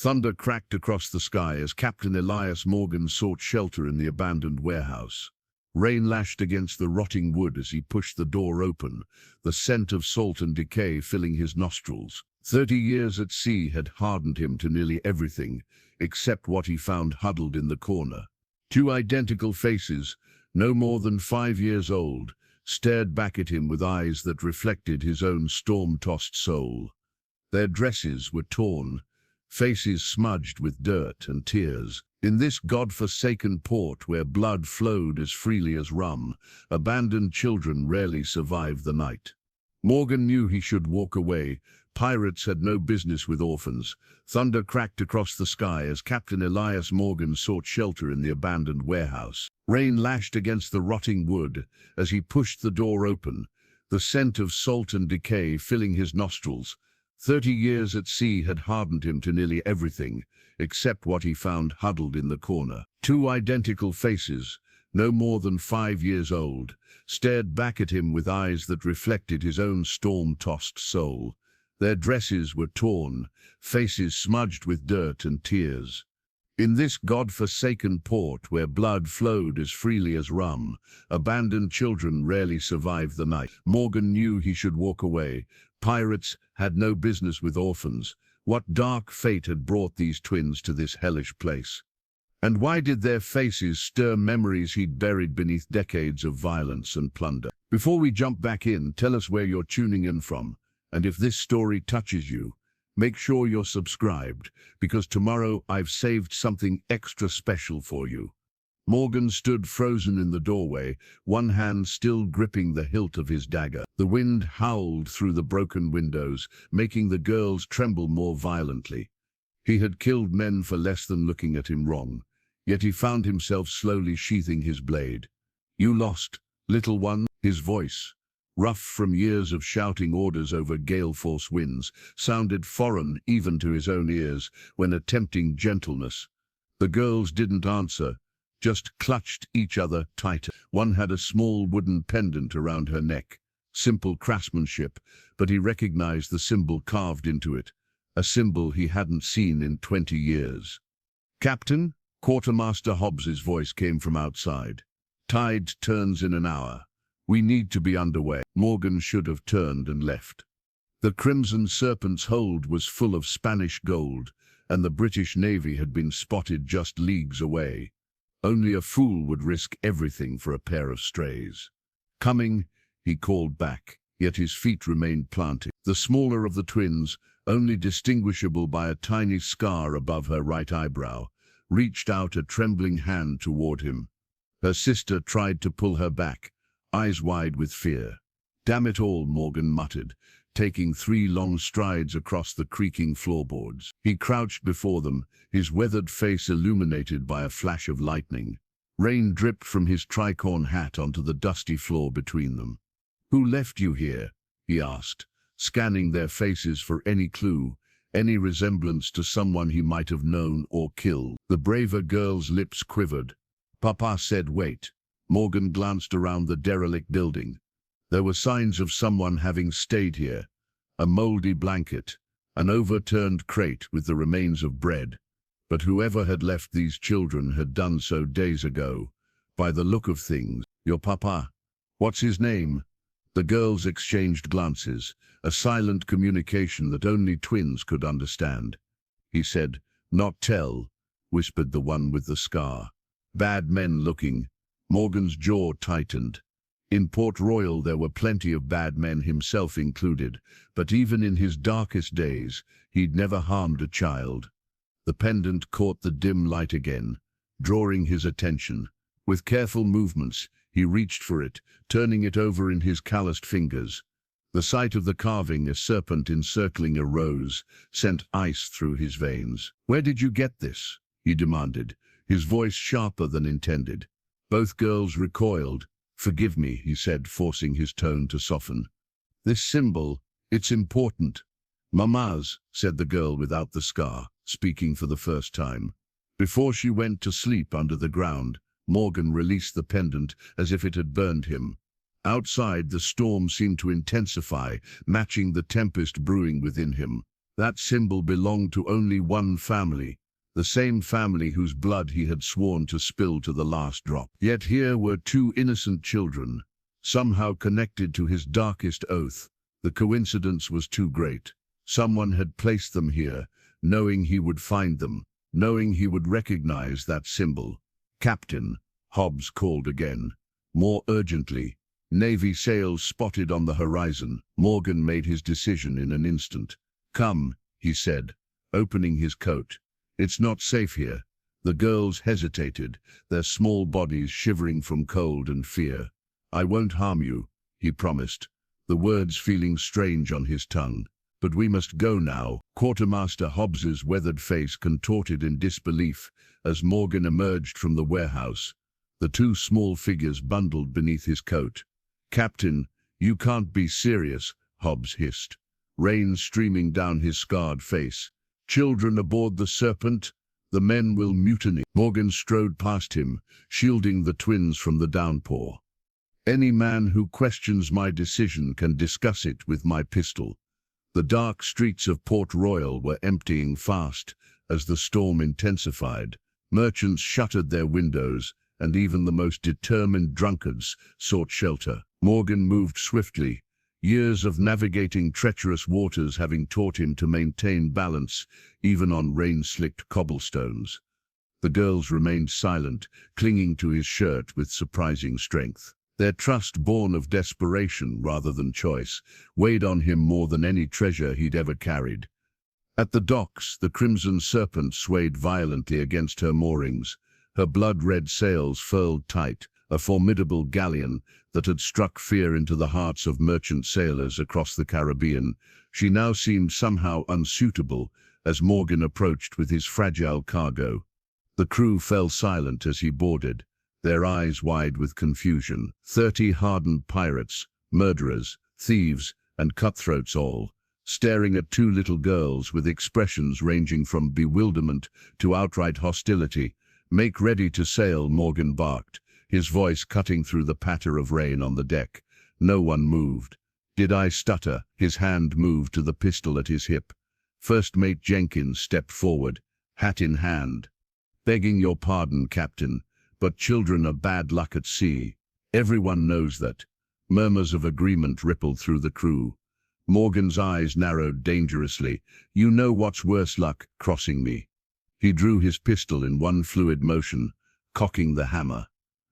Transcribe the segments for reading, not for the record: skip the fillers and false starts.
Thunder cracked across the sky as Captain Elias Morgan sought shelter in the abandoned warehouse. Rain lashed against the rotting wood as he pushed the door open, the scent of salt and decay filling his nostrils. 30 years at sea had hardened him to nearly everything, except what he found huddled in the corner. Two identical faces, no more than 5 years old, stared back at him with eyes that reflected his own storm-tossed soul. Their dresses were torn, faces smudged with dirt and tears. In this godforsaken port where blood flowed as freely as rum, abandoned children rarely survived the night. Morgan knew he should walk away. Pirates had no business with orphans. Thunder cracked across the sky as Captain Elias Morgan sought shelter in the abandoned warehouse. Rain lashed against the rotting wood as he pushed the door open, the scent of salt and decay filling his nostrils. 30 years at sea had hardened him to nearly everything, except what he found huddled in the corner. Two identical faces, no more than 5 years old, stared back at him with eyes that reflected his own storm-tossed soul. Their dresses were torn, faces smudged with dirt and tears. In this god-forsaken port where blood flowed as freely as rum, abandoned children rarely survived the night. Morgan knew he should walk away. Pirates had no business with orphans. What dark fate had brought these twins to this hellish place? And why did their faces stir memories he'd buried beneath decades of violence and plunder? Before we jump back in, tell us where you're tuning in from. And if this story touches you, make sure you're subscribed, because tomorrow I've saved something extra special for you. Morgan stood frozen in the doorway, one hand still gripping the hilt of his dagger. The wind howled through the broken windows, making the girls tremble more violently. He had killed men for less than looking at him wrong, yet he found himself slowly sheathing his blade. "You lost, little one," his voice, rough from years of shouting orders over gale-force winds, sounded foreign even to his own ears when attempting gentleness. The girls didn't answer, just clutched each other tighter. One had a small wooden pendant around her neck, simple craftsmanship, but he recognized the symbol carved into it, a symbol he hadn't seen in 20 years. "Captain?" Quartermaster Hobbs's voice came from outside. "Tide turns in an hour. We need to be underway." Morgan should have turned and left. The Crimson Serpent's hold was full of Spanish gold, and the British Navy had been spotted just leagues away. Only a fool would risk everything for a pair of strays. "Coming," he called back, yet his feet remained planted. The smaller of the twins, only distinguishable by a tiny scar above her right eyebrow, reached out a trembling hand toward him. Her sister tried to pull her back, eyes wide with fear. "Damn it all," Morgan muttered, taking 3 long strides across the creaking floorboards. He crouched before them, his weathered face illuminated by a flash of lightning. Rain dripped from his tricorn hat onto the dusty floor between them. "Who left you here?" he asked, scanning their faces for any clue, any resemblance to someone he might have known or killed. The braver girl's lips quivered. "Papa said wait." Morgan glanced around the derelict building. There were signs of someone having stayed here. A moldy blanket, an overturned crate with the remains of bread. But whoever had left these children had done so days ago. By the look of things, "Your papa? What's his name?" The girls exchanged glances, a silent communication that only twins could understand. "He said, not tell," whispered the one with the scar. "Bad men looking." Morgan's jaw tightened. In Port Royal there were plenty of bad men, himself included, but even in his darkest days, he'd never harmed a child. The pendant caught the dim light again, drawing his attention. With careful movements, he reached for it, turning it over in his calloused fingers. The sight of the carving, a serpent encircling a rose, sent ice through his veins. "Where did you get this?" he demanded, his voice sharper than intended. Both girls recoiled. "Forgive me," he said, forcing his tone to soften. "This symbol, it's important." "Mama's," said the girl without the scar, speaking for the first time. Before she went to sleep under the ground, Morgan released the pendant as if it had burned him. Outside, the storm seemed to intensify, matching the tempest brewing within him. That symbol belonged to only one family, the same family whose blood he had sworn to spill to the last drop. Yet here were two innocent children, somehow connected to his darkest oath. The coincidence was too great. Someone had placed them here, knowing he would find them, knowing he would recognize that symbol. "Captain," Hobbs called again, more urgently. Navy sails spotted on the horizon. Morgan made his decision in an instant. "Come," he said, opening his coat. "It's not safe here." The girls hesitated, their small bodies shivering from cold and fear. "I won't harm you," he promised, the words feeling strange on his tongue. "But we must go now." Quartermaster Hobbs's weathered face contorted in disbelief as Morgan emerged from the warehouse, the two small figures bundled beneath his coat. "Captain, you can't be serious," Hobbs hissed, rain streaming down his scarred face. "Children aboard the Serpent? The men will mutiny." Morgan strode past him, shielding the twins from the downpour. "Any man who questions my decision can discuss it with my pistol." The dark streets of Port Royal were emptying fast as the storm intensified. Merchants shuttered their windows, and even the most determined drunkards sought shelter. Morgan moved swiftly, years of navigating treacherous waters having taught him to maintain balance, even on rain-slicked cobblestones. The girls remained silent, clinging to his shirt with surprising strength. Their trust, born of desperation rather than choice, weighed on him more than any treasure he'd ever carried. At the docks, the Crimson Serpent swayed violently against her moorings, her blood-red sails furled tight, a formidable galleon that had struck fear into the hearts of merchant sailors across the Caribbean. She now seemed somehow unsuitable as Morgan approached with his fragile cargo. The crew fell silent as he boarded, their eyes wide with confusion. 30 hardened pirates, murderers, thieves, and cutthroats all, staring at two little girls with expressions ranging from bewilderment to outright hostility. "Make ready to sail," Morgan barked, his voice cutting through the patter of rain on the deck. No one moved. "Did I stutter?" His hand moved to the pistol at his hip. First Mate Jenkins stepped forward, hat in hand. "Begging your pardon, Captain, but children are bad luck at sea. Everyone knows that." Murmurs of agreement rippled through the crew. Morgan's eyes narrowed dangerously. "You know what's worse luck, crossing me." He drew his pistol in one fluid motion, cocking the hammer.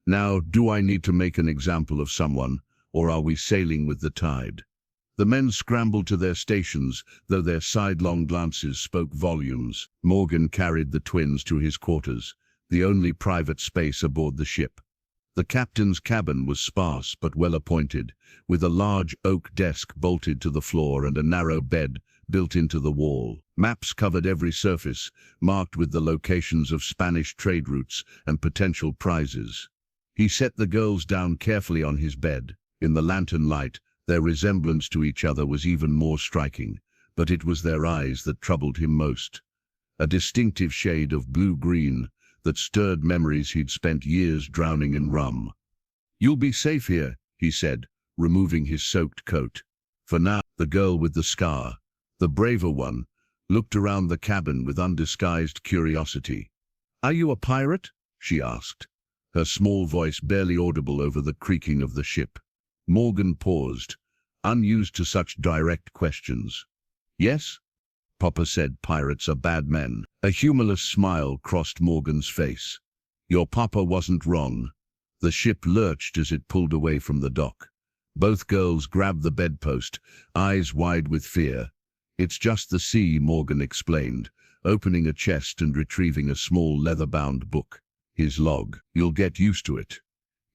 "Now, do I need to make an example of someone, or are we sailing with the tide?" The men scrambled to their stations, though their sidelong glances spoke volumes. Morgan carried the twins to his quarters, the only private space aboard the ship. The captain's cabin was sparse but well-appointed, with a large oak desk bolted to the floor and a narrow bed built into the wall. Maps covered every surface, marked with the locations of Spanish trade routes and potential prizes. He set the girls down carefully on his bed. In the lantern light, their resemblance to each other was even more striking, but it was their eyes that troubled him most. A distinctive shade of blue-green that stirred memories he'd spent years drowning in rum. "You'll be safe here," he said, removing his soaked coat. For now, the girl with the scar, the braver one, looked around the cabin with undisguised curiosity. "Are you a pirate?" she asked, her small voice barely audible over the creaking of the ship. Morgan paused, unused to such direct questions. "Yes?" Papa said pirates are bad men. A humorless smile crossed Morgan's face. "Your papa wasn't wrong." The ship lurched as it pulled away from the dock. Both girls grabbed the bedpost, eyes wide with fear. "It's just the sea," Morgan explained, opening a chest and retrieving a small leather-bound book. His log. "You'll get used to it."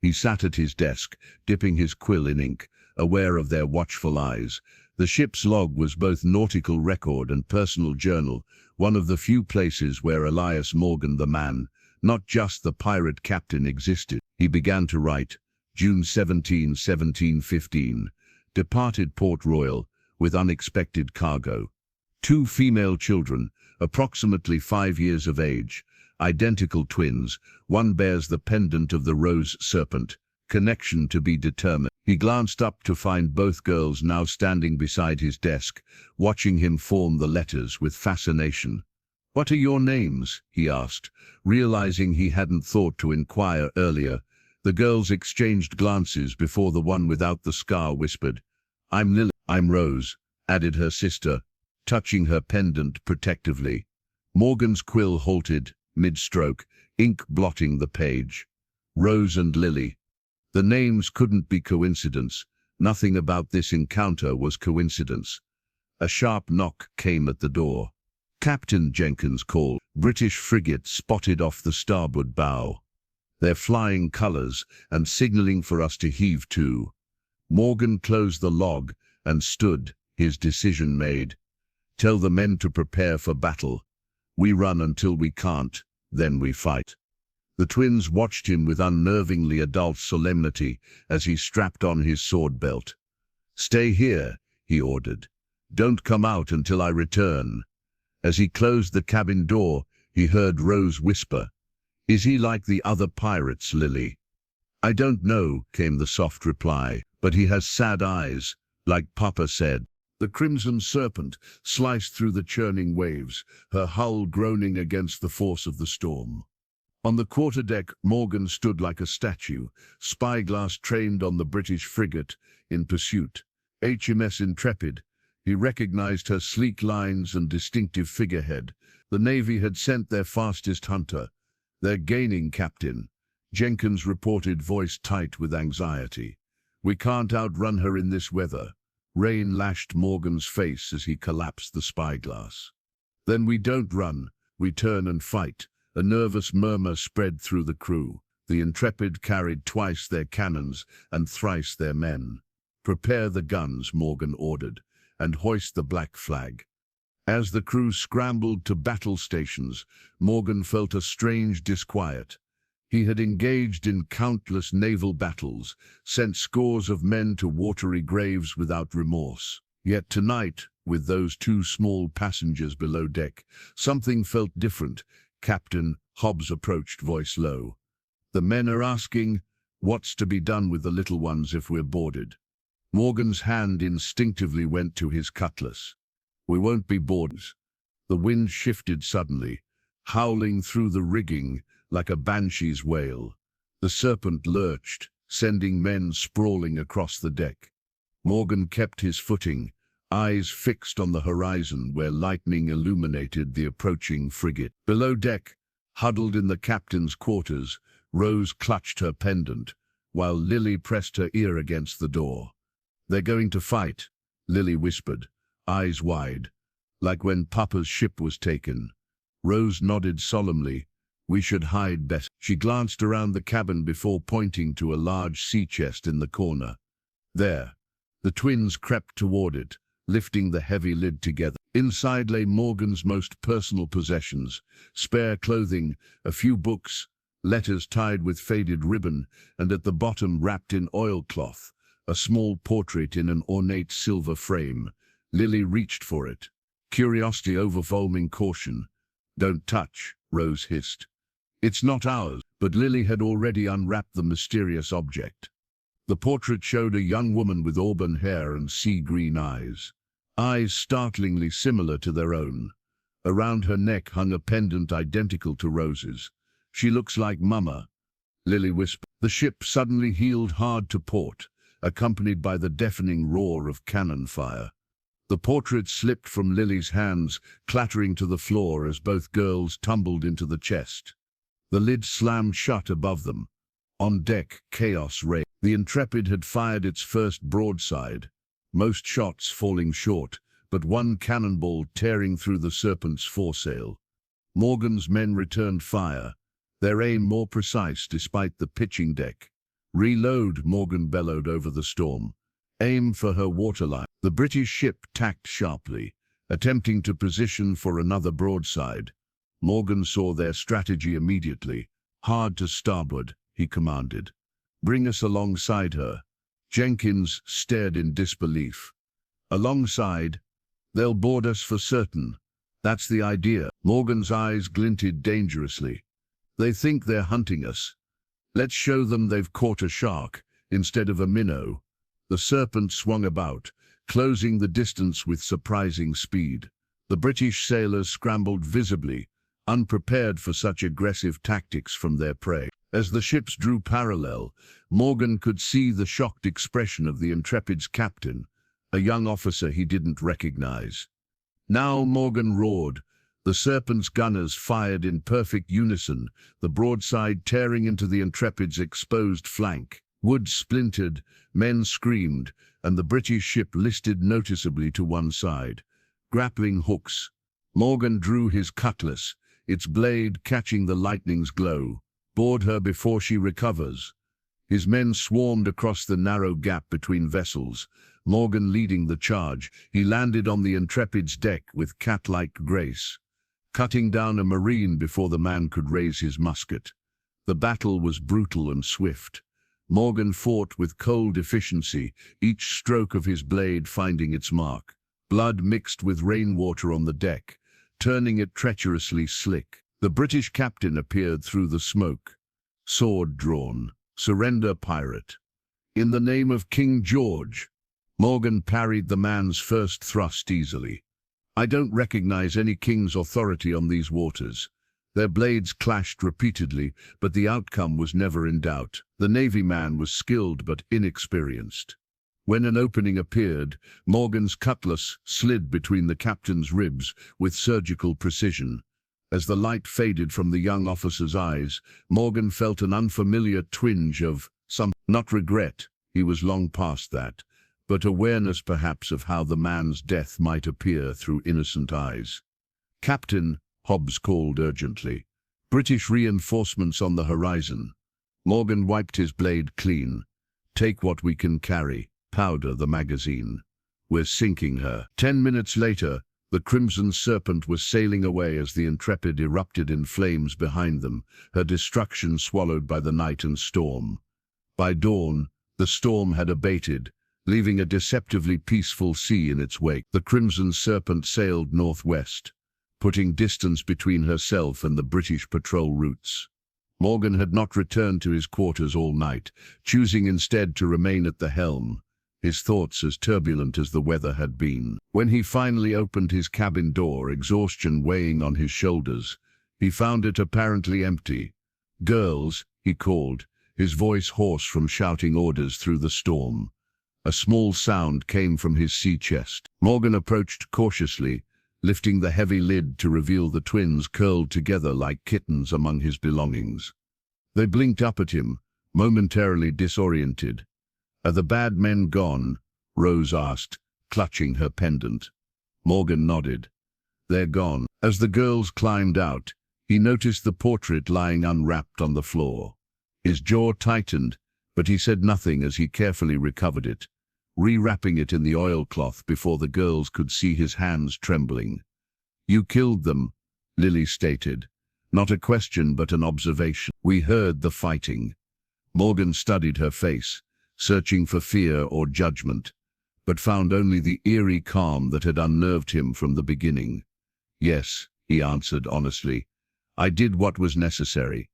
He sat at his desk, dipping his quill in ink, aware of their watchful eyes. The ship's log was both nautical record and personal journal, one of the few places where Elias Morgan, the man, not just the pirate captain, existed. He began to write, June 17, 1715, departed Port Royal with unexpected cargo. 2 female children, approximately 5 years of age, identical twins. One bears the pendant of the rose serpent, connection to be determined. He glanced up to find both girls now standing beside his desk, watching him form the letters with fascination. "What are your names?" he asked, realizing he hadn't thought to inquire earlier. The girls exchanged glances before the one without the scar whispered, "I'm Lily." "I'm Rose," added her sister, touching her pendant protectively. Morgan's quill halted, mid-stroke, ink blotting the page. Rose and Lily. The names couldn't be coincidence. Nothing about this encounter was coincidence. A sharp knock came at the door. "Captain," Jenkins called. British frigate spotted off the starboard bow. "They're flying colors and signaling for us to heave to." Morgan closed the log and stood, his decision made. "Tell the men to prepare for battle. We run until we can't, then we fight." The twins watched him with unnervingly adult solemnity as he strapped on his sword belt. "Stay here," he ordered. "Don't come out until I return." As he closed the cabin door, he heard Rose whisper, "Is he like the other pirates, Lily?" "I don't know," came the soft reply, "but he has sad eyes, like Papa said." The crimson serpent sliced through the churning waves, her hull groaning against the force of the storm. On the quarterdeck, Morgan stood like a statue, spyglass trained on the British frigate, in pursuit. HMS Intrepid. He recognized her sleek lines and distinctive figurehead. The Navy had sent their fastest hunter. "They're gaining, Captain," Jenkins reported, voice tight with anxiety. "We can't outrun her in this weather." Rain lashed Morgan's face as he collapsed the spyglass. "Then we don't run, we turn and fight." A nervous murmur spread through the crew. The Intrepid carried twice their cannons and thrice their men. "Prepare the guns," Morgan ordered, "and hoist the black flag." As the crew scrambled to battle stations, Morgan felt a strange disquiet. He had engaged in countless naval battles, sent scores of men to watery graves without remorse. Yet tonight, with those two small passengers below deck, something felt different. "Captain," Hobbs approached, voice low. "The men are asking, what's to be done with the little ones if we're boarded?" Morgan's hand instinctively went to his cutlass. "We won't be boarded." The wind shifted suddenly, howling through the rigging like a banshee's wail. The serpent lurched, sending men sprawling across the deck. Morgan kept his footing, eyes fixed on the horizon where lightning illuminated the approaching frigate. Below deck, huddled in the captain's quarters, Rose clutched her pendant, while Lily pressed her ear against the door. "They're going to fight," Lily whispered, eyes wide, "like when Papa's ship was taken." Rose nodded solemnly. "We should hide better." She glanced around the cabin before pointing to a large sea chest in the corner. "There." The twins crept toward it, lifting the heavy lid together. Inside lay Morgan's most personal possessions, spare clothing, a few books, letters tied with faded ribbon, and at the bottom, wrapped in oilcloth, a small portrait in an ornate silver frame. Lily reached for it, curiosity overwhelming caution. "Don't touch," Rose hissed. "It's not ours." But Lily had already unwrapped the mysterious object. The portrait showed a young woman with auburn hair and sea-green eyes startlingly similar to their own. Around her neck hung a pendant identical to Rose's. "She looks like Mama," Lily whispered. The ship suddenly heeled hard to port, accompanied by the deafening roar of cannon fire. The portrait slipped from Lily's hands, clattering to the floor as both girls tumbled into the chest. The lid slammed shut above them. On deck, chaos reigned. The Intrepid had fired its first broadside, most shots falling short, but one cannonball tearing through the Serpent's foresail. Morgan's men returned fire, their aim more precise despite the pitching deck. "Reload," Morgan bellowed over the storm. "Aim for her waterline." The British ship tacked sharply, attempting to position for another broadside. Morgan saw their strategy immediately. "Hard to starboard," he commanded. "Bring us alongside her." Jenkins stared in disbelief. "Alongside? They'll board us for certain. That's the idea." Morgan's eyes glinted dangerously. "They think they're hunting us." Let's show them they've caught a shark instead of a minnow. The serpent swung about, closing the distance with surprising speed. The British sailors scrambled visibly, unprepared for such aggressive tactics from their prey. As the ships drew parallel, Morgan could see the shocked expression of the Intrepid's captain, a young officer he didn't recognize. Now Morgan roared. The Serpent's gunners fired in perfect unison, the broadside tearing into the Intrepid's exposed flank. Wood splintered, men screamed, and the British ship listed noticeably to one side. Grappling hooks. Morgan drew his cutlass, its blade catching the lightning's glow. Board her before she recovers. His men swarmed across the narrow gap between vessels. Morgan leading the charge, he landed on the Intrepid's deck with cat-like grace, cutting down a marine before the man could raise his musket. The battle was brutal and swift. Morgan fought with cold efficiency, each stroke of his blade finding its mark. Blood mixed with rainwater on the deck, turning it treacherously slick. The British captain appeared through the smoke, sword drawn. "Surrender, pirate." "In the name of King George." Morgan parried the man's first thrust easily. "I don't recognize any king's authority on these waters." Their blades clashed repeatedly, but the outcome was never in doubt. The Navy man was skilled but inexperienced. When an opening appeared, Morgan's cutlass slid between the captain's ribs with surgical precision. As the light faded from the young officer's eyes, Morgan felt an unfamiliar twinge of not regret, he was long past that, but awareness perhaps of how the man's death might appear through innocent eyes. "Captain," Hobbs called urgently. "British reinforcements on the horizon." Morgan wiped his blade clean. "Take what we can carry. Powder the magazine. We're sinking her." 10 minutes later, the Crimson Serpent was sailing away as the Intrepid erupted in flames behind them, her destruction swallowed by the night and storm. By dawn, the storm had abated, leaving a deceptively peaceful sea in its wake. The Crimson Serpent sailed northwest, putting distance between herself and the British patrol routes. Morgan had not returned to his quarters all night, choosing instead to remain at the helm, his thoughts as turbulent as the weather had been. When he finally opened his cabin door, exhaustion weighing on his shoulders, he found it apparently empty. "Girls," he called, his voice hoarse from shouting orders through the storm. A small sound came from his sea chest. Morgan approached cautiously, lifting the heavy lid to reveal the twins curled together like kittens among his belongings. They blinked up at him, momentarily disoriented. "Are the bad men gone?" Rose asked, clutching her pendant. Morgan nodded. "They're gone." As the girls climbed out, he noticed the portrait lying unwrapped on the floor. His jaw tightened, but he said nothing as he carefully recovered it, rewrapping it in the oilcloth before the girls could see his hands trembling. "You killed them," Lily stated. Not a question but an observation. "We heard the fighting." Morgan studied her face, searching for fear or judgment, but found only the eerie calm that had unnerved him from the beginning. "Yes," he answered honestly. "I did what was necessary."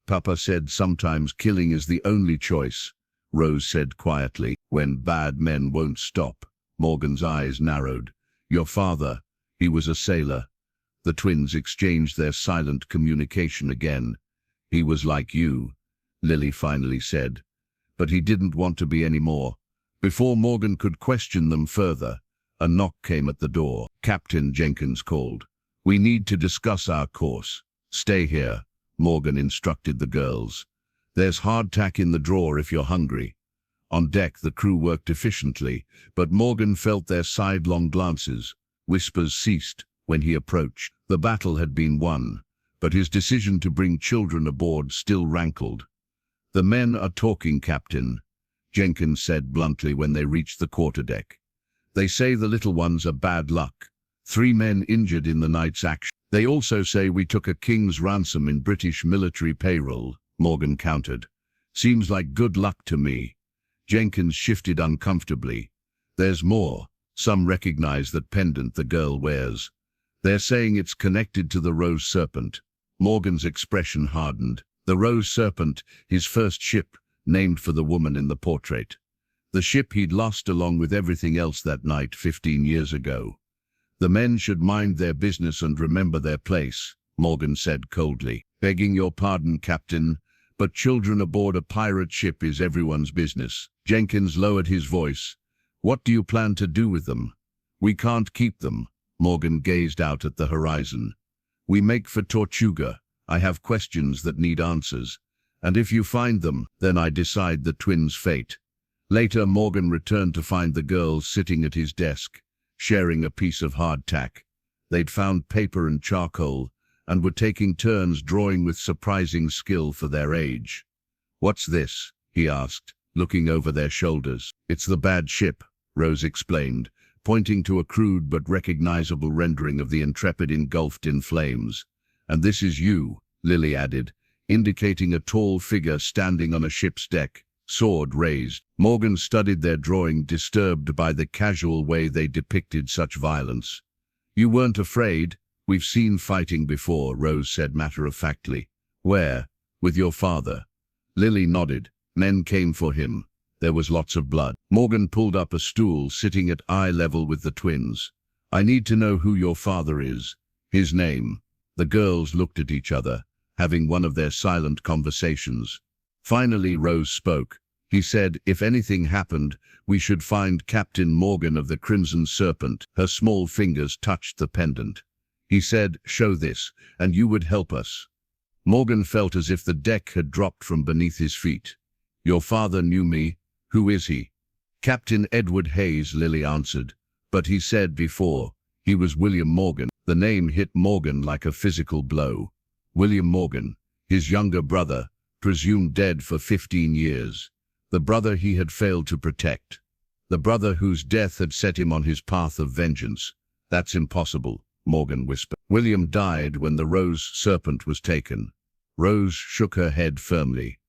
"Papa said sometimes killing is the only choice," Rose said quietly. "When bad men won't stop." Morgan's eyes narrowed. "Your father, he was a sailor." The twins exchanged their silent communication again. "He was like you," Lily finally said. "But he didn't want to be anymore." Before Morgan could question them further, a knock came at the door. Captain Jenkins called. "We need to discuss our course." "Stay here," Morgan instructed the girls. "There's hardtack in the drawer if you're hungry." On deck the crew worked efficiently, but Morgan felt their sidelong glances. Whispers ceased when he approached. The battle had been won, but his decision to bring children aboard still rankled. "The men are talking, Captain," Jenkins said bluntly when they reached the quarterdeck. "They say the little ones are bad luck. 3 men injured in the night's action. They also say we took a king's ransom in British military payroll," Morgan countered. "Seems like good luck to me." Jenkins shifted uncomfortably. "There's more. Some recognize that pendant the girl wears. They're saying it's connected to the rose serpent." Morgan's expression hardened. The Rose Serpent, his first ship, named for the woman in the portrait. The ship he'd lost along with everything else that night 15 years ago. The men should mind their business and remember their place, Morgan said coldly. Begging your pardon, Captain, but children aboard a pirate ship is everyone's business. Jenkins lowered his voice. What do you plan to do with them? We can't keep them. Morgan gazed out at the horizon. We make for Tortuga. I have questions that need answers. And if you find them, then I decide the twins' fate. Later, Morgan returned to find the girls sitting at his desk, sharing a piece of hardtack. They'd found paper and charcoal, and were taking turns drawing with surprising skill for their age. What's this? He asked, looking over their shoulders. It's the bad ship, Rose explained, pointing to a crude but recognizable rendering of the Intrepid engulfed in flames. And this is you, Lily added, indicating a tall figure standing on a ship's deck, sword raised. Morgan studied their drawing, disturbed by the casual way they depicted such violence. You weren't afraid? We've seen fighting before, Rose said matter-of-factly. Where? With your father. Lily nodded. Men came for him. There was lots of blood. Morgan pulled up a stool, sitting at eye level with the twins. I need to know who your father is. His name. The girls looked at each other, having one of their silent conversations. Finally, Rose spoke. He said, if anything happened, we should find Captain Morgan of the Crimson Serpent. Her small fingers touched the pendant. He said, show this, and you would help us. Morgan felt as if the deck had dropped from beneath his feet. Your father knew me. Who is he? Captain Edward Hayes, Lily answered. But he said before, he was William Morgan. The name hit Morgan like a physical blow. William Morgan, his younger brother, presumed dead for 15 years. The brother he had failed to protect. The brother whose death had set him on his path of vengeance. That's impossible, Morgan whispered. William died when the Rose Serpent was taken. Rose shook her head firmly.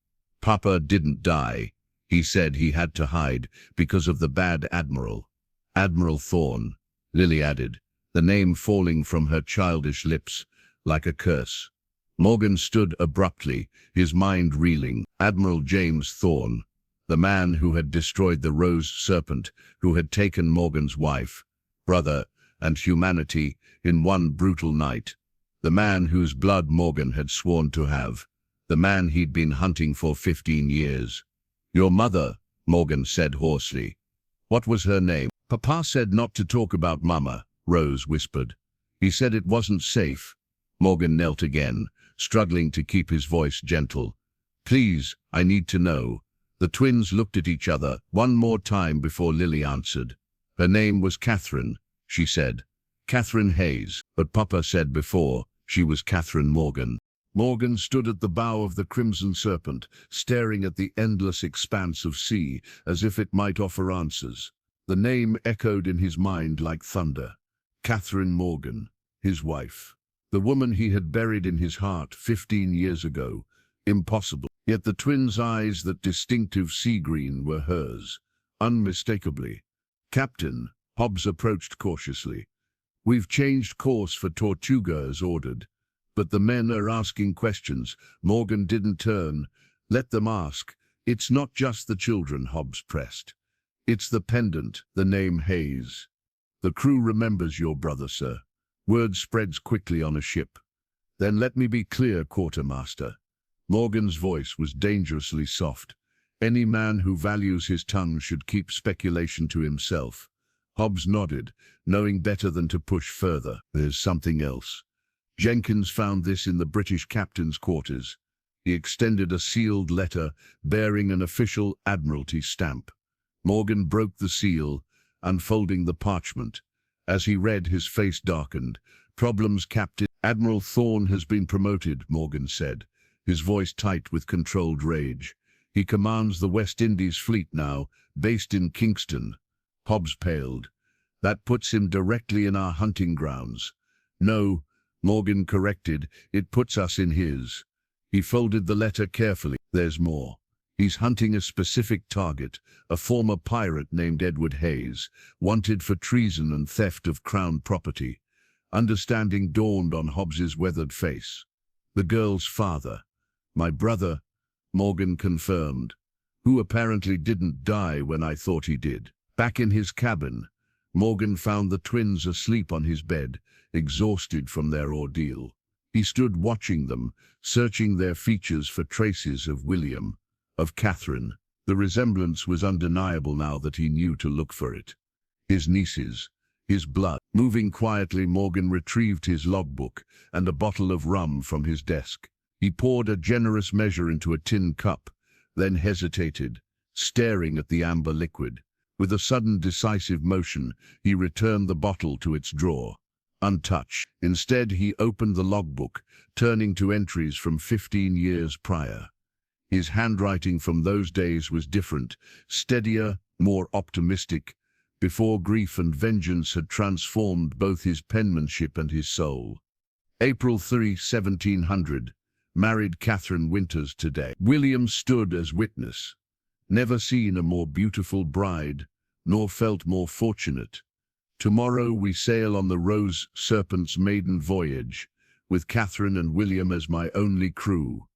Papa didn't die. He said he had to hide because of the bad admiral. Admiral Thorne, Lily added, the name falling from her childish lips like a curse. Morgan stood abruptly, his mind reeling. Admiral James Thorne, the man who had destroyed the Rose Serpent, who had taken Morgan's wife, brother, and humanity in one brutal night. The man whose blood Morgan had sworn to have. The man he'd been hunting for 15 years. Your mother, Morgan said hoarsely. What was her name? Papa said not to talk about Mama, Rose whispered. He said it wasn't safe. Morgan knelt again, struggling to keep his voice gentle. Please, I need to know. The twins looked at each other one more time before Lily answered. Her name was Catherine, she said. Catherine Hayes, but Papa said before, she was Catherine Morgan. Morgan stood at the bow of the Crimson Serpent, staring at the endless expanse of sea as if it might offer answers. The name echoed in his mind like thunder. Catherine Morgan, his wife. The woman he had buried in his heart 15 years ago. Impossible. Yet the twins' eyes, that distinctive sea green, were hers, unmistakably. Captain, Hobbs approached cautiously. We've changed course for Tortuga as ordered. But the men are asking questions. Morgan didn't turn. Let them ask. It's not just the children, Hobbs pressed. It's the pendant, the name Hayes. The crew remembers your brother, sir. Word spreads quickly on a ship. Then let me be clear, quartermaster. Morgan's voice was dangerously soft. Any man who values his tongue should keep speculation to himself. Hobbs nodded, knowing better than to push further. There's something else. Jenkins found this in the British captain's quarters. He extended a sealed letter bearing an official Admiralty stamp. Morgan broke the seal, unfolding the parchment. As he read, his face darkened. Problems, Captain. Admiral Thorne has been promoted, Morgan said, his voice tight with controlled rage. He commands the West Indies fleet now, based in Kingston. Hobbs paled. That puts him directly in our hunting grounds. No, Morgan corrected, it puts us in his. He folded the letter carefully. There's more. He's hunting a specific target, a former pirate named Edward Hayes, wanted for treason and theft of crown property. Understanding dawned on Hobbs's weathered face. The girl's father. My brother, Morgan confirmed, who apparently didn't die when I thought he did. Back in his cabin, Morgan found the twins asleep on his bed, exhausted from their ordeal. He stood watching them, searching their features for traces of William, of Catherine. The resemblance was undeniable now that he knew to look for it. His nieces, his blood. Moving quietly, Morgan retrieved his logbook and a bottle of rum from his desk. He poured a generous measure into a tin cup, then hesitated, staring at the amber liquid. With a sudden decisive motion, he returned the bottle to its drawer, untouched. Instead, he opened the logbook, turning to entries from 15 years prior. His handwriting from those days was different, steadier, more optimistic, before grief and vengeance had transformed both his penmanship and his soul. April 3, 1700. Married Catherine Winters today. William stood as witness. Never seen a more beautiful bride, nor felt more fortunate. Tomorrow we sail on the Rose Serpent's maiden voyage, with Catherine and William as my only crew.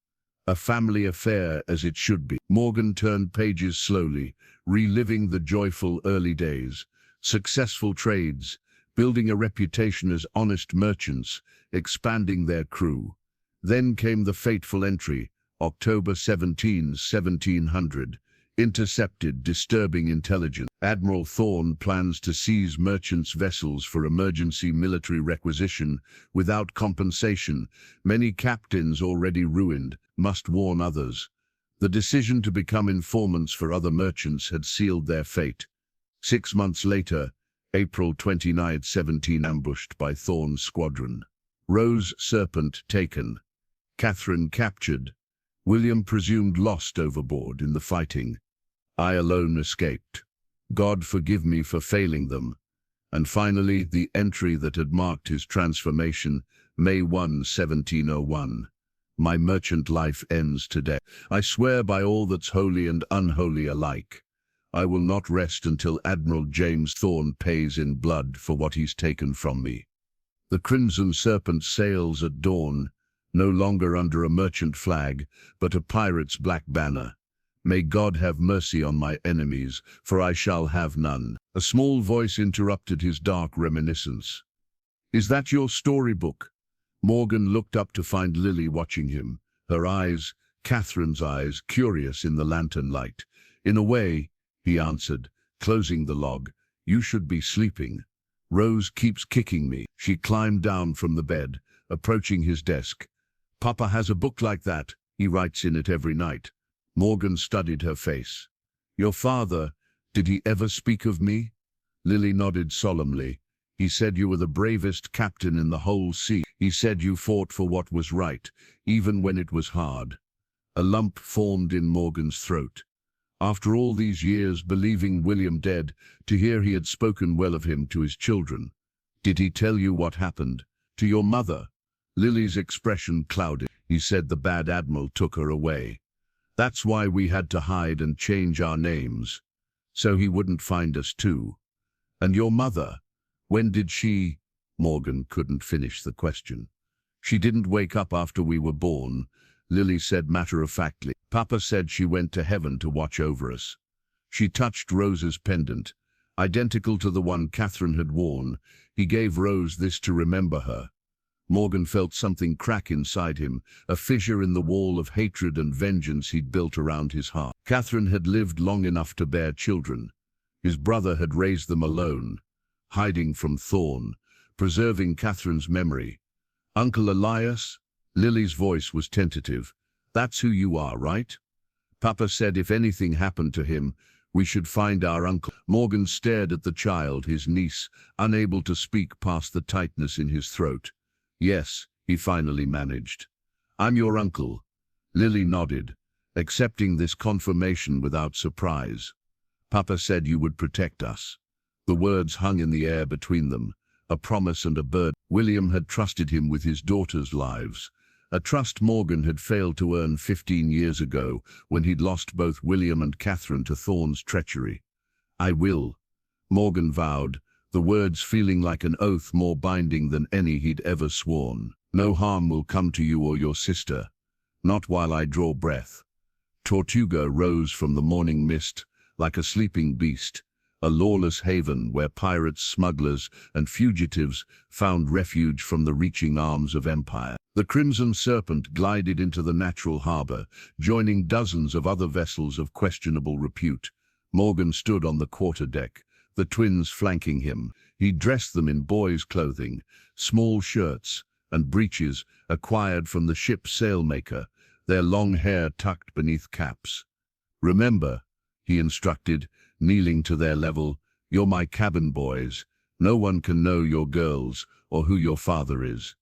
A family affair as it should be. Morgan turned pages slowly, reliving the joyful early days, successful trades, building a reputation as honest merchants, expanding their crew. Then came the fateful entry, October 17, 1700, intercepted disturbing intelligence. Admiral Thorne plans to seize merchants' vessels for emergency military requisition without compensation. Many captains already ruined must warn others. The decision to become informants for other merchants had sealed their fate. 6 months later, April 29, 17, ambushed by Thorne's squadron. Rose Serpent taken. Catherine captured. William presumed lost overboard in the fighting. I alone escaped. God forgive me for failing them. And finally, the entry that had marked his transformation, May 1, 1701. My merchant life ends today. I swear by all that's holy and unholy alike, I will not rest until Admiral James Thorne pays in blood for what he's taken from me. The Crimson Serpent sails at dawn, no longer under a merchant flag, but a pirate's black banner. May God have mercy on my enemies, for I shall have none. A small voice interrupted his dark reminiscence. Is that your storybook? Morgan looked up to find Lily watching him, her eyes, Catherine's eyes, curious in the lantern light. In a way, he answered, closing the log. You should be sleeping. Rose keeps kicking me. She climbed down from the bed, approaching his desk. Papa has a book like that. He writes in it every night. Morgan studied her face. Your father, did he ever speak of me? Lily nodded solemnly. He said you were the bravest captain in the whole sea. He said you fought for what was right, even when it was hard. A lump formed in Morgan's throat. After all these years believing William dead, to hear he had spoken well of him to his children. Did he tell you what happened? To your mother? Lily's expression clouded. He said the bad admiral took her away. That's why we had to hide and change our names, so he wouldn't find us too. And your mother, when did she? Morgan couldn't finish the question. She didn't wake up after we were born, Lily said matter-of-factly. Papa said she went to heaven to watch over us. She touched Rose's pendant, identical to the one Catherine had worn. He gave Rose this to remember her. Morgan felt something crack inside him, a fissure in the wall of hatred and vengeance he'd built around his heart. Catherine had lived long enough to bear children. His brother had raised them alone, hiding from Thorne, preserving Catherine's memory. Uncle Elias? Lily's voice was tentative. That's who you are, right? Papa said if anything happened to him, we should find our uncle. Morgan stared at the child, his niece, unable to speak past the tightness in his throat. Yes, he finally managed. I'm your uncle. Lily nodded, accepting this confirmation without surprise. Papa said you would protect us. The words hung in the air between them, a promise and a burden. William had trusted him with his daughters' lives, a trust Morgan had failed to earn 15 years ago when he'd lost both William and Catherine to Thorne's treachery. I will, Morgan vowed, the words feeling like an oath more binding than any he'd ever sworn. No harm will come to you or your sister. not while I draw breath. Tortuga rose from the morning mist like a sleeping beast, a lawless haven where pirates, smugglers, and fugitives found refuge from the reaching arms of empire. The Crimson Serpent glided into the natural harbor, joining dozens of other vessels of questionable repute. Morgan stood on the quarterdeck, the twins flanking him. He dressed them in boys' clothing, small shirts and breeches acquired from the ship's sailmaker, their long hair tucked beneath caps. "Remember," he instructed, kneeling to their level, "you're my cabin boys. No one can know your girls or who your father is.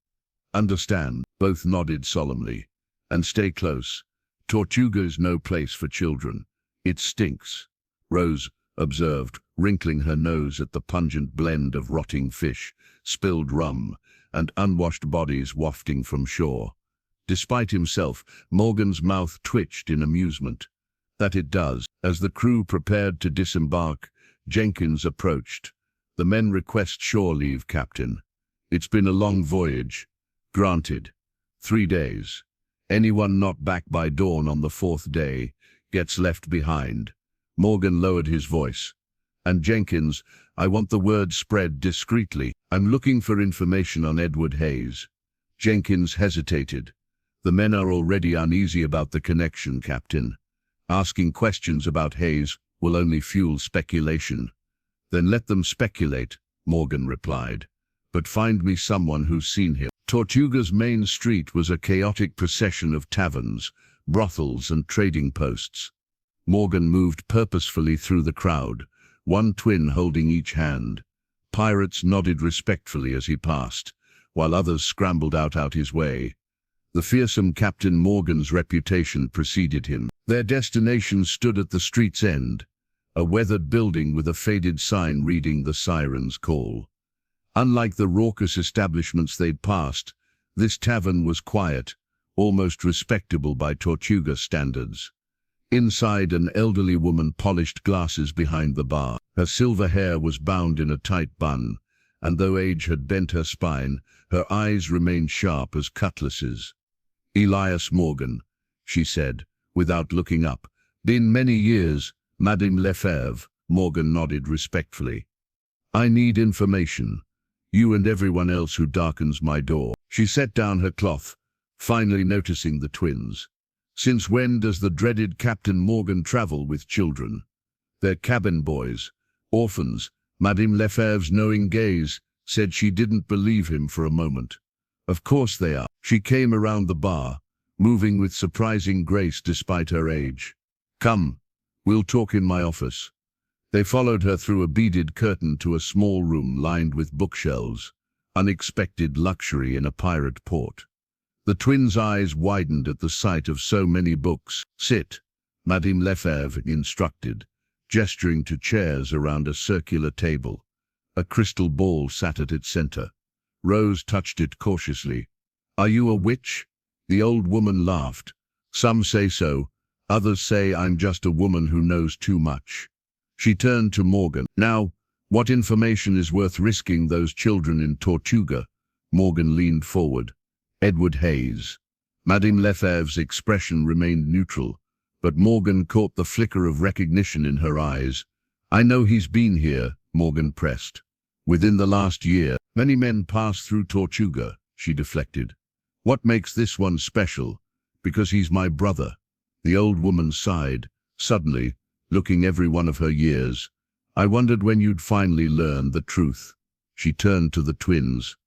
Understand?" Both nodded solemnly. "And stay close. Tortuga's no place for children. It stinks," Rose observed, wrinkling her nose at the pungent blend of rotting fish, spilled rum, and unwashed bodies wafting from shore. Despite himself, Morgan's mouth twitched in amusement. "That it does." As the crew prepared to disembark, Jenkins approached. "The men request shore leave, Captain. It's been a long voyage." "Granted. 3 days. Anyone not back by dawn on the 4th day gets left behind." Morgan lowered his voice. "And Jenkins, I want the word spread discreetly. I'm looking for information on Edward Hayes." Jenkins hesitated. "The men are already uneasy about the connection, Captain. Asking questions about Hayes will only fuel speculation." "Then let them speculate," Morgan replied. "But find me someone who's seen him." Tortuga's main street was a chaotic procession of taverns, brothels, and trading posts. Morgan moved purposefully through the crowd, one twin holding each hand. Pirates nodded respectfully as he passed, while others scrambled out his way. The fearsome Captain Morgan's reputation preceded him. Their destination stood at the street's end, a weathered building with a faded sign reading "The Siren's Call." Unlike the raucous establishments they'd passed, this tavern was quiet, almost respectable by Tortuga standards. Inside, an elderly woman polished glasses behind the bar. Her silver hair was bound in a tight bun, and though age had bent her spine, her eyes remained sharp as cutlasses. "Elias Morgan," she said, without looking up. "Been many years, Madame Lefebvre." Morgan nodded respectfully. "I need information. You and everyone else who darkens my door." She set down her cloth, finally noticing the twins. "Since when does the dreaded Captain Morgan travel with children?" "They're cabin boys, orphans." Madame Lefebvre's knowing gaze said she didn't believe him for a moment. "Of course they are." She came around the bar, moving with surprising grace despite her age. "Come, we'll talk in my office." They followed her through a beaded curtain to a small room lined with bookshelves, unexpected luxury in a pirate port. The twins' eyes widened at the sight of so many books. "Sit," Madame Lefebvre instructed, gesturing to chairs around a circular table. A crystal ball sat at its center. Rose touched it cautiously. "Are you a witch?" The old woman laughed. "Some say so, others say I'm just a woman who knows too much." She turned to Morgan. "Now, what information is worth risking those children in Tortuga?" Morgan leaned forward. "Edward Hayes." Madame Lefebvre's expression remained neutral, but Morgan caught the flicker of recognition in her eyes. "I know he's been here," Morgan pressed. "Within the last year, many men passed through Tortuga," she deflected. "What makes this one special?" "Because he's my brother." The old woman sighed, suddenly, looking every one of her years. "I wondered when you'd finally learn the truth." She turned to the twins.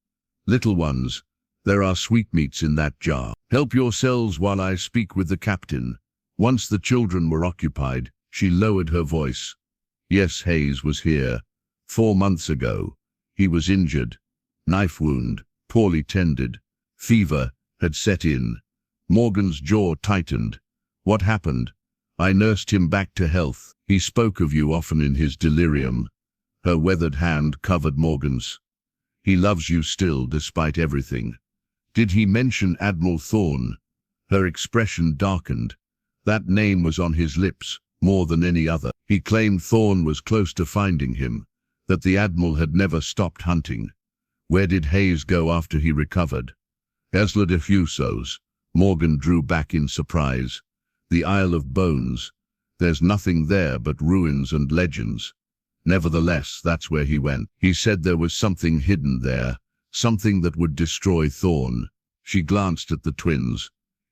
"Little ones, there are sweetmeats in that jar. Help yourselves while I speak with the captain." Once the children were occupied, she lowered her voice. "Yes, Hayes was here 4 months ago. He was injured. Knife wound, poorly tended. Fever had set in." Morgan's jaw tightened. "What happened?" "I nursed him back to health. He spoke of you often in his delirium." Her weathered hand covered Morgan's. "He loves you still, despite everything." "Did he mention Admiral Thorne?" Her expression darkened. That name was on his lips, more than any other. He claimed Thorne was close to finding him, that the Admiral had never stopped hunting. "Where did Hayes go after he recovered?" "Esla de Fusos," Morgan drew back in surprise. The Isle of Bones. There's nothing there but ruins and legends. Nevertheless, that's where he went. He said there was something hidden there, something that would destroy Thorn. She glanced at the twins.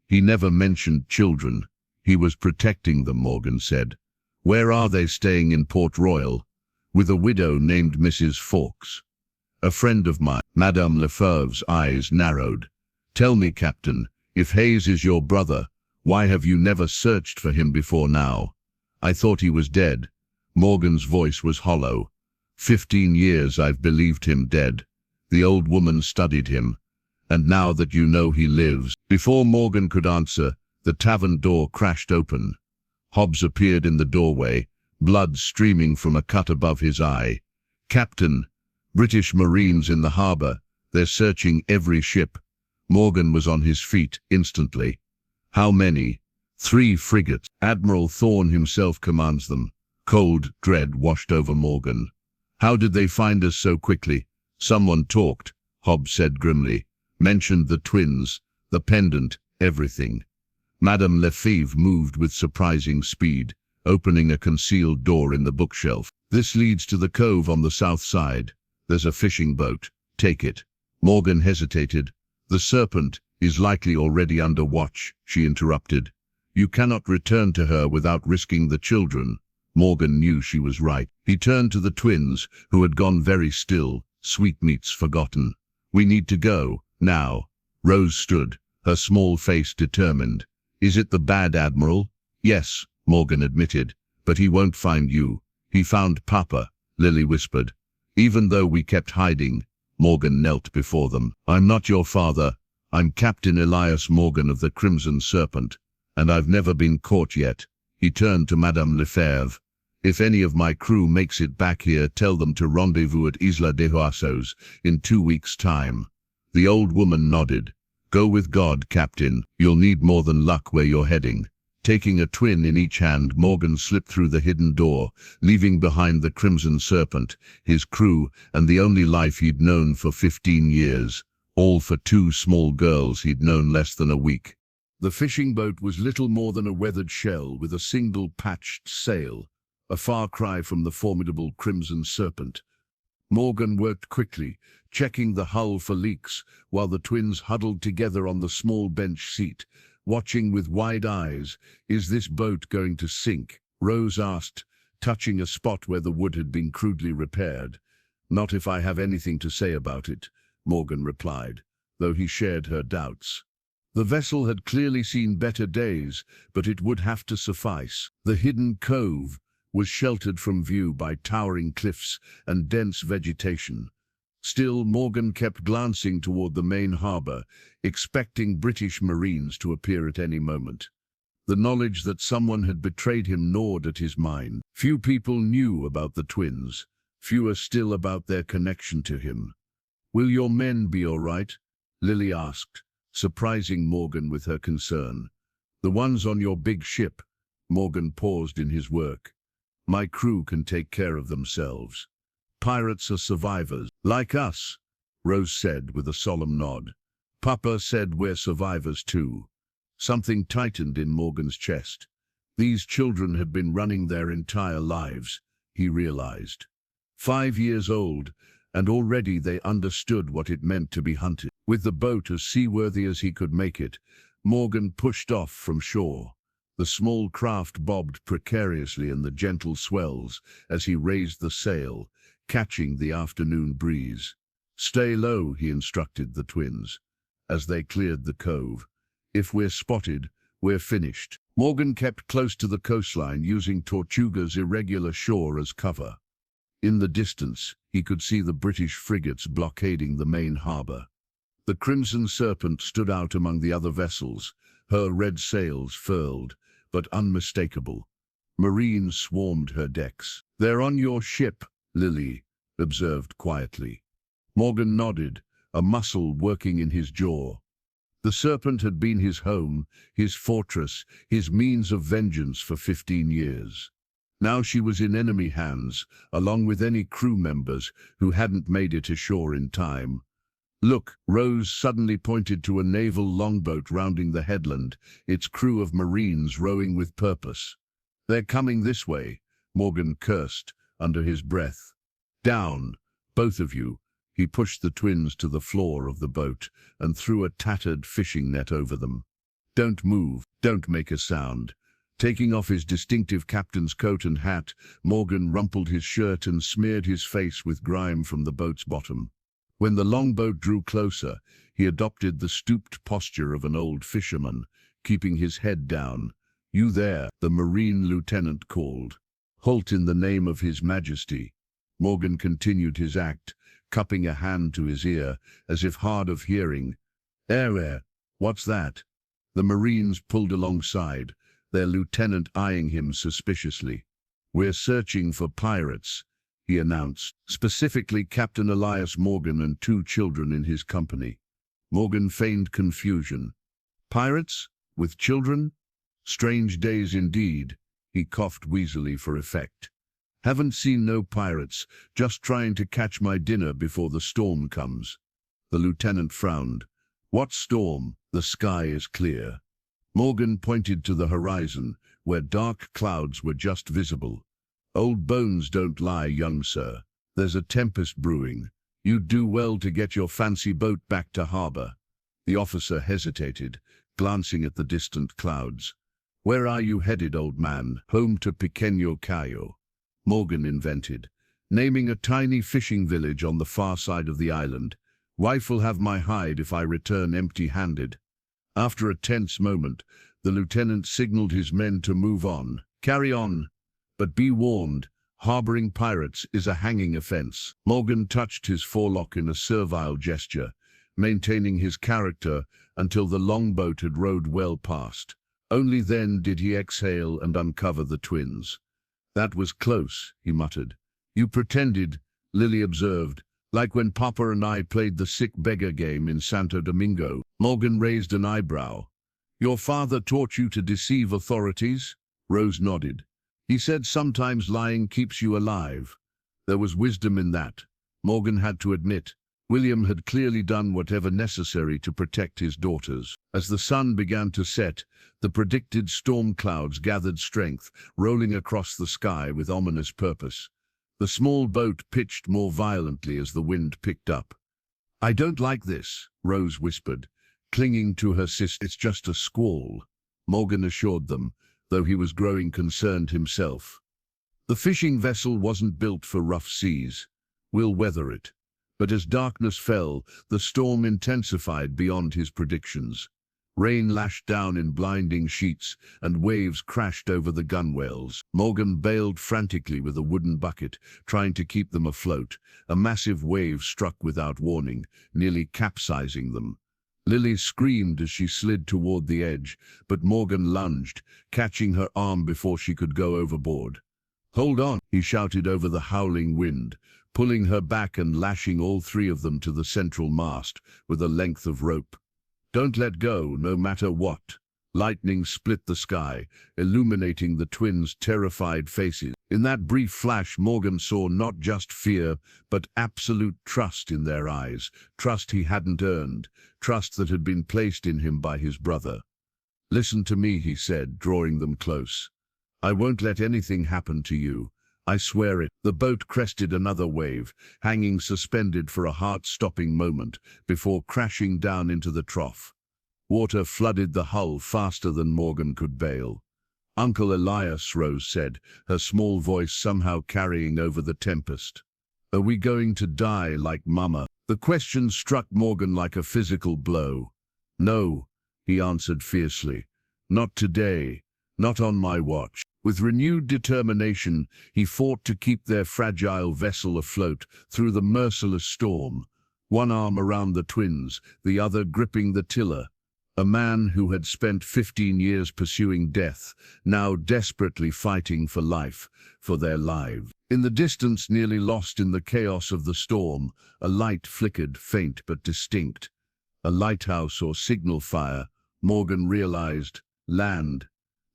He never mentioned children. He was protecting them, Morgan said. Where are they staying in Port Royal? With a widow named Mrs. Fawkes. A friend of mine. Madame Lefebvre's eyes narrowed. Tell me, Captain, if Hayes is your brother, why have you never searched for him before now? I thought he was dead. Morgan's voice was hollow. 15 years I've believed him dead. The old woman studied him. And now that you know he lives. Before Morgan could answer, the tavern door crashed open. Hobbs appeared in the doorway, blood streaming from a cut above his eye. Captain, British Marines in the harbour. They're searching every ship. Morgan was on his feet instantly. How many? 3 frigates. Admiral Thorn himself commands them. Cold dread washed over Morgan. How did they find us so quickly? Someone talked, Hobbs said grimly. Mentioned the twins, the pendant, everything. Madame Lefebvre moved with surprising speed, opening a concealed door in the bookshelf. This leads to the cove on the south side. There's a fishing boat. Take it. Morgan hesitated. The serpent is likely already under watch, she interrupted. You cannot return to her without risking the children. Morgan knew she was right. He turned to the twins, who had gone very still, sweetmeats forgotten. We need to go, now. Rose stood, her small face determined. Is it the bad admiral? Yes, Morgan admitted, but he won't find you. He found Papa, Lily whispered. Even though we kept hiding, Morgan knelt before them. I'm not your father. I'm Captain Elias Morgan of the Crimson Serpent, and I've never been caught yet. He turned to Madame Lefebvre. If any of my crew makes it back here, tell them to rendezvous at Isla de Huasos in 2 weeks' time. The old woman nodded. Go with God, Captain. You'll need more than luck where you're heading. Taking a twin in each hand, Morgan slipped through the hidden door, leaving behind the Crimson Serpent, his crew, and the only life he'd known for 15 years. All for 2 small girls he'd known less than a week. The fishing boat was little more than a weathered shell with a single patched sail, a far cry from the formidable Crimson Serpent. Morgan worked quickly, checking the hull for leaks, while the twins huddled together on the small bench seat, watching with wide eyes. Is this boat going to sink? Rose asked, touching a spot where the wood had been crudely repaired. Not if I have anything to say about it, Morgan replied, though he shared her doubts. The vessel had clearly seen better days, but it would have to suffice. The hidden cove was sheltered from view by towering cliffs and dense vegetation. Still, Morgan kept glancing toward the main harbour, expecting British Marines to appear at any moment. The knowledge that someone had betrayed him gnawed at his mind. Few people knew about the twins, fewer still about their connection to him. Will your men be all right? Lily asked, surprising Morgan with her concern. The ones on your big ship. Morgan paused in his work. My crew can take care of themselves. Pirates are survivors, like us, Rose said with a solemn nod. Papa said we're survivors too. Something tightened in Morgan's chest. These children had been running their entire lives, he realized. 5 years old, and already they understood what it meant to be hunted. With the boat as seaworthy as he could make it, Morgan pushed off from shore. The small craft bobbed precariously in the gentle swells as he raised the sail, catching the afternoon breeze. Stay low, he instructed the twins, as they cleared the cove. If we're spotted, we're finished. Morgan kept close to the coastline, using Tortuga's irregular shore as cover. In the distance, he could see the British frigates blockading the main harbour. The Crimson Serpent stood out among the other vessels, her red sails furled, but unmistakable. Marines swarmed her decks. They're on your ship, Lily observed quietly. Morgan nodded, a muscle working in his jaw. The Serpent had been his home, his fortress, his means of vengeance for 15 years. Now she was in enemy hands, along with any crew members who hadn't made it ashore in time. Look, Rose suddenly pointed to a naval longboat rounding the headland, its crew of marines rowing with purpose. They're coming this way, Morgan cursed under his breath. Down, both of you. He pushed the twins to the floor of the boat and threw a tattered fishing net over them. Don't move, don't make a sound. Taking off his distinctive captain's coat and hat, Morgan rumpled his shirt and smeared his face with grime from the boat's bottom. When the longboat drew closer, he adopted the stooped posture of an old fisherman, keeping his head down. "You there," the marine lieutenant called. "Halt in the name of His Majesty." Morgan continued his act, cupping a hand to his ear, as if hard of hearing. What's that?" The Marines pulled alongside, their lieutenant eyeing him suspiciously. "We're searching for pirates," he announced, specifically Captain Elias Morgan and 2 children in his company. Morgan feigned confusion. "Pirates? With children? Strange days indeed." He coughed wheezily for effect. "Haven't seen no pirates, just trying to catch my dinner before the storm comes." The lieutenant frowned. "What storm? The sky is clear." Morgan pointed to the horizon, where dark clouds were just visible. "Old bones don't lie, young sir. There's a tempest brewing. You'd do well to get your fancy boat back to harbor." The officer hesitated, glancing at the distant clouds. "Where are you headed, old man?" "Home to Pequeño Cayo," Morgan invented, naming a tiny fishing village on the far side of the island. "Wife will have my hide if I return empty-handed." After a tense moment, the lieutenant signaled his men to move on. "Carry on, but be warned, harboring pirates is a hanging offense." Morgan touched his forelock in a servile gesture, maintaining his character until the longboat had rowed well past. Only then did he exhale and uncover the twins. "That was close," he muttered. "You pretended," Lily observed, "like when Papa and I played the sick beggar game in Santo Domingo." Morgan raised an eyebrow. "Your father taught you to deceive authorities?" Rose nodded. "He said sometimes lying keeps you alive." There was wisdom in that, Morgan had to admit. William had clearly done whatever necessary to protect his daughters. As the sun began to set, the predicted storm clouds gathered strength, rolling across the sky with ominous purpose. The small boat pitched more violently as the wind picked up. "I don't like this," Rose whispered, clinging to her sister. "It's just a squall," Morgan assured them, though he was growing concerned himself. "The fishing vessel wasn't built for rough seas. We'll weather it." But as darkness fell, the storm intensified beyond his predictions. Rain lashed down in blinding sheets, and waves crashed over the gunwales. Morgan bailed frantically with a wooden bucket, trying to keep them afloat. A massive wave struck without warning, nearly capsizing them. Lily screamed as she slid toward the edge, but Morgan lunged, catching her arm before she could go overboard. "Hold on," he shouted over the howling wind, pulling her back and lashing all 3 of them to the central mast with a length of rope. "Don't let go, no matter what." Lightning split the sky, illuminating the twins' terrified faces. In that brief flash, Morgan saw not just fear, but absolute trust in their eyes, trust he hadn't earned, trust that had been placed in him by his brother. "Listen to me," he said, drawing them close. "I won't let anything happen to you. I swear it." The boat crested another wave, hanging suspended for a heart-stopping moment before crashing down into the trough. Water flooded the hull faster than Morgan could bail. "Uncle Elias," Rose said, her small voice somehow carrying over the tempest. "Are we going to die like Mama?" The question struck Morgan like a physical blow. "No," he answered fiercely. "Not today. Not on my watch." With renewed determination, he fought to keep their fragile vessel afloat through the merciless storm, one arm around the twins, the other gripping the tiller. A man who had spent 15 years pursuing death, now desperately fighting for life, for their lives. In the distance, nearly lost in the chaos of the storm, a light flickered, faint but distinct. A lighthouse or signal fire, Morgan realized. Land.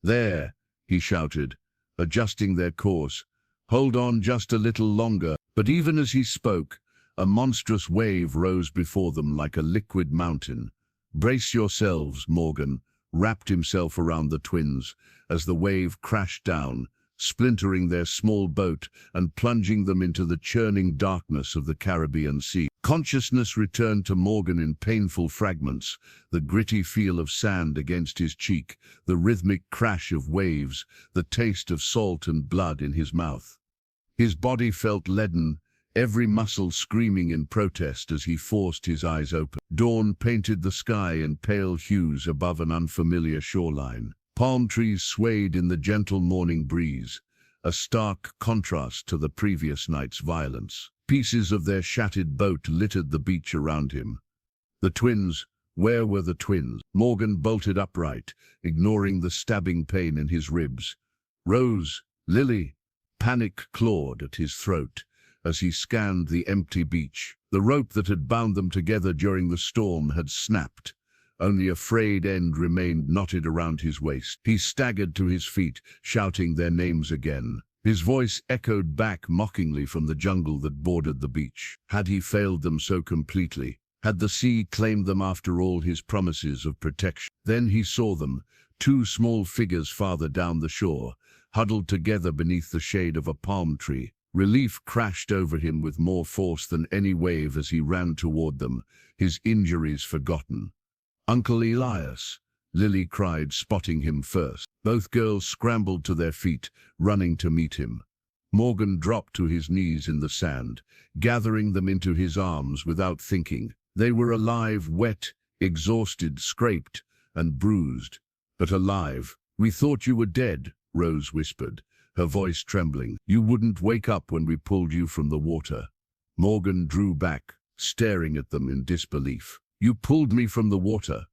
"There!" he shouted, adjusting their course. "Hold on just a little longer." But even as he spoke, A monstrous wave rose before them like a liquid mountain. "Brace yourselves," Morgan wrapped himself around the twins as the wave crashed down, splintering their small boat and plunging them into the churning darkness of the Caribbean Sea. Consciousness returned to Morgan in painful fragments, the gritty feel of sand against his cheek, the rhythmic crash of waves, the taste of salt and blood in his mouth. His body felt leaden, every muscle screaming in protest as he forced his eyes open. Dawn painted the sky in pale hues above an unfamiliar shoreline. Palm trees swayed in the gentle morning breeze, a stark contrast to the previous night's violence. Pieces of their shattered boat littered the beach around him. The twins, where were the twins? Morgan bolted upright, ignoring the stabbing pain in his ribs. Rose, Lily, panic clawed at his throat as he scanned the empty beach. The rope that had bound them together during the storm had snapped. Only a frayed end remained knotted around his waist. He staggered to his feet, shouting their names again. His voice echoed back mockingly from the jungle that bordered the beach. Had he failed them so completely? Had the sea claimed them after all his promises of protection? Then he saw them, two small figures farther down the shore, huddled together beneath the shade of a palm tree. Relief crashed over him with more force than any wave as he ran toward them, his injuries forgotten. "Uncle Elias," Lily cried, spotting him first. Both girls scrambled to their feet, running to meet him. Morgan dropped to his knees in the sand, gathering them into his arms without thinking. They were alive, wet, exhausted, scraped, and bruised, but alive. "We thought you were dead," Rose whispered, her voice trembling. "You wouldn't wake up when we pulled you from the water." Morgan drew back, staring at them in disbelief. "You pulled me from the water?"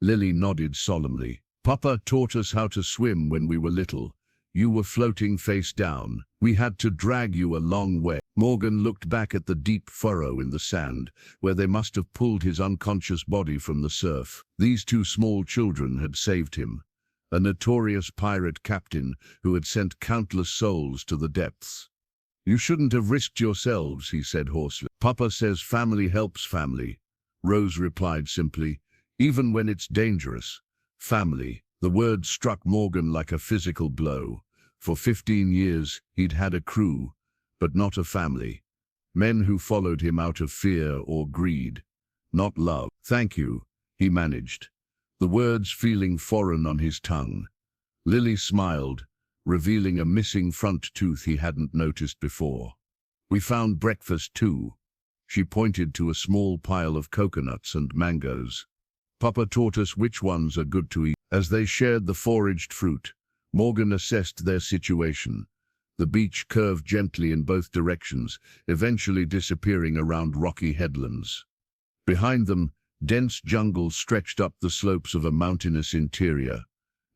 Lily nodded solemnly. "Papa taught us how to swim when we were little. You were floating face down. We had to drag you a long way." Morgan looked back at the deep furrow in the sand, where they must have pulled his unconscious body from the surf. These two small children had saved him, a notorious pirate captain who had sent countless souls to the depths. "You shouldn't have risked yourselves," he said hoarsely. "Papa says family helps family," Rose replied simply. "Even when it's dangerous. Family." The word struck Morgan like a physical blow. For 15 years, he'd had a crew, but not a family. Men who followed him out of fear or greed, not love. "Thank you," he managed, the words feeling foreign on his tongue. Lily smiled, revealing a missing front tooth he hadn't noticed before. "We found breakfast too." She pointed to a small pile of coconuts and mangoes. "Papa taught us which ones are good to eat." As they shared the foraged fruit, Morgan assessed their situation. The beach curved gently in both directions, eventually disappearing around rocky headlands. Behind them, dense jungle stretched up the slopes of a mountainous interior.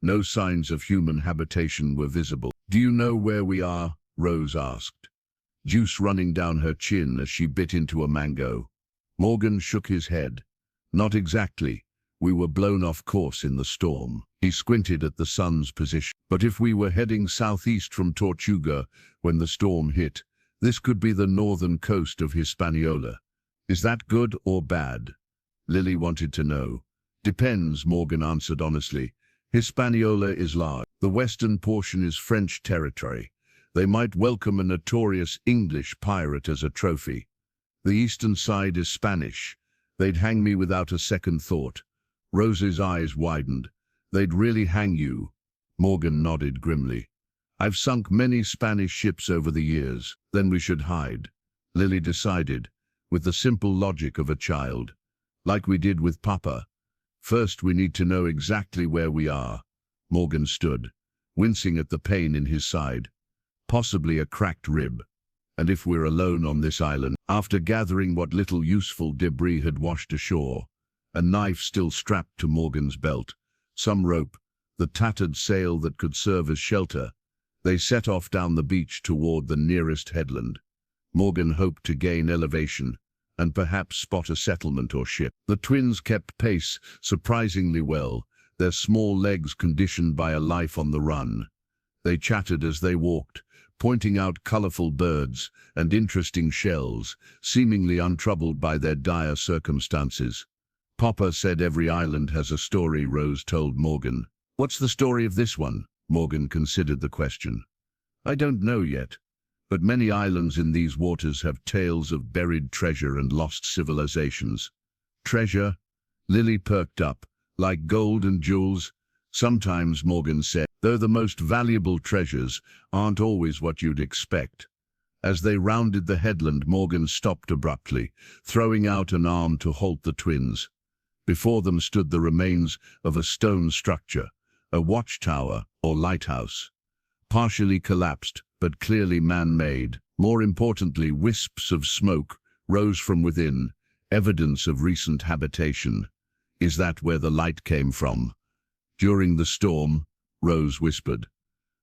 No signs of human habitation were visible. "Do you know where we are?" Rose asked, juice running down her chin as she bit into a mango. Morgan shook his head. "Not exactly. We were blown off course in the storm." He squinted at the sun's position. "But if we were heading southeast from Tortuga when the storm hit, this could be the northern coast of Hispaniola. Is that good or bad?" Lily wanted to know. "Depends," Morgan answered honestly. "Hispaniola is large. The western portion is French territory. They might welcome a notorious English pirate as a trophy. The eastern side is Spanish. They'd hang me without a second thought." Rose's eyes widened. "They'd really hang you?" Morgan nodded grimly. "I've sunk many Spanish ships over the years." "Then we should hide," Lily decided, with the simple logic of a child. "Like we did with Papa. First we need to know exactly where we are." Morgan stood, wincing at the pain in his side. "Possibly a cracked rib. And if we're alone on this island." After gathering what little useful debris had washed ashore, a knife still strapped to Morgan's belt, some rope, the tattered sail that could serve as shelter, they set off down the beach toward the nearest headland. Morgan hoped to gain elevation and perhaps spot a settlement or ship. The twins kept pace surprisingly well, their small legs conditioned by a life on the run. They chatted as they walked, pointing out colorful birds and interesting shells, seemingly untroubled by their dire circumstances. Papa said every island has a story, Rose told Morgan. What's the story of this one? Morgan considered the question. I don't know yet, but many islands in these waters have tales of buried treasure and lost civilizations. Treasure? Lily perked up. Like gold and jewels? Sometimes, Morgan said, though the most valuable treasures aren't always what you'd expect. As they rounded the headland, Morgan stopped abruptly, throwing out an arm to halt the twins. Before them stood the remains of a stone structure, a watchtower or lighthouse. Partially collapsed, but clearly man-made. More importantly, wisps of smoke rose from within, evidence of recent habitation. Is that where the light came from? During the storm, Rose whispered.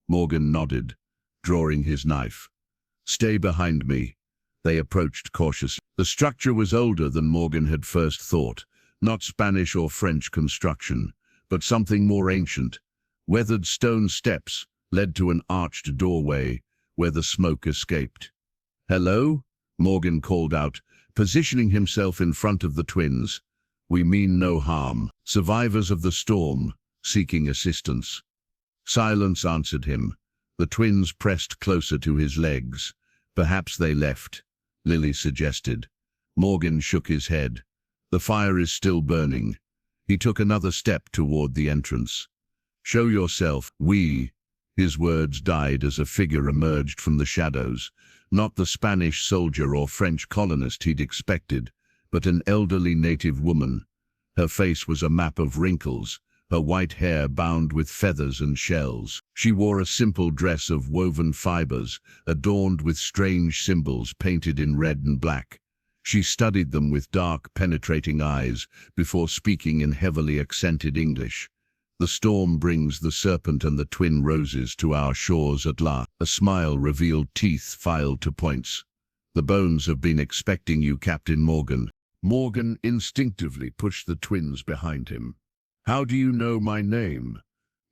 Morgan nodded, drawing his knife. Stay behind me. They approached cautiously. The structure was older than Morgan had first thought, not Spanish or French construction, but something more ancient. Weathered stone steps led to an arched doorway where the smoke escaped. Hello? Morgan called out, positioning himself in front of the twins. We mean no harm. Survivors of the storm, seeking assistance. Silence answered him. The twins pressed closer to his legs. Perhaps they left, Lily suggested. Morgan shook his head. The fire is still burning. He took another step toward the entrance. Show yourself, we. His words died as a figure emerged from the shadows. Not the Spanish soldier or French colonist he'd expected, but an elderly native woman. Her face was a map of wrinkles, her white hair bound with feathers and shells. She wore a simple dress of woven fibers, adorned with strange symbols painted in red and black. She studied them with dark, penetrating eyes before speaking in heavily accented English. The storm brings the serpent and the twin roses to our shores at last. A smile revealed teeth filed to points. The bones have been expecting you, Captain Morgan. Morgan instinctively pushed the twins behind him. How do you know my name?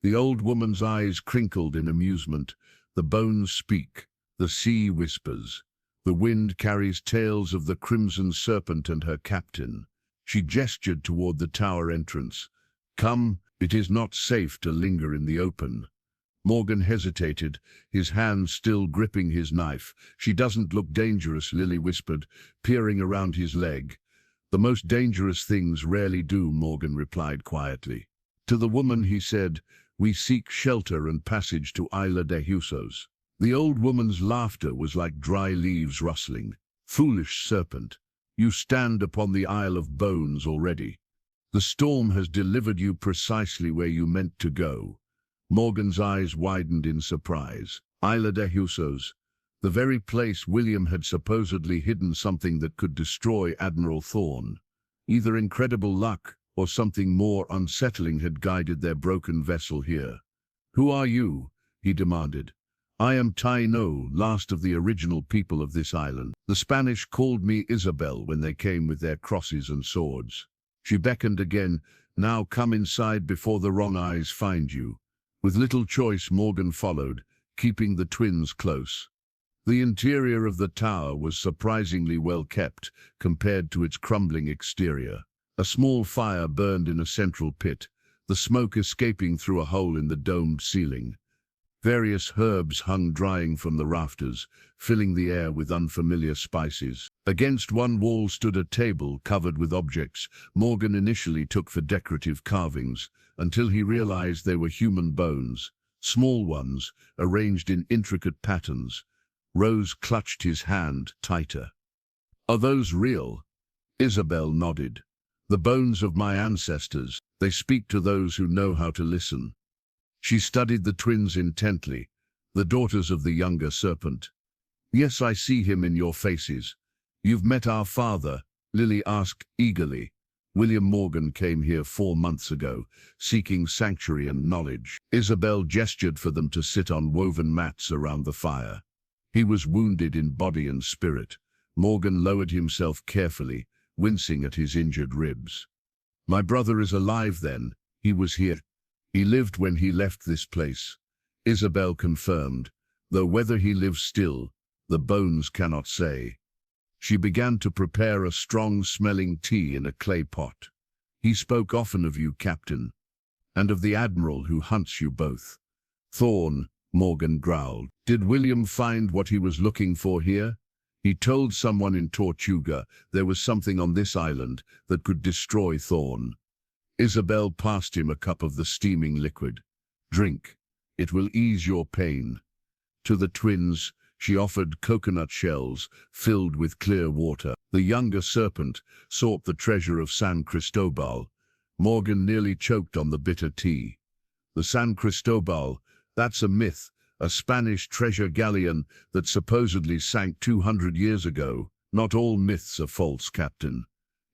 The old woman's eyes crinkled in amusement. The bones speak. The sea whispers. The wind carries tales of the crimson serpent and her captain. She gestured toward the tower entrance. Come, it is not safe to linger in the open. Morgan hesitated, his hand still gripping his knife. She doesn't look dangerous, Lily whispered, peering around his leg. The most dangerous things rarely do, Morgan replied quietly. To the woman he said, we seek shelter and passage to Isla de Husos. The old woman's laughter was like dry leaves rustling. Foolish serpent, you stand upon the Isle of Bones already. The storm has delivered you precisely where you meant to go. Morgan's eyes widened in surprise. Isla de Husos, the very place William had supposedly hidden something that could destroy Admiral Thorne. Either incredible luck or something more unsettling had guided their broken vessel here. Who are you? He demanded. I am Taino, last of the original people of this island. The Spanish called me Isabel when they came with their crosses and swords. She beckoned again. Now come inside before the wrong eyes find you. With little choice, Morgan followed, keeping the twins close. The interior of the tower was surprisingly well kept compared to its crumbling exterior. A small fire burned in a central pit, the smoke escaping through a hole in the domed ceiling. Various herbs hung drying from the rafters, filling the air with unfamiliar spices. Against one wall stood a table covered with objects Morgan initially took for decorative carvings, until he realized they were human bones, small ones, arranged in intricate patterns. Rose clutched his hand tighter. Are those real? Isabel nodded. The bones of my ancestors, they speak to those who know how to listen. She studied the twins intently, the daughters of the younger serpent. Yes, I see him in your faces. You've met our father, Lily asked eagerly. William Morgan came here 4 months ago, seeking sanctuary and knowledge. Isabel gestured for them to sit on woven mats around the fire. He was wounded in body and spirit. Morgan lowered himself carefully, wincing at his injured ribs. My brother is alive then. He was here. He lived when he left this place. Isabel confirmed, though whether he lives still, the bones cannot say. She began to prepare a strong-smelling tea in a clay pot. He spoke often of you, Captain, and of the Admiral who hunts you both. Thorn, Morgan growled. Did William find what he was looking for here? He told someone in Tortuga there was something on this island that could destroy Thorn. Isabel passed him a cup of the steaming liquid. Drink. It will ease your pain. To the twins, she offered coconut shells filled with clear water. The younger serpent sought the treasure of San Cristobal. Morgan nearly choked on the bitter tea. The San Cristobal, that's a myth, a Spanish treasure galleon that supposedly sank 200 years ago. Not all myths are false, Captain.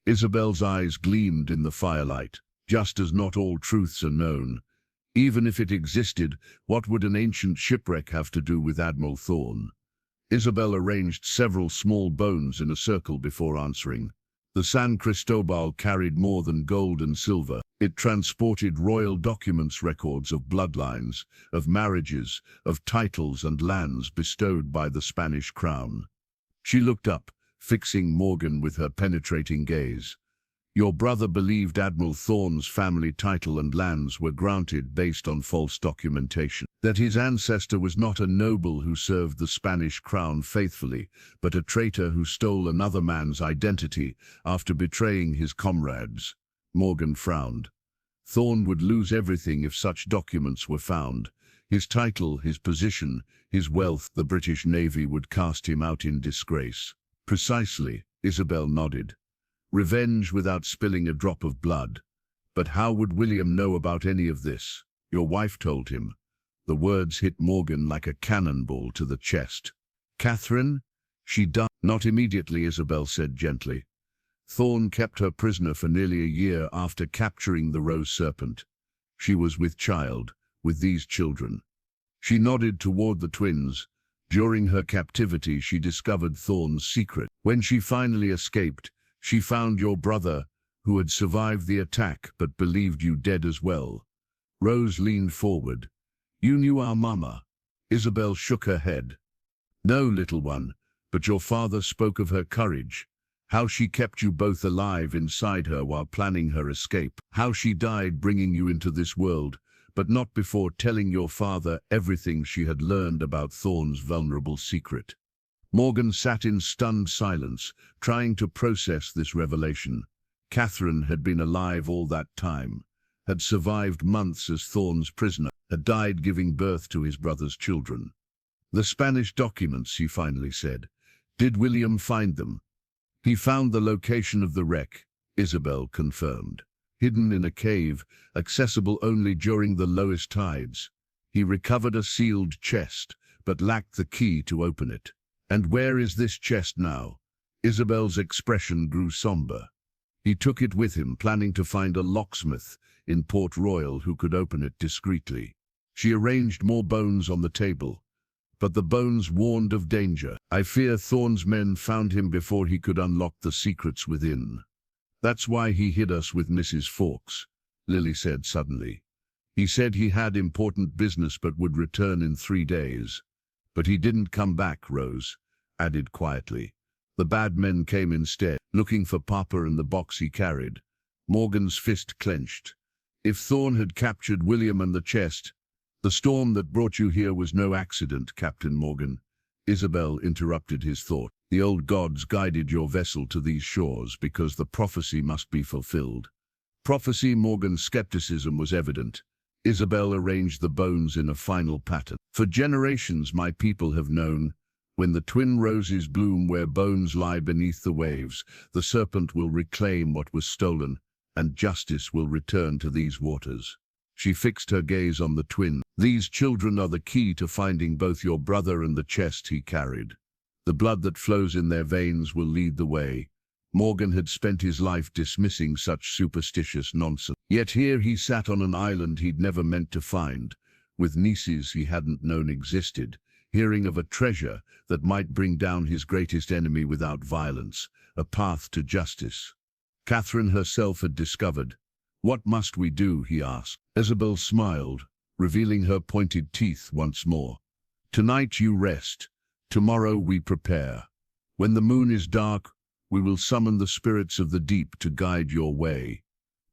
Isabel's eyes gleamed in the firelight, just as not all truths are known. Even if it existed, what would an ancient shipwreck have to do with Admiral Thorn? Isabel arranged several small bones in a circle before answering. The San Cristobal carried more than gold and silver. It transported royal documents, records of bloodlines, of marriages, of titles and lands bestowed by the Spanish crown. She looked up, fixing Morgan with her penetrating gaze. Your brother believed Admiral Thorn's family title and lands were granted based on false documentation, that his ancestor was not a noble who served the Spanish crown faithfully, but a traitor who stole another man's identity after betraying his comrades. Morgan frowned. Thorn would lose everything if such documents were found. His title, his position, his wealth. The British Navy would cast him out in disgrace. Precisely, Isabel nodded. Revenge without spilling a drop of blood. But how would William know about any of this? Your wife told him. The words hit Morgan like a cannonball to the chest. Catherine? She died. Not immediately, Isabel said gently. Thorn kept her prisoner for nearly a year after capturing the Rose Serpent. She was with child, with these children. She nodded toward the twins. During her captivity, she discovered Thorn's secret. When she finally escaped, she found your brother, who had survived the attack but believed you dead as well. Rose leaned forward. You knew our mama. Isabel shook her head. No, little one, but your father spoke of her courage. How she kept you both alive inside her while planning her escape. How she died bringing you into this world, but not before telling your father everything she had learned about Thorn's vulnerable secret. Morgan sat in stunned silence, trying to process this revelation. Catherine had been alive all that time, had survived months as Thorn's prisoner, had died giving birth to his brother's children. The Spanish documents, he finally said. Did William find them? He found the location of the wreck, Isabel confirmed. Hidden in a cave, accessible only during the lowest tides. He recovered a sealed chest, but lacked the key to open it. And where is this chest now? Isabel's expression grew somber. He took it with him, planning to find a locksmith in Port Royal who could open it discreetly. She arranged more bones on the table, but the bones warned of danger. I fear Thorn's men found him before he could unlock the secrets within. That's why he hid us with Mrs. Fawkes, Lily said suddenly. He said he had important business but would return in 3 days. But he didn't come back, Rose added quietly. The bad men came instead, looking for Papa and the box he carried. Morgan's fist clenched. If Thorn had captured William and the chest, the storm that brought you here was no accident, Captain Morgan. Isabel interrupted his thought. The old gods guided your vessel to these shores because the prophecy must be fulfilled. Prophecy? Morgan's skepticism was evident. Isabel arranged the bones in a final pattern. For generations my people have known, when the twin roses bloom where bones lie beneath the waves, the serpent will reclaim what was stolen, and justice will return to these waters. She fixed her gaze on the twin. These children are the key to finding both your brother and the chest he carried. The blood that flows in their veins will lead the way. Morgan had spent his life dismissing such superstitious nonsense. Yet here he sat on an island he'd never meant to find, with nieces he hadn't known existed, hearing of a treasure that might bring down his greatest enemy without violence, a path to justice. Catherine herself had discovered. What must we do, he asked. Isabel smiled. revealing her pointed teeth once more. Tonight you rest, tomorrow we prepare. When the moon is dark, we will summon the spirits of the deep to guide your way.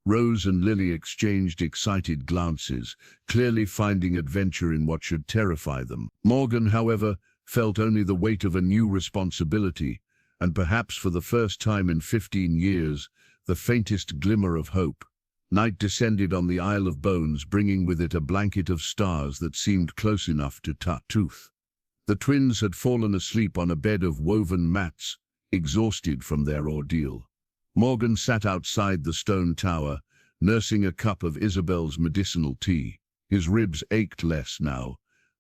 Rose and Lily exchanged excited glances, clearly finding adventure in what should terrify them. Morgan, however, felt only the weight of a new responsibility, and perhaps for the first time in 15 years, the faintest glimmer of hope. Night descended on the Isle of Bones, bringing with it a blanket of stars that seemed close enough to touch tooth. The twins had fallen asleep on a bed of woven mats, exhausted from their ordeal. Morgan sat outside the stone tower, nursing a cup of Isabel's medicinal tea. His ribs ached less now,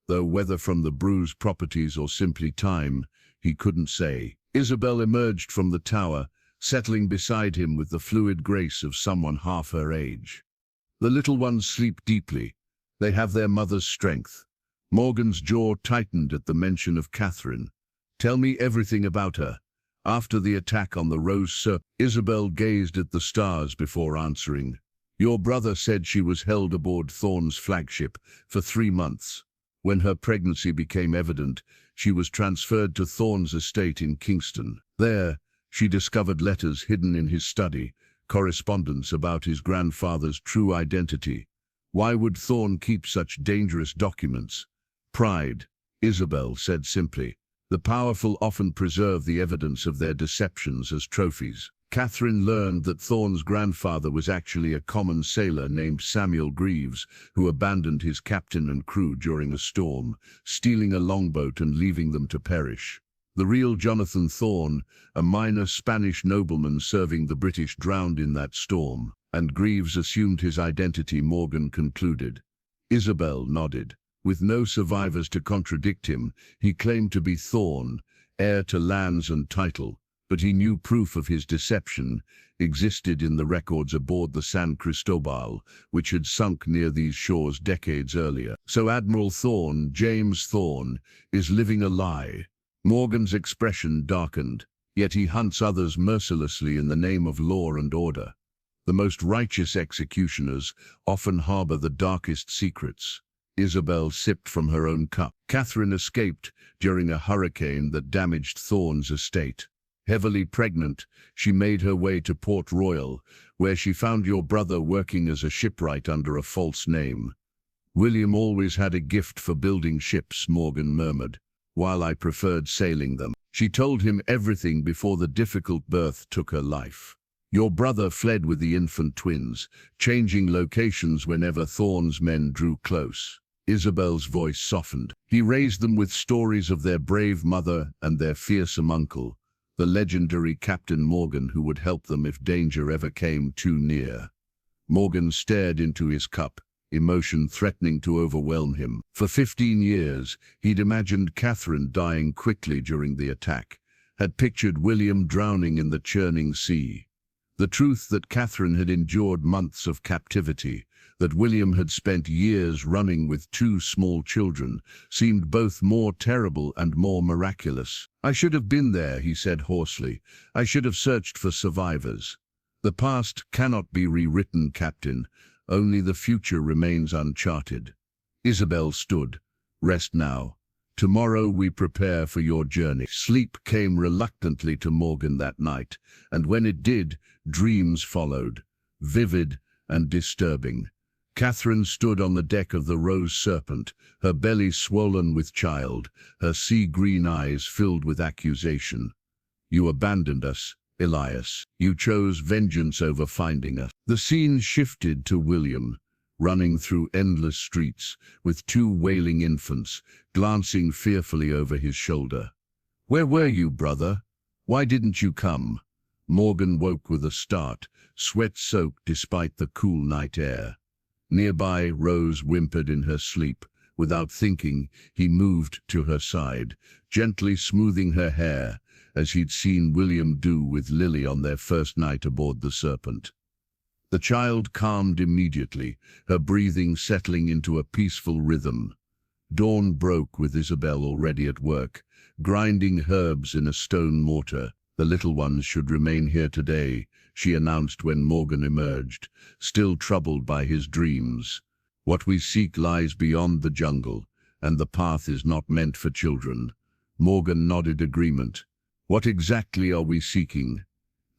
though whether from the bruised properties or simply time, he couldn't say. Isabel emerged from the tower, settling beside him with the fluid grace of someone half her age. The little ones sleep deeply. They have their mother's strength. Morgan's jaw tightened at the mention of Catherine. Tell me everything about her. After the attack on the Rose Serpent, Isabel gazed at the stars before answering. Your brother said she was held aboard Thorne's flagship for 3 months. When her pregnancy became evident, she was transferred to Thorne's estate in Kingston. There, she discovered letters hidden in his study, correspondence about his grandfather's true identity. Why would Thorne keep such dangerous documents? Pride, Isabel said simply. The powerful often preserve the evidence of their deceptions as trophies. Catherine learned that Thorne's grandfather was actually a common sailor named Samuel Greaves, who abandoned his captain and crew during a storm, stealing a longboat and leaving them to perish. The real Jonathan Thorne, a minor Spanish nobleman serving the British, drowned in that storm, and Greaves assumed his identity, Morgan concluded. Isabel nodded. With no survivors to contradict him, he claimed to be Thorne, heir to lands and title, but he knew proof of his deception existed in the records aboard the San Cristobal, which had sunk near these shores decades earlier. So Admiral Thorne, James Thorne, is living a lie. Morgan's expression darkened, yet he hunts others mercilessly in the name of law and order. The most righteous executioners often harbor the darkest secrets. Isabel sipped from her own cup. Catherine escaped during a hurricane that damaged Thorne's estate. Heavily pregnant, she made her way to Port Royal, where she found your brother working as a shipwright under a false name. William always had a gift for building ships, Morgan murmured, while I preferred sailing them. She told him everything before the difficult birth took her life. Your brother fled with the infant twins, changing locations whenever Thorne's men drew close. Isabel's voice softened. He raised them with stories of their brave mother and their fearsome uncle, the legendary Captain Morgan, who would help them if danger ever came too near. Morgan stared into his cup, emotion threatening to overwhelm him. For 15 years, he'd imagined Catherine dying quickly during the attack, had pictured William drowning in the churning sea. The truth that Catherine had endured months of captivity, that William had spent years running with 2 small children, seemed both more terrible and more miraculous. I should have been there, he said hoarsely. I should have searched for survivors. The past cannot be rewritten, Captain. Only the future remains uncharted. Isabel stood. Rest now. Tomorrow we prepare for your journey. Sleep came reluctantly to Morgan that night, and when it did, dreams followed, vivid and disturbing. Catherine stood on the deck of the Rose Serpent, her belly swollen with child, her sea-green eyes filled with accusation. You abandoned us, Elias. You chose vengeance over finding us. The scene shifted to William, running through endless streets, with 2 wailing infants, glancing fearfully over his shoulder. Where were you, brother? Why didn't you come? Morgan woke with a start, sweat-soaked despite the cool night air. Nearby, Rose whimpered in her sleep. Without thinking, he moved to her side, gently smoothing her hair, as he'd seen William do with Lily on their first night aboard the Serpent. The child calmed immediately, her breathing settling into a peaceful rhythm. Dawn broke with Isabel already at work, grinding herbs in a stone mortar. The little ones should remain here today, she announced when Morgan emerged, still troubled by his dreams. What we seek lies beyond the jungle, and the path is not meant for children. Morgan nodded agreement. What exactly are we seeking?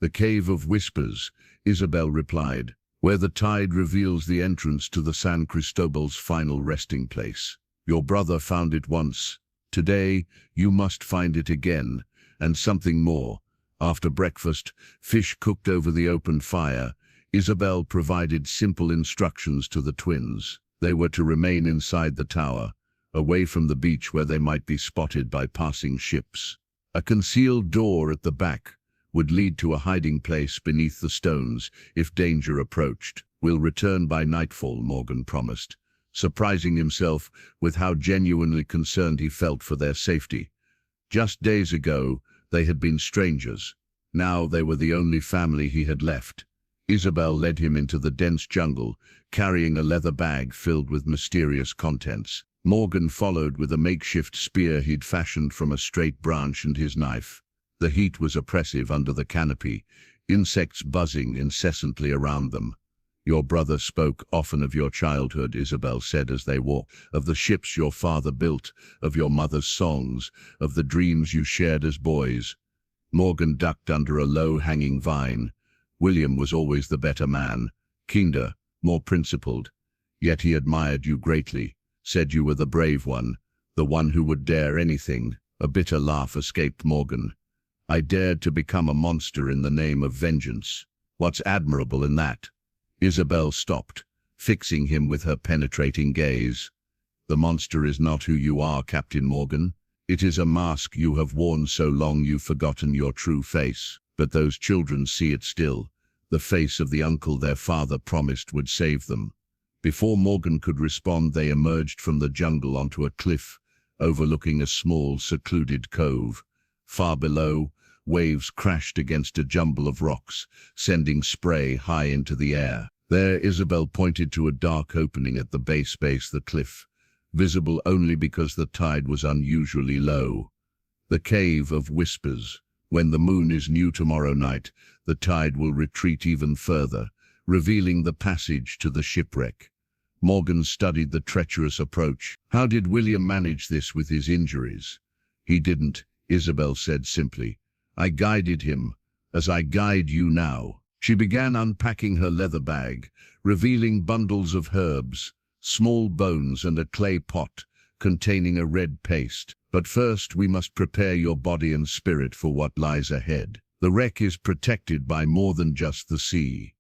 The Cave of Whispers, Isabel replied, where the tide reveals the entrance to the San Cristobal's final resting place. Your brother found it once. Today, you must find it again, and something more. After breakfast, fish cooked over the open fire, Isabel provided simple instructions to the twins. They were to remain inside the tower, away from the beach where they might be spotted by passing ships. A concealed door at the back would lead to a hiding place beneath the stones if danger approached. We'll return by nightfall, Morgan promised, surprising himself with how genuinely concerned he felt for their safety. Just days ago, they had been strangers. Now they were the only family he had left. Isabel led him into the dense jungle, carrying a leather bag filled with mysterious contents. Morgan followed with a makeshift spear he'd fashioned from a straight branch and his knife. The heat was oppressive under the canopy, insects buzzing incessantly around them. Your brother spoke often of your childhood, Isabel said as they walked, of the ships your father built, of your mother's songs, of the dreams you shared as boys. Morgan ducked under a low-hanging vine. William was always the better man, kinder, more principled. Yet he admired you greatly, said you were the brave one, the one who would dare anything. A bitter laugh escaped Morgan. I dared to become a monster in the name of vengeance. What's admirable in that? Isabel stopped, fixing him with her penetrating gaze. The monster is not who you are, Captain Morgan. It is a mask you have worn so long you've forgotten your true face. But those children see it still, the face of the uncle their father promised would save them. Before Morgan could respond, they emerged from the jungle onto a cliff, overlooking a small, secluded cove. Far below, waves crashed against a jumble of rocks, sending spray high into the air. There, Isabel pointed to a dark opening at the base of the cliff, visible only because the tide was unusually low. The Cave of Whispers. When the moon is new tomorrow night, the tide will retreat even further, revealing the passage to the shipwreck. Morgan studied the treacherous approach. How did William manage this with his injuries? He didn't, Isabel said simply. I guided him, as I guide you now. She began unpacking her leather bag, revealing bundles of herbs, small bones and a clay pot containing a red paste. But first we must prepare your body and spirit for what lies ahead. The wreck is protected by more than just the sea.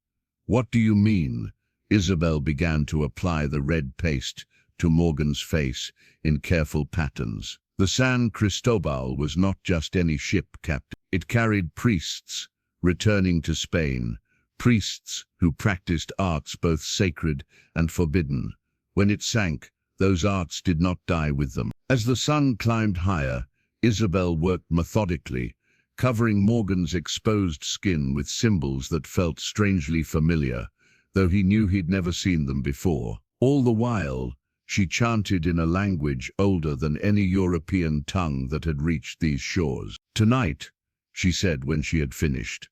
What do you mean? Isabel began to apply the red paste to Morgan's face in careful patterns. The San Cristobal was not just any ship, Captain. It carried priests returning to Spain, priests who practiced arts both sacred and forbidden. When it sank, those arts did not die with them. As the sun climbed higher, Isabel worked methodically, covering Morgan's exposed skin with symbols that felt strangely familiar, though he knew he'd never seen them before. All the while, she chanted in a language older than any European tongue that had reached these shores. Tonight, she said when she had finished,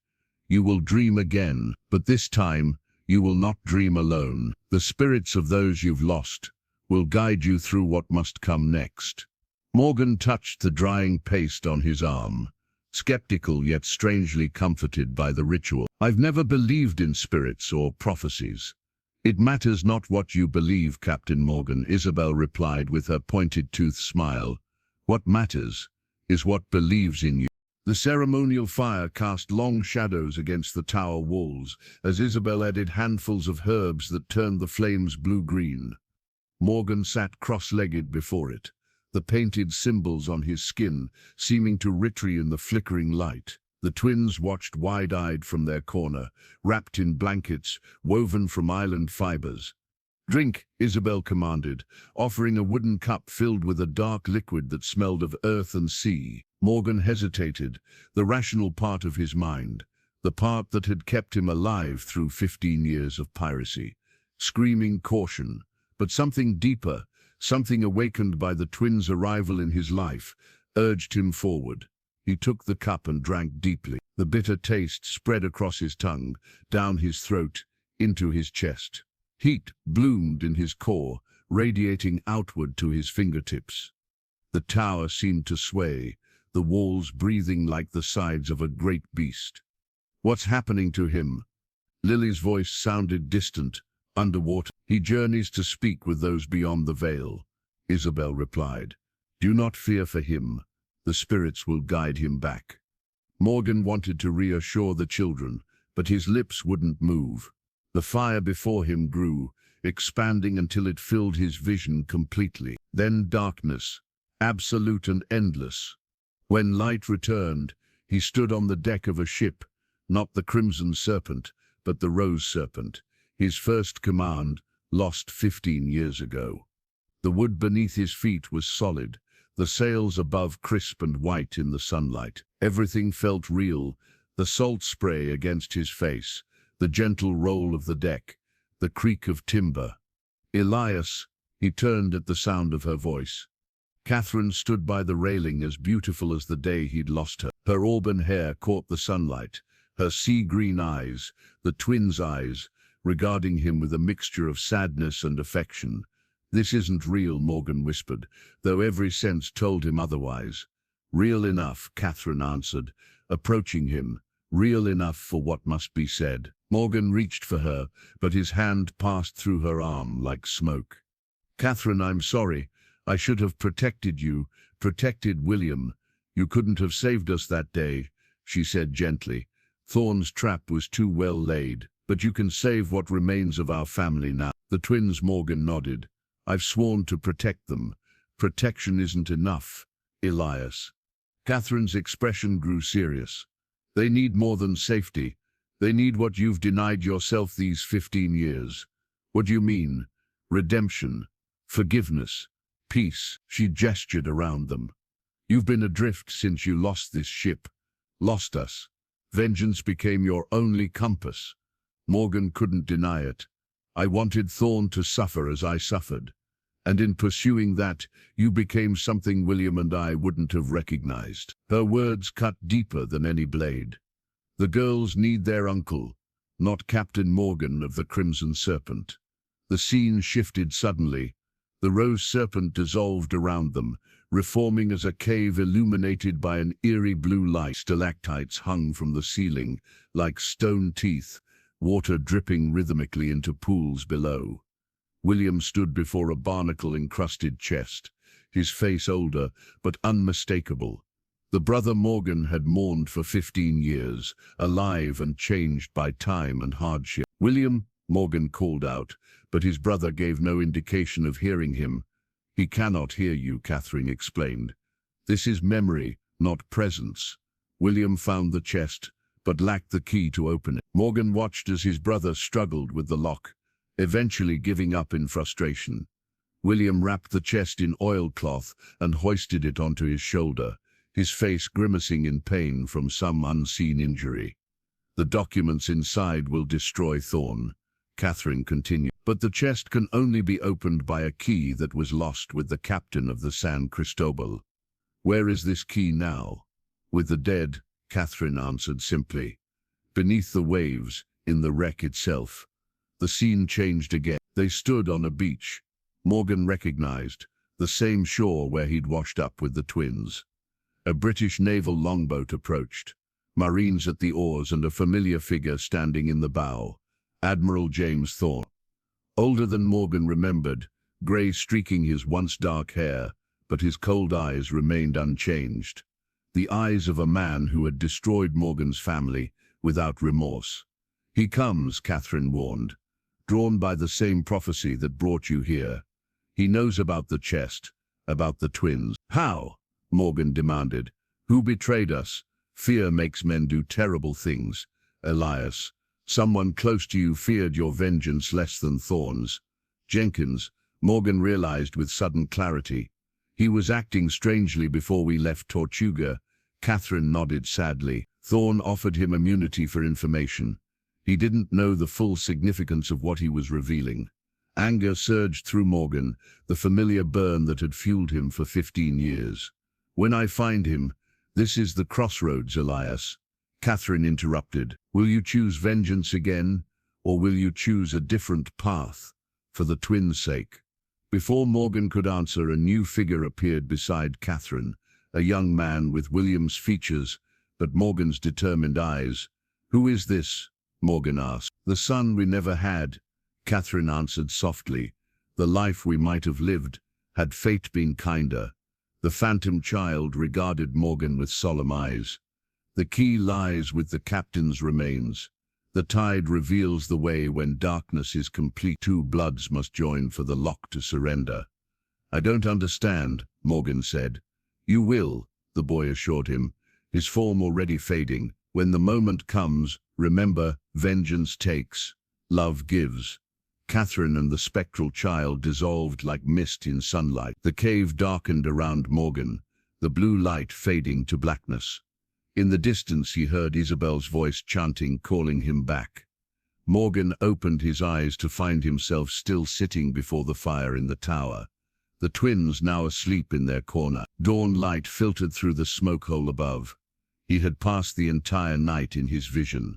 you will dream again, but this time you will not dream alone. The spirits of those you've lost will guide you through what must come next. Morgan touched the drying paste on his arm, skeptical yet strangely comforted by the ritual. I've never believed in spirits or prophecies. It matters not what you believe, Captain Morgan, Isabel replied with her pointed-toothed smile. What matters is what believes in you. The ceremonial fire cast long shadows against the tower walls as Isabel added handfuls of herbs that turned the flames blue-green. Morgan sat cross-legged before it, the painted symbols on his skin seeming to retreat in the flickering light. The twins watched wide-eyed from their corner, wrapped in blankets woven from island fibers. Drink, Isabel commanded, offering a wooden cup filled with a dark liquid that smelled of earth and sea. Morgan hesitated, the rational part of his mind, the part that had kept him alive through 15 years of piracy, screaming caution. But something deeper, something awakened by the twins' arrival in his life, urged him forward. He took the cup and drank deeply. The bitter taste spread across his tongue, down his throat, into his chest. Heat bloomed in his core, radiating outward to his fingertips. The tower seemed to sway, the walls breathing like the sides of a great beast. "What's happening to him?" Lily's voice sounded distant, underwater. "He journeys to speak with those beyond the veil," Isabel replied. "Do not fear for him. The spirits will guide him back." Morgan wanted to reassure the children, but his lips wouldn't move. The fire before him grew, expanding until it filled his vision completely. Then darkness, absolute and endless. When light returned, he stood on the deck of a ship, not the Crimson Serpent, but the Rose Serpent, his first command, lost 15 years ago. The wood beneath his feet was solid, the sails above crisp and white in the sunlight. Everything felt real, the salt spray against his face, the gentle roll of the deck, the creak of timber. "Elias," he turned at the sound of her voice. Catherine stood by the railing, as beautiful as the day he'd lost her. Her auburn hair caught the sunlight, her sea-green eyes, the twins' eyes, regarding him with a mixture of sadness and affection. "This isn't real," Morgan whispered, though every sense told him otherwise. "Real enough," Catherine answered, approaching him. "Real enough for what must be said." Morgan reached for her, but his hand passed through her arm like smoke. "Catherine, I'm sorry. I should have protected you, protected William. You couldn't have saved us that day," she said gently. "Thorn's trap was too well laid, but you can save what remains of our family now." The twins, Morgan nodded. "I've sworn to protect them. Protection isn't enough, Elias." Catherine's expression grew serious. "They need more than safety. They need what you've denied yourself these 15 years. What do you mean? Redemption, forgiveness, peace." She gestured around them. "You've been adrift since you lost this ship, lost us. Vengeance became your only compass." Morgan couldn't deny it. "I wanted Thorn to suffer as I suffered. And in pursuing that, you became something William and I wouldn't have recognized." Her words cut deeper than any blade. "The girls need their uncle, not Captain Morgan of the Crimson Serpent." The scene shifted suddenly. The Rose Serpent dissolved around them, reforming as a cave illuminated by an eerie blue light. Stalactites hung from the ceiling, like stone teeth, water dripping rhythmically into pools below. William stood before a barnacle-encrusted chest, his face older but unmistakable. The brother Morgan had mourned for 15 years, alive and changed by time and hardship. "William," Morgan called out, but his brother gave no indication of hearing him. "He cannot hear you," Catherine explained. "This is memory, not presence." William found the chest, but lacked the key to open it. Morgan watched as his brother struggled with the lock, eventually giving up in frustration. William wrapped the chest in oilcloth and hoisted it onto his shoulder, his face grimacing in pain from some unseen injury. "The documents inside will destroy Thorn," Catherine continued. "But the chest can only be opened by a key that was lost with the captain of the San Cristobal." "Where is this key now?" "With the dead," Catherine answered simply. "Beneath the waves, in the wreck itself." The scene changed again. They stood on a beach. Morgan recognized the same shore where he'd washed up with the twins. A British naval longboat approached, Marines at the oars and a familiar figure standing in the bow, Admiral James Thorn. Older than Morgan remembered, grey streaking his once dark hair, but his cold eyes remained unchanged. The eyes of a man who had destroyed Morgan's family without remorse. "He comes," Catherine warned, "drawn by the same prophecy that brought you here. He knows about the chest, about the twins." "How?" Morgan demanded. "Who betrayed us? Fear makes men do terrible things. Elias, someone close to you feared your vengeance less than Thorn's." "Jenkins," Morgan realized with sudden clarity. "He was acting strangely before we left Tortuga." Catherine nodded sadly. "Thorn offered him immunity for information. He didn't know the full significance of what he was revealing." Anger surged through Morgan, the familiar burn that had fueled him for 15 years. "When I find him, this is the crossroads, Elias." Catherine interrupted. "Will you choose vengeance again, or will you choose a different path, for the twins' sake? Before Morgan could answer, a new figure appeared beside Catherine, a young man with William's features, but Morgan's determined eyes. "Who is this?" Morgan asked. "The son we never had," Catherine answered softly. "The life we might have lived, had fate been kinder." The phantom child regarded Morgan with solemn eyes. "The key lies with the captain's remains. The tide reveals the way when darkness is complete. Two bloods must join for the lock to surrender." "I don't understand," Morgan said. "You will," the boy assured him, his form already fading. "When the moment comes, remember, vengeance takes, love gives." Catherine and the spectral child dissolved like mist in sunlight. The cave darkened around Morgan, the blue light fading to blackness. In the distance he heard Isabel's voice chanting, calling him back. Morgan opened his eyes to find himself still sitting before the fire in the tower, the twins now asleep in their corner. Dawn light filtered through the smoke hole above. He had passed the entire night in his vision.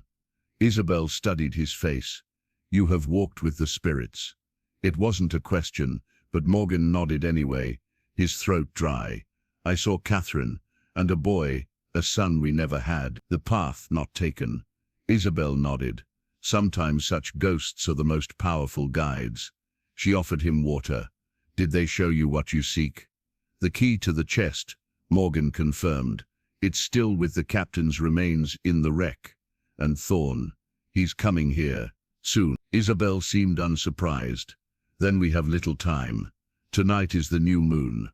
Isabel studied his face. "You have walked with the spirits." It wasn't a question, but Morgan nodded anyway, his throat dry. "I saw Catherine, and a boy, a son we never had. The path not taken." Isabel nodded. "Sometimes such ghosts are the most powerful guides." She offered him water. "Did they show you what you seek?" "The key to the chest," Morgan confirmed. "It's still with the captain's remains in the wreck. And Thorn, he's coming here, soon." Isabel seemed unsurprised. "Then we have little time. Tonight is the new moon.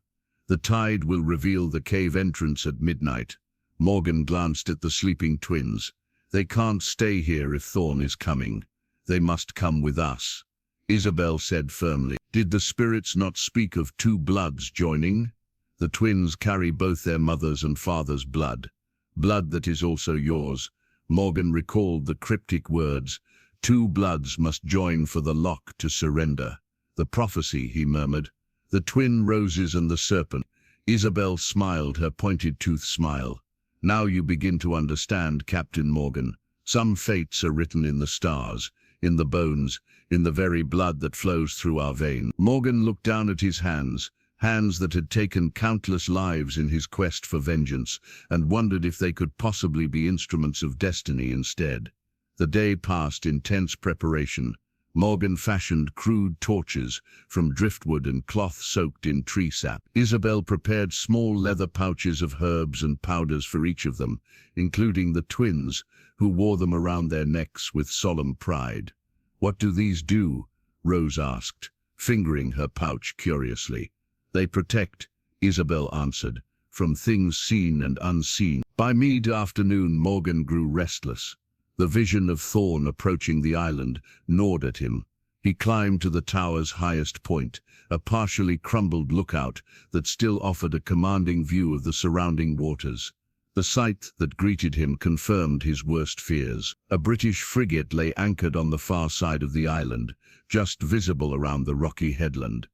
The tide will reveal the cave entrance at midnight." Morgan glanced at the sleeping twins. "They can't stay here if Thorn is coming. They must come with us," Isabel said firmly. "Did the spirits not speak of two bloods joining? The twins carry both their mother's and father's blood. Blood that is also yours." Morgan recalled the cryptic words. "Two bloods must join for the lock to surrender." "The prophecy," he murmured. "The twin roses and the serpent." Isabel smiled her pointed tooth smile. "Now you begin to understand, Captain Morgan. Some fates are written in the stars, in the bones, in the very blood that flows through our veins." Morgan looked down at his hands, hands that had taken countless lives in his quest for vengeance, and wondered if they could possibly be instruments of destiny instead. The day passed in tense preparation. Morgan fashioned crude torches from driftwood and cloth soaked in tree sap. Isabel prepared small leather pouches of herbs and powders for each of them, including the twins, who wore them around their necks with solemn pride. "What do these do?" Rose asked, fingering her pouch curiously. "They protect," Isabel answered, "from things seen and unseen." By mid-afternoon, Morgan grew restless. The vision of Thorn approaching the island gnawed at him. He climbed to the tower's highest point, a partially crumbled lookout that still offered a commanding view of the surrounding waters. The sight that greeted him confirmed his worst fears. A British frigate lay anchored on the far side of the island, just visible around the rocky headland.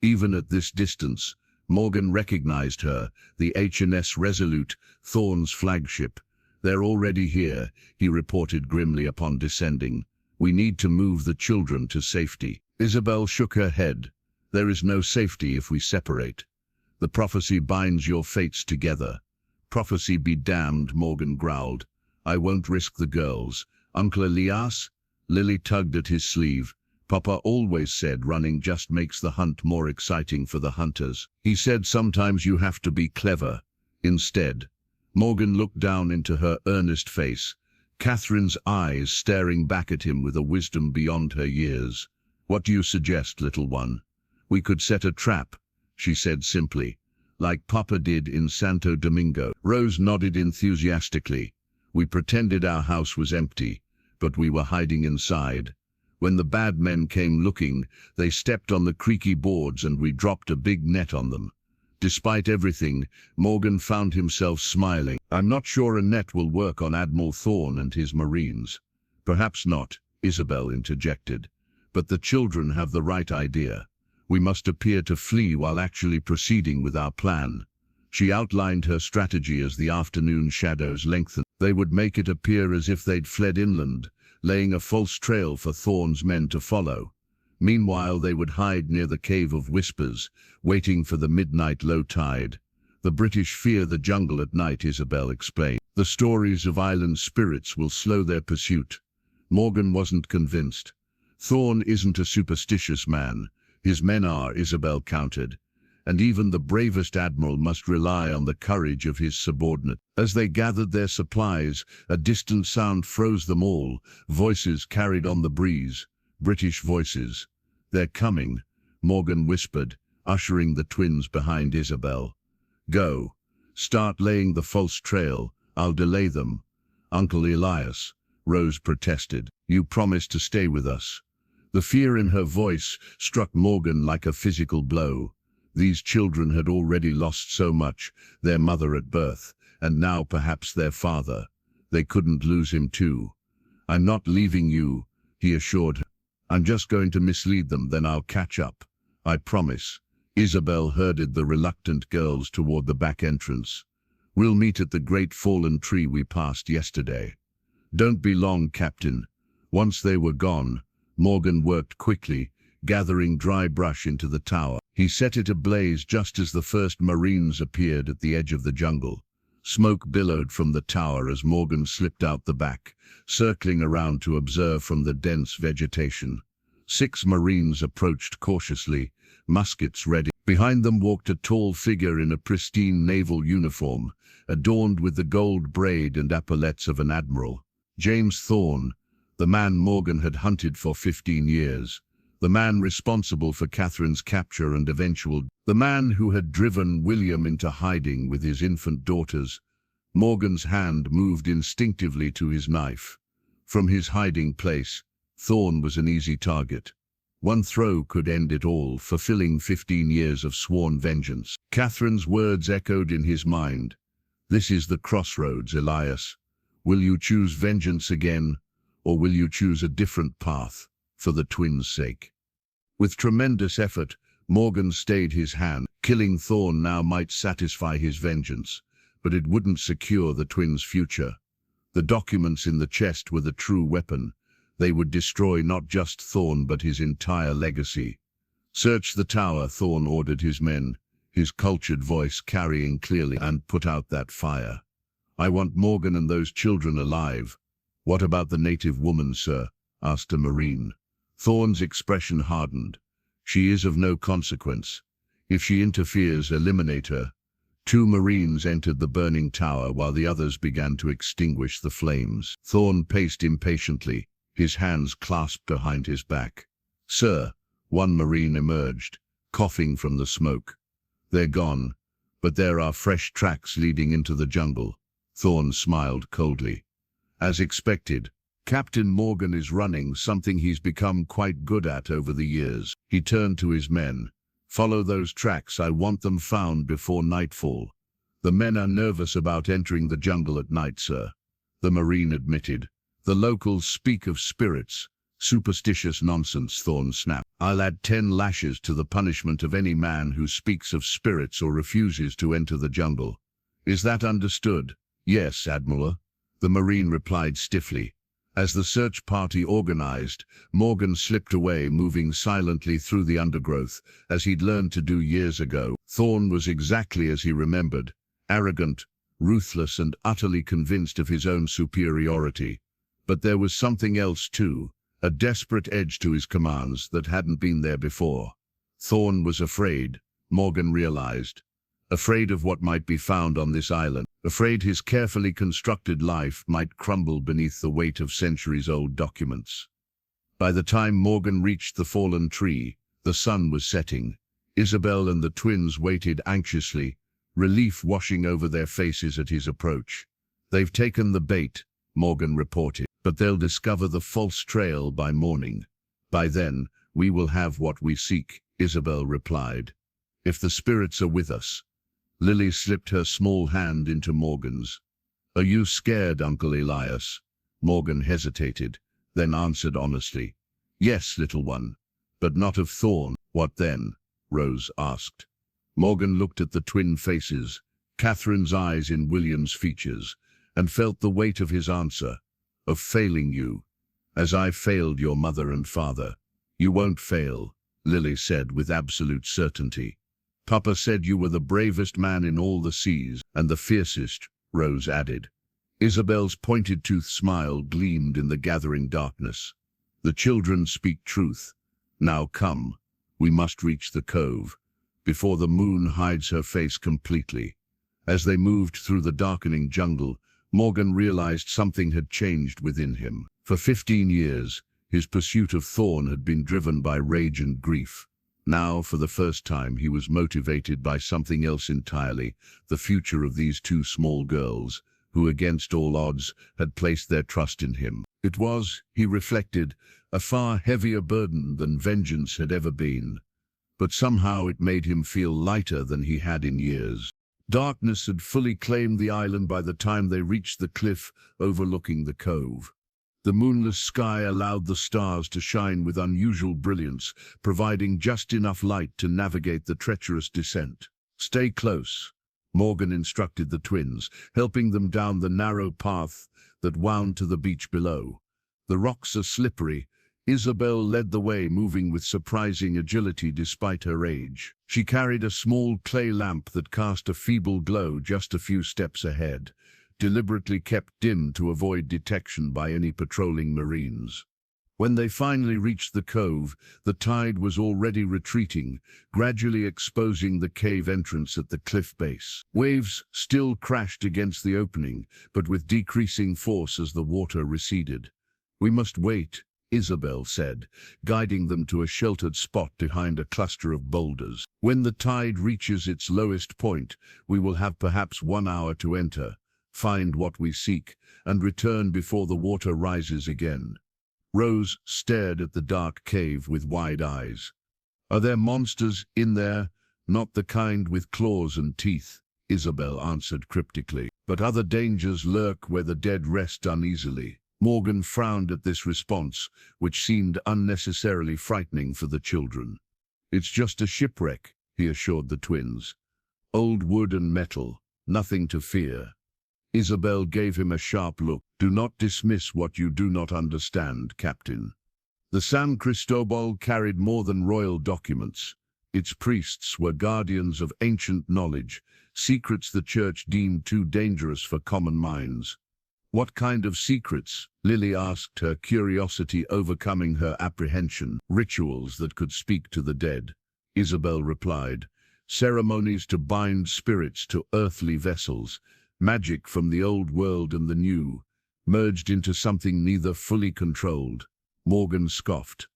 Even at this distance, Morgan recognized her, the HMS Resolute, Thorn's flagship. "They're already here," he reported grimly upon descending. "We need to move the children to safety." Isabel shook her head. "There is no safety if we separate. The prophecy binds your fates together." "Prophecy be damned," Morgan growled. "I won't risk the girls." "Uncle Elias?" Lily tugged at his sleeve. "Papa always said running just makes the hunt more exciting for the hunters. He said sometimes you have to be clever instead." Morgan looked down into her earnest face, Catherine's eyes staring back at him with a wisdom beyond her years. "What do you suggest, little one?" "We could set a trap," she said simply, "like Papa did in Santo Domingo." Rose nodded enthusiastically. "We pretended our house was empty, but we were hiding inside. When the bad men came looking, they stepped on the creaky boards and we dropped a big net on them." Despite everything, Morgan found himself smiling. "I'm not sure a net will work on Admiral Thorn and his Marines." "Perhaps not," Isabel interjected. "But the children have the right idea. We must appear to flee while actually proceeding with our plan." She outlined her strategy as the afternoon shadows lengthened. They would make it appear as if they'd fled inland, laying a false trail for Thorn's men to follow. Meanwhile, they would hide near the Cave of Whispers, waiting for the midnight low tide. The British fear the jungle at night, Isabel explained. The stories of island spirits will slow their pursuit. Morgan wasn't convinced. Thorn isn't a superstitious man. His men are, Isabel countered. And even the bravest admiral must rely on the courage of his subordinate. As they gathered their supplies, a distant sound froze them all. Voices carried on the breeze. British voices. "They're coming," Morgan whispered, ushering the twins behind Isabel. "Go. Start laying the false trail. I'll delay them." "Uncle Elias," Rose protested. "You promised to stay with us." The fear in her voice struck Morgan like a physical blow. These children had already lost so much, their mother at birth, and now perhaps their father. They couldn't lose him too. "I'm not leaving you," he assured her. "I'm just going to mislead them, then I'll catch up. I promise." Isabel herded the reluctant girls toward the back entrance. "We'll meet at the great fallen tree we passed yesterday." "Don't be long, Captain." Once they were gone, Morgan worked quickly, gathering dry brush into the tower. He set it ablaze just as the first Marines appeared at the edge of the jungle. Smoke billowed from the tower as Morgan slipped out the back, circling around to observe from the dense vegetation. 6 Marines approached cautiously, muskets ready. Behind them walked a tall figure in a pristine naval uniform, adorned with the gold braid and epaulettes of an admiral. James Thorn, the man Morgan had hunted for 15 years. The man responsible for Catherine's capture and the man who had driven William into hiding with his infant daughters. Morgan's hand moved instinctively to his knife. From his hiding place, Thorn was an easy target. One throw could end it all, fulfilling 15 years of sworn vengeance. Catherine's words echoed in his mind. "This is the crossroads, Elias. Will you choose vengeance again, or will you choose a different path, for the twins' sake?" With tremendous effort, Morgan stayed his hand. Killing Thorn now might satisfy his vengeance, but it wouldn't secure the twins' future. The documents in the chest were the true weapon. They would destroy not just Thorn but his entire legacy. "Search the tower," Thorn ordered his men, his cultured voice carrying clearly, "and put out that fire. I want Morgan and those children alive." "What about the native woman, sir?" asked a Marine. Thorn's expression hardened. "She is of no consequence. If she interferes, eliminate her." 2 Marines entered the burning tower while the others began to extinguish the flames. Thorn paced impatiently, his hands clasped behind his back. "Sir," one Marine emerged, coughing from the smoke. "They're gone, but there are fresh tracks leading into the jungle." Thorn smiled coldly. "As expected, Captain Morgan is running something he's become quite good at over the years." He turned to his men. "Follow those tracks. I want them found before nightfall." "The men are nervous about entering the jungle at night, sir," the Marine admitted. "The locals speak of spirits." "Superstitious nonsense," Thorn snapped. "I'll add 10 lashes to the punishment of any man who speaks of spirits or refuses to enter the jungle. Is that understood?" "Yes, Admiral," the Marine replied stiffly. As the search party organized, Morgan slipped away, moving silently through the undergrowth, as he'd learned to do years ago. Thorn was exactly as he remembered, arrogant, ruthless, and utterly convinced of his own superiority. But there was something else too, a desperate edge to his commands that hadn't been there before. Thorn was afraid, Morgan realized. Afraid of what might be found on this island. Afraid his carefully constructed life might crumble beneath the weight of centuries-old documents. By the time Morgan reached the fallen tree, the sun was setting. Isabel and the twins waited anxiously, relief washing over their faces at his approach. "They've taken the bait," Morgan reported, "but they'll discover the false trail by morning. By then, we will have what we seek," Isabel replied. "If the spirits are with us." Lily slipped her small hand into Morgan's. "Are you scared, Uncle Elias?" Morgan hesitated, then answered honestly. "Yes, little one, but not of Thorn." "What then?" Rose asked. Morgan looked at the twin faces, Catherine's eyes in William's features, and felt the weight of his answer. "Of failing you." as I failed your mother and father. You won't fail, Lily said with absolute certainty. Papa said you were the bravest man in all the seas, and the fiercest, Rose added. Isabel's pointed-toothed smile gleamed in the gathering darkness. The children speak truth. Now come, we must reach the cove, before the moon hides her face completely. As they moved through the darkening jungle, Morgan realized something had changed within him. For 15 years, his pursuit of Thorn had been driven by rage and grief. Now, for the first time, he was motivated by something else entirely, the future of these two small girls, who against all odds had placed their trust in him. It was, he reflected, a far heavier burden than vengeance had ever been. But somehow it made him feel lighter than he had in years. Darkness had fully claimed the island by the time they reached the cliff overlooking the cove. The moonless sky allowed the stars to shine with unusual brilliance, providing just enough light to navigate the treacherous descent. Stay close, Morgan instructed the twins, helping them down the narrow path that wound to the beach below. The rocks are slippery. Isabel led the way, moving with surprising agility despite her age. She carried a small clay lamp that cast a feeble glow just a few steps ahead, deliberately kept dim to avoid detection by any patrolling Marines. When they finally reached the cove, the tide was already retreating, gradually exposing the cave entrance at the cliff base. Waves still crashed against the opening, but with decreasing force as the water receded. "We must wait," Isabel said, guiding them to a sheltered spot behind a cluster of boulders. "When the tide reaches its lowest point, we will have perhaps 1 hour to enter, find what we seek, and return before the water rises again." Rose stared at the dark cave with wide eyes. "Are there monsters in there?" "Not the kind with claws and teeth," Isabel answered cryptically. "But other dangers lurk where the dead rest uneasily." Morgan frowned at this response, which seemed unnecessarily frightening for the children. "It's just a shipwreck," he assured the twins. "Old wood and metal, nothing to fear." Isabel gave him a sharp look. "Do not dismiss what you do not understand, Captain. The San Cristobal carried more than royal documents. Its priests were guardians of ancient knowledge, secrets the church deemed too dangerous for common minds." "What kind of secrets?" Lily asked, her curiosity overcoming her apprehension. "Rituals that could speak to the dead," Isabel replied. "Ceremonies to bind spirits to earthly vessels. Magic from the old world and the new, merged into something neither fully controlled." Morgan scoffed.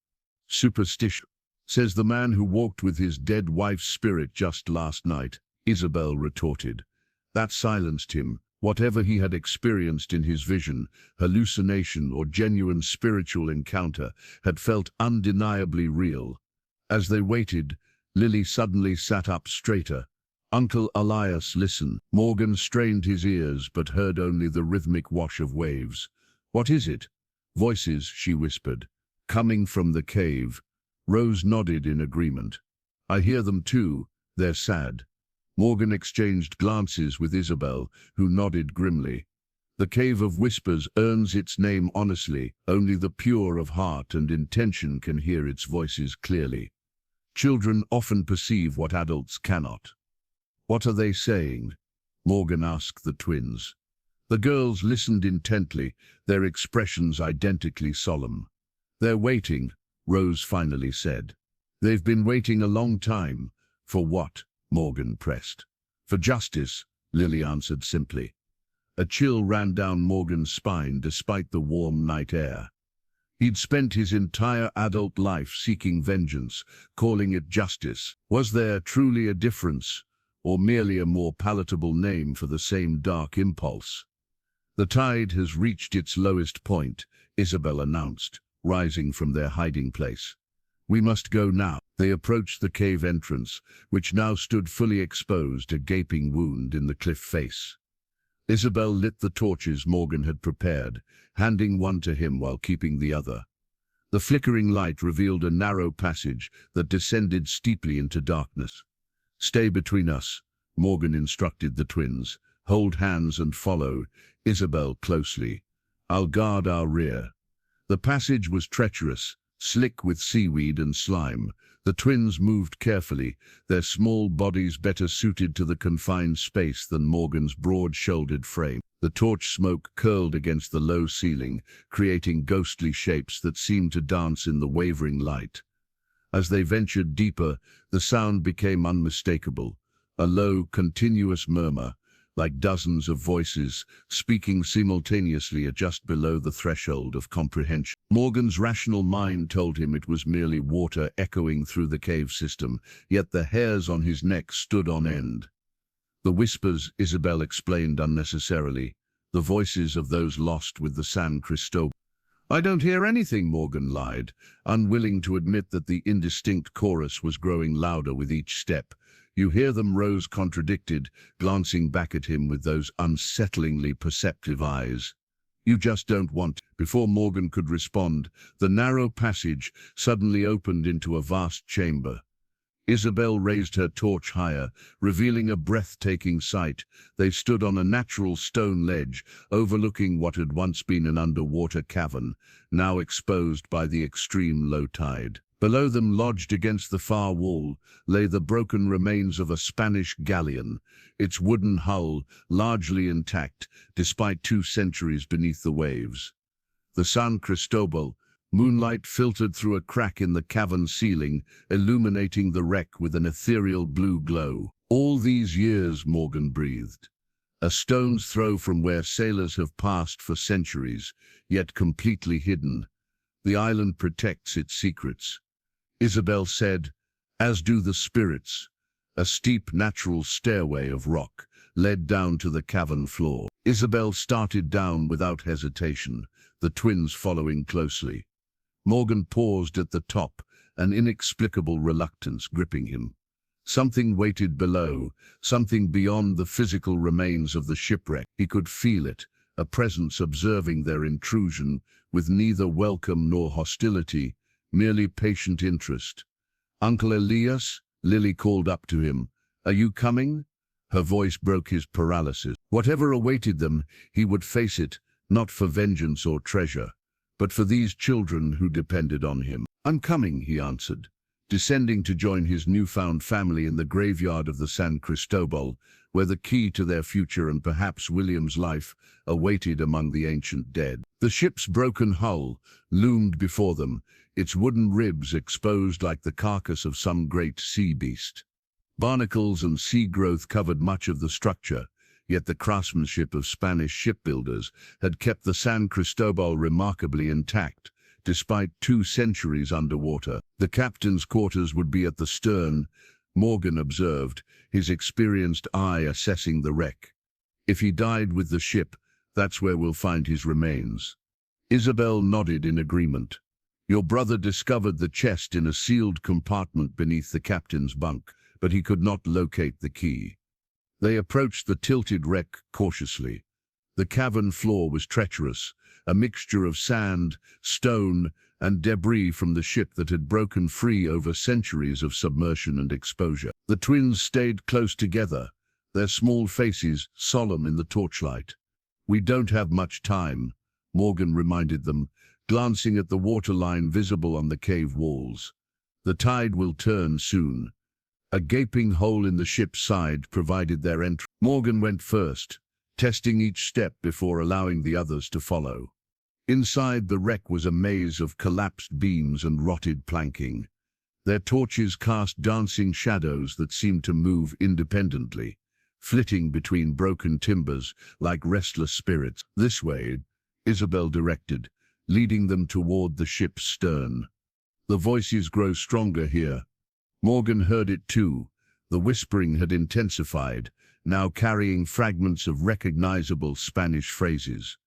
"Superstition," says the man who walked with his dead wife's spirit just last night, Isabel retorted. That silenced him. Whatever he had experienced in his vision, hallucination or genuine spiritual encounter, had felt undeniably real. As they waited, Lily suddenly sat up straighter. "Uncle Elias, listen." Morgan strained his ears but heard only the rhythmic wash of waves. "What is it?" "Voices," she whispered, "coming from the cave." Rose nodded in agreement. "I hear them too. They're sad." Morgan exchanged glances with Isabel, who nodded grimly. "The Cave of Whispers earns its name honestly. Only the pure of heart and intention can hear its voices clearly. Children often perceive what adults cannot." "What are they saying?" Morgan asked the twins. The girls listened intently, their expressions identically solemn. "They're waiting," Rose finally said. "They've been waiting a long time." "For what?" Morgan pressed. "For justice," Lily answered simply. A chill ran down Morgan's spine despite the warm night air. He'd spent his entire adult life seeking vengeance, calling it justice. Was there truly a difference, or merely a more palatable name for the same dark impulse? "The tide has reached its lowest point," Isabel announced, rising from their hiding place. "We must go now." They approached the cave entrance, which now stood fully exposed, a gaping wound in the cliff face. Isabel lit the torches Morgan had prepared, handing one to him while keeping the other. The flickering light revealed a narrow passage that descended steeply into darkness. "Stay between us," Morgan instructed the twins. "Hold hands and follow Isabel closely. I'll guard our rear." The passage was treacherous, slick with seaweed and slime. The twins moved carefully, their small bodies better suited to the confined space than Morgan's broad-shouldered frame. The torch smoke curled against the low ceiling, creating ghostly shapes that seemed to dance in the wavering light. As they ventured deeper, the sound became unmistakable, a low, continuous murmur, like dozens of voices speaking simultaneously just below the threshold of comprehension. Morgan's rational mind told him it was merely water echoing through the cave system, yet the hairs on his neck stood on end. The whispers, Isabel explained unnecessarily, the voices of those lost with the San Cristobal. "I don't hear anything," Morgan lied, unwilling to admit that the indistinct chorus was growing louder with each step. "You hear them," Rose contradicted, glancing back at him with those unsettlingly perceptive eyes. "You just don't want." Before Morgan could respond, the narrow passage suddenly opened into a vast chamber. Isabel raised her torch higher, revealing a breathtaking sight. They stood on a natural stone ledge, overlooking what had once been an underwater cavern, now exposed by the extreme low tide. Below them, lodged against the far wall, lay the broken remains of a Spanish galleon, its wooden hull largely intact, despite 2 centuries beneath the waves. The San Cristobal, moonlight filtered through a crack in the cavern ceiling, illuminating the wreck with an ethereal blue glow. "All these years," Morgan breathed. "A stone's throw from where sailors have passed for centuries, yet completely hidden. The island protects its secrets." Isabel said, "As do the spirits." A steep natural stairway of rock led down to the cavern floor. Isabel started down without hesitation, the twins following closely. Morgan paused at the top, an inexplicable reluctance gripping him. Something waited below, something beyond the physical remains of the shipwreck. He could feel it, a presence observing their intrusion, with neither welcome nor hostility, merely patient interest. "Uncle Elias," Lily called up to him. "Are you coming?" Her voice broke his paralysis. Whatever awaited them, he would face it, not for vengeance or treasure, but for these children who depended on him. "I'm coming," he answered, descending to join his newfound family in the graveyard of the San Cristobal, where the key to their future and perhaps William's life awaited among the ancient dead. The ship's broken hull loomed before them, its wooden ribs exposed like the carcass of some great sea beast. Barnacles and sea growth covered much of the structure, yet the craftsmanship of Spanish shipbuilders had kept the San Cristobal remarkably intact, despite 2 centuries underwater. The captain's quarters would be at the stern, Morgan observed, his experienced eye assessing the wreck. "If he died with the ship, that's where we'll find his remains." Isabel nodded in agreement. "Your brother discovered the chest in a sealed compartment beneath the captain's bunk, but he could not locate the key." They approached the tilted wreck cautiously. The cavern floor was treacherous, a mixture of sand, stone, and debris from the ship that had broken free over centuries of submersion and exposure. The twins stayed close together, their small faces solemn in the torchlight. "We don't have much time," Morgan reminded them, glancing at the waterline visible on the cave walls. "The tide will turn soon." A gaping hole in the ship's side provided their entrance. Morgan went first, testing each step before allowing the others to follow. Inside the wreck was a maze of collapsed beams and rotted planking. Their torches cast dancing shadows that seemed to move independently, flitting between broken timbers like restless spirits. "This way," Isabel directed, leading them toward the ship's stern. "The voices grow stronger here." Morgan heard it too. The whispering had intensified, now carrying fragments of recognizable Spanish phrases.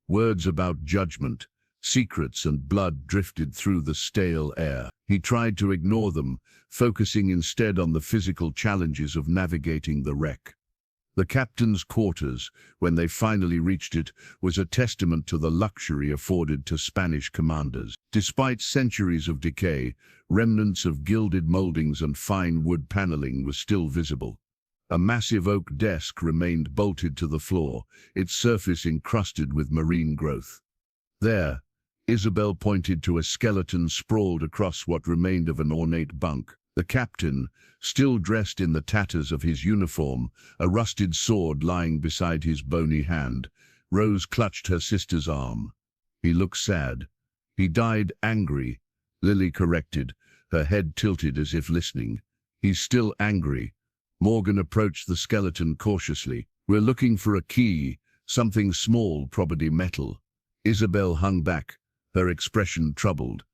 Words about judgment, secrets, and blood drifted through the stale air. He tried to ignore them, focusing instead on the physical challenges of navigating the wreck. The captain's quarters, when they finally reached it, was a testament to the luxury afforded to Spanish commanders. Despite centuries of decay, remnants of gilded moldings and fine wood paneling were still visible. A massive oak desk remained bolted to the floor, its surface encrusted with marine growth. There, Isabel pointed to a skeleton sprawled across what remained of an ornate bunk. The captain, still dressed in the tatters of his uniform, a rusted sword lying beside his bony hand, Rose clutched her sister's arm. He looked sad. He died angry, Lily corrected, her head tilted as if listening. He's still angry. Morgan approached the skeleton cautiously. We're looking for a key, something small, probably metal. Isabel hung back, her expression troubled.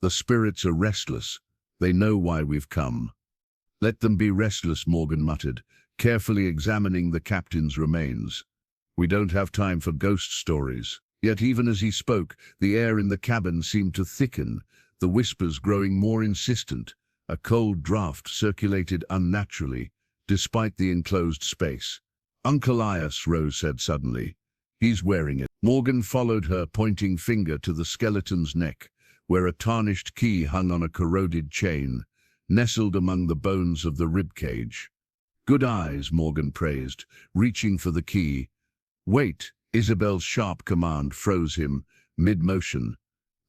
The spirits are restless. They know why we've come. Let them be restless, Morgan muttered, carefully examining the captain's remains. We don't have time for ghost stories. Yet even as he spoke, the air in the cabin seemed to thicken, the whispers growing more insistent. A cold draft circulated unnaturally, despite the enclosed space. Uncle Elias, Rose said suddenly. He's wearing it. Morgan followed her pointing finger to the skeleton's neck, where a tarnished key hung on a corroded chain, nestled among the bones of the ribcage. Good eyes, Morgan praised, reaching for the key. Wait, Isabel's sharp command froze him, mid-motion.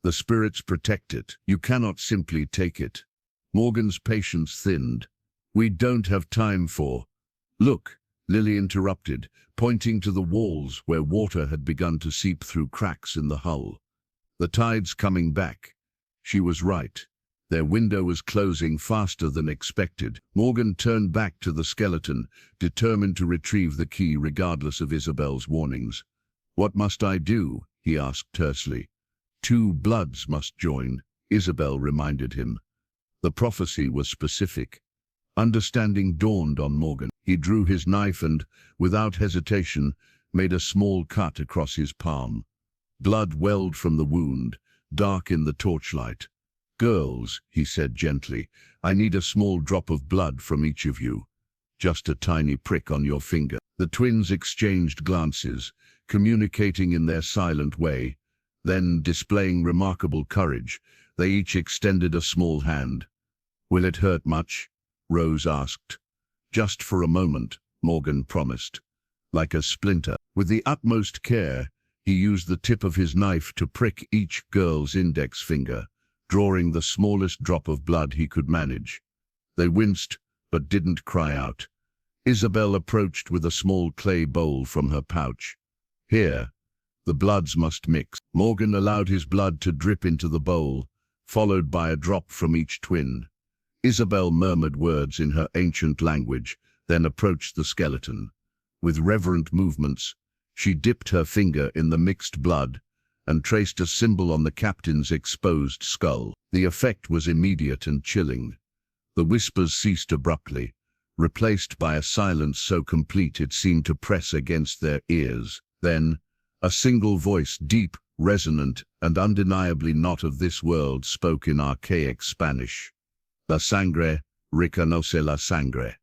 The spirits protect it. You cannot simply take it. Morgan's patience thinned. We don't have time for... Look, Lily interrupted, pointing to the walls where water had begun to seep through cracks in the hull. The tide's coming back. She was right. Their window was closing faster than expected. Morgan turned back to the skeleton, determined to retrieve the key regardless of Isabel's warnings. What must I do? He asked tersely. 2 bloods must join, Isabel reminded him. The prophecy was specific. Understanding dawned on Morgan. He drew his knife and, without hesitation, made a small cut across his palm. Blood welled from the wound, dark in the torchlight. Girls, he said gently, I need a small drop of blood from each of you. Just a tiny prick on your finger. The twins exchanged glances, communicating in their silent way. Then, displaying remarkable courage, they each extended a small hand. Will it hurt much? Rose asked. Just for a moment, Morgan promised. Like a splinter. With the utmost care, he used the tip of his knife to prick each girl's index finger, drawing the smallest drop of blood he could manage. They winced, but didn't cry out. Isabel approached with a small clay bowl from her pouch. Here, the bloods must mix. Morgan allowed his blood to drip into the bowl, followed by a drop from each twin. Isabel murmured words in her ancient language, then approached the skeleton. With reverent movements, she dipped her finger in the mixed blood and traced a symbol on the captain's exposed skull. The effect was immediate and chilling. The whispers ceased abruptly, replaced by a silence so complete it seemed to press against their ears. Then, a single voice, deep, resonant, and undeniably not of this world, spoke in archaic Spanish. La sangre reconoce la sangre.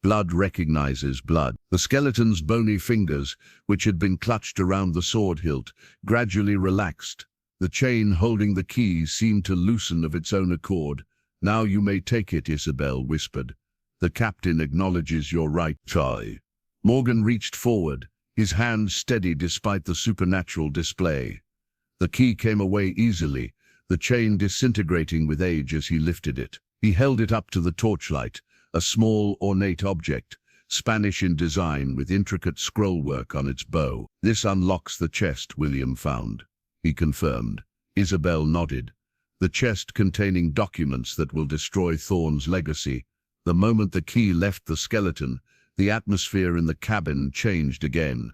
Blood recognizes blood. The skeleton's bony fingers, which had been clutched around the sword hilt, gradually relaxed. The chain holding the key seemed to loosen of its own accord. Now you may take it, Isabel whispered. The captain acknowledges your right. Try. Morgan reached forward, his hand steady despite the supernatural display. The key came away easily, the chain disintegrating with age as he lifted it. He held it up to the torchlight, a small, ornate object, Spanish in design with intricate scrollwork on its bow. This unlocks the chest William found, he confirmed. Isabel nodded. The chest containing documents that will destroy Thorne's legacy. The moment the key left the skeleton, the atmosphere in the cabin changed again.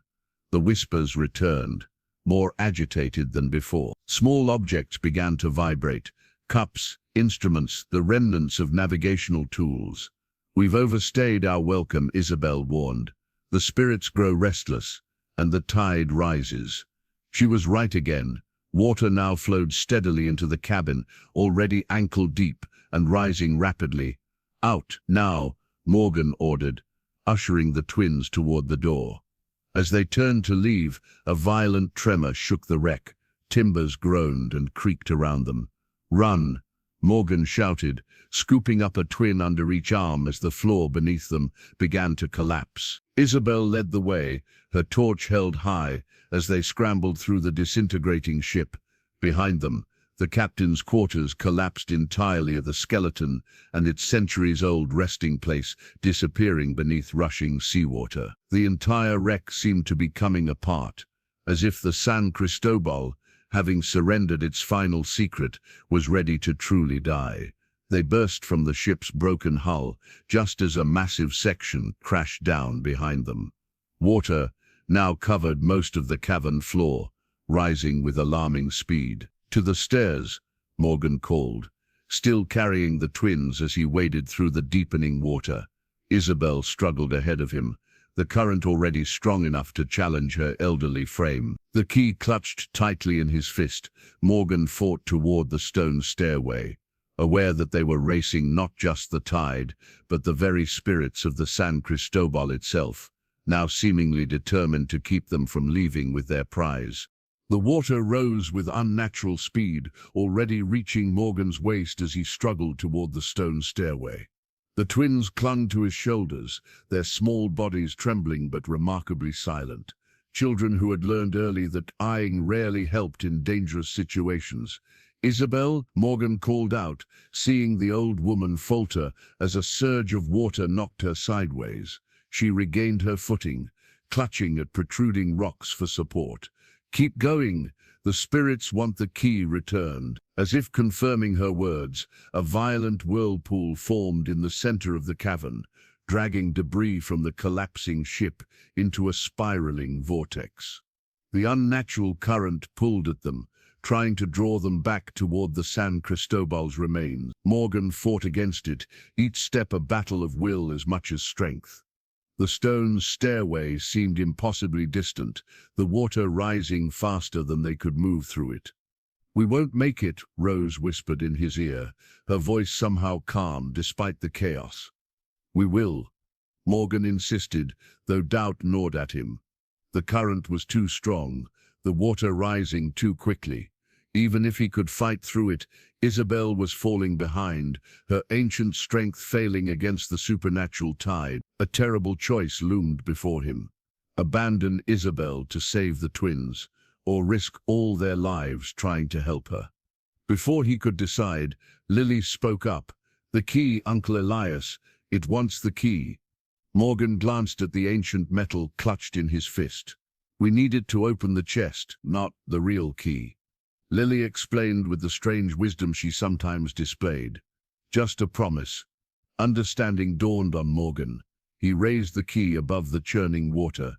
The whispers returned, more agitated than before. Small objects began to vibrate. Cups, instruments, the remnants of navigational tools. We've overstayed our welcome, Isabel warned. The spirits grow restless, and the tide rises. She was right again. Water now flowed steadily into the cabin, already ankle-deep and rising rapidly. Out, now, Morgan ordered, ushering the twins toward the door. As they turned to leave, a violent tremor shook the wreck. Timbers groaned and creaked around them. Run, Morgan shouted, scooping up a twin under each arm as the floor beneath them began to collapse. Isabel led the way, her torch held high as they scrambled through the disintegrating ship, Behind them, the captain's quarters collapsed entirely, the skeleton and its centuries-old resting place disappearing beneath rushing seawater. The entire wreck seemed to be coming apart, as if the San Cristobal, having surrendered its final secret, was ready to truly die. They burst from the ship's broken hull, just as a massive section crashed down behind them. Water now covered most of the cavern floor, rising with alarming speed. "To the stairs," Morgan called, still carrying the twins as he waded through the deepening water. Isabel struggled ahead of him, the current already strong enough to challenge her elderly frame. The key clutched tightly in his fist, Morgan fought toward the stone stairway, aware that they were racing not just the tide, but the very spirits of the San Cristobal itself, now seemingly determined to keep them from leaving with their prize. The water rose with unnatural speed, already reaching Morgan's waist as he struggled toward the stone stairway. The twins clung to his shoulders, their small bodies trembling but remarkably silent. Children who had learned early that eyeing rarely helped in dangerous situations. "Isabel," Morgan called out, seeing the old woman falter as a surge of water knocked her sideways. She regained her footing, clutching at protruding rocks for support. "Keep going. The spirits want the key returned." As if confirming her words, a violent whirlpool formed in the center of the cavern, dragging debris from the collapsing ship into a spiraling vortex. The unnatural current pulled at them, trying to draw them back toward the San Cristobal's remains. Morgan fought against it, each step a battle of will as much as strength. The stone stairway seemed impossibly distant, the water rising faster than they could move through it. "We won't make it," Rose whispered in his ear, her voice somehow calm despite the chaos. "We will," Morgan insisted, though doubt gnawed at him. The current was too strong, the water rising too quickly. Even if he could fight through it, Isabel was falling behind, her ancient strength failing against the supernatural tide. A terrible choice loomed before him. Abandon Isabel to save the twins, or risk all their lives trying to help her. Before he could decide, Lily spoke up. "The key, Uncle Elias. It wants the key." Morgan glanced at the ancient metal clutched in his fist. "We need it to open the chest, not the real key," Lily explained with the strange wisdom she sometimes displayed. "Just a promise." Understanding dawned on Morgan. He raised the key above the churning water.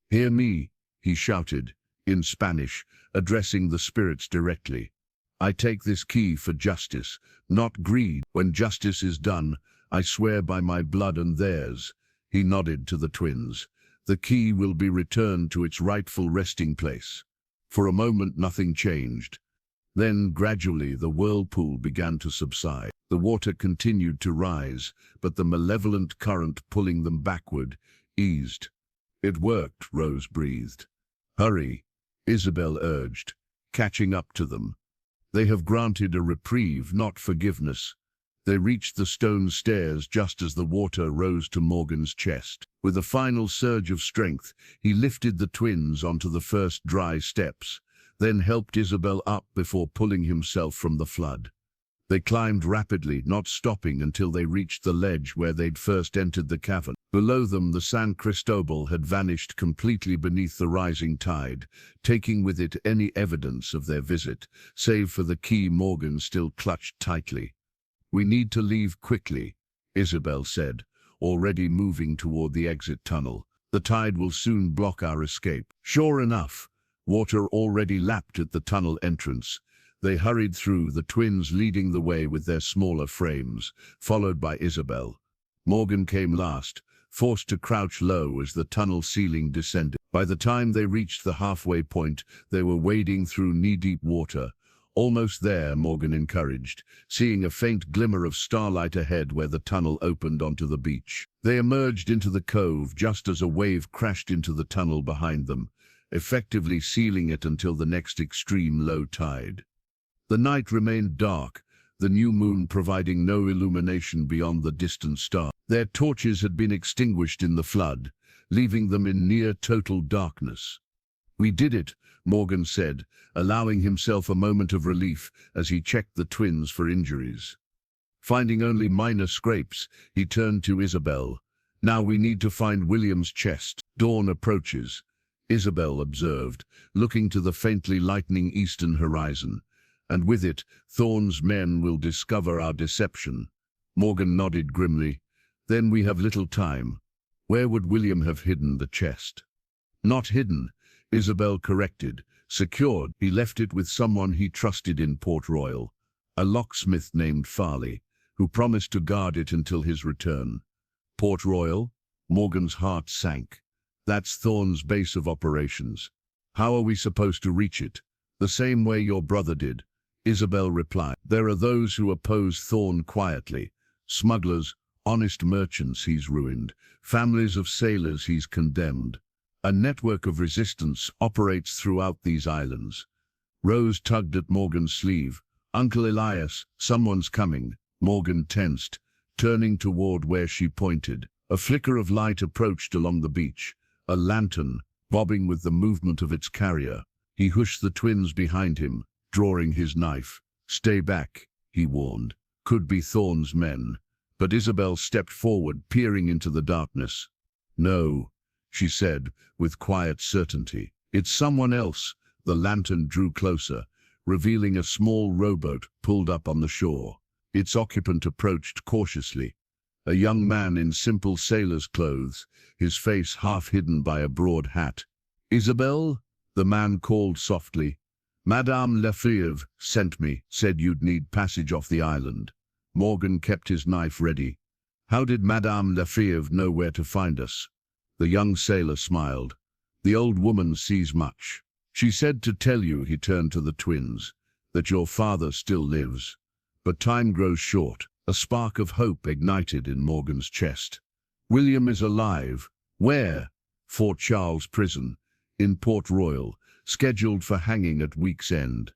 "Hear me," he shouted, in Spanish, addressing the spirits directly. "I take this key for justice, not greed. When justice is done, I swear by my blood and theirs." He nodded to the twins. "The key will be returned to its rightful resting place." For a moment nothing changed. Then, gradually, the whirlpool began to subside. The water continued to rise, but the malevolent current pulling them backward eased. "It worked," Rose breathed. "Hurry," Isabel urged, catching up to them. "They have granted a reprieve, not forgiveness." They reached the stone stairs just as the water rose to Morgan's chest. With a final surge of strength, he lifted the twins onto the first dry steps, then helped Isabel up before pulling himself from the flood. They climbed rapidly, not stopping until they reached the ledge where they'd first entered the cavern. Below them, the San Cristobal had vanished completely beneath the rising tide, taking with it any evidence of their visit, save for the key Morgan still clutched tightly. "We need to leave quickly," Isabel said, already moving toward the exit tunnel. "The tide will soon block our escape." Sure enough, water already lapped at the tunnel entrance. They hurried through, the twins leading the way with their smaller frames, followed by Isabel. Morgan came last, forced to crouch low as the tunnel ceiling descended. By the time they reached the halfway point, they were wading through knee-deep water. "Almost there," Morgan encouraged, seeing a faint glimmer of starlight ahead where the tunnel opened onto the beach. They emerged into the cove just as a wave crashed into the tunnel behind them, effectively sealing it until the next extreme low tide. The night remained dark, the new moon providing no illumination beyond the distant star. Their torches had been extinguished in the flood, leaving them in near total darkness. "We did it," Morgan said, allowing himself a moment of relief as he checked the twins for injuries. Finding only minor scrapes, he turned to Isabel. Now we need to find William's chest. Dawn approaches, Isabel observed, looking to the faintly lightening eastern horizon. And with it, Thorne's men will discover our deception. Morgan nodded grimly. Then we have little time. Where would William have hidden the chest? Not hidden, Isabel corrected. Secured. He left it with someone he trusted in Port Royal, a locksmith named Farley, who promised to guard it until his return. Port Royal? Morgan's heart sank. That's Thorne's base of operations. How are we supposed to reach it? The same way your brother did, Isabel replied. There are those who oppose Thorne quietly. Smugglers, honest merchants he's ruined, families of sailors he's condemned. A network of resistance operates throughout these islands. Rose tugged at Morgan's sleeve. Uncle Elias, someone's coming. Morgan tensed, turning toward where she pointed. A flicker of light approached along the beach, a lantern, bobbing with the movement of its carrier. He hushed the twins behind him, drawing his knife. Stay back, he warned. Could be Thorne's men. But Isabel stepped forward, peering into the darkness. No, she said, with quiet certainty. It's someone else. The lantern drew closer, revealing a small rowboat pulled up on the shore. Its occupant approached cautiously. A young man in simple sailor's clothes, his face half hidden by a broad hat. Isabel? The man called softly. Madame Lefebvre sent me, said you'd need passage off the island. Morgan kept his knife ready. How did Madame Lefebvre know where to find us? The young sailor smiled. The old woman sees much. She said to tell you, he turned to the twins, that your father still lives. But time grows short. A spark of hope ignited in Morgan's chest. William is alive. Where? Fort Charles Prison, in Port Royal, scheduled for hanging at week's end.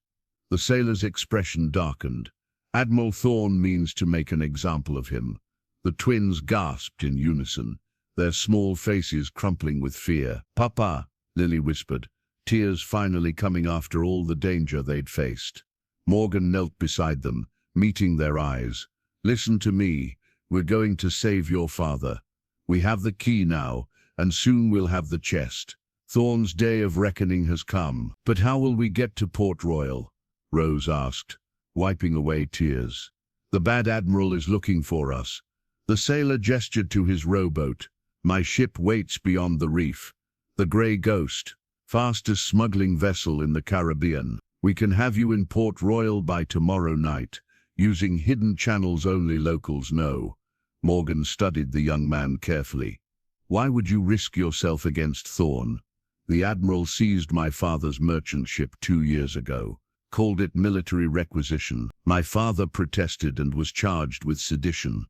The sailor's expression darkened. Admiral Thorne means to make an example of him. The twins gasped in unison, their small faces crumpling with fear. Papa, Lily whispered, tears finally coming after all the danger they'd faced. Morgan knelt beside them, meeting their eyes. Listen to me. We're going to save your father. We have the key now, and soon we'll have the chest. Thorne's day of reckoning has come. But how will we get to Port Royal? Rose asked, wiping away tears. The bad admiral is looking for us. The sailor gestured to his rowboat. My ship waits beyond the reef. The Grey Ghost, fastest smuggling vessel in the Caribbean. We can have you in Port Royal by tomorrow night, using hidden channels only locals know. Morgan studied the young man carefully. Why would you risk yourself against Thorne? The admiral seized my father's merchant ship 2 years ago, called it military requisition. My father protested and was charged with sedition.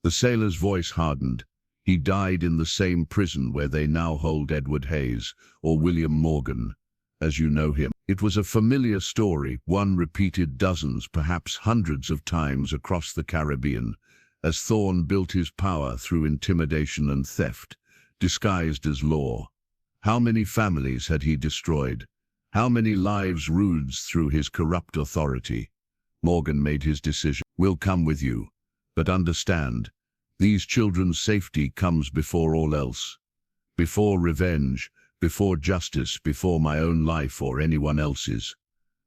The sailor's voice hardened. He died in the same prison where they now hold Edward Hayes, or William Morgan, as you know him. It was a familiar story, one repeated dozens, perhaps hundreds of times across the Caribbean, as Thorne built his power through intimidation and theft, disguised as law. How many families had he destroyed? How many lives ruined through his corrupt authority? Morgan made his decision. We'll come with you. But understand, these children's safety comes before all else. Before revenge, before justice, before my own life or anyone else's.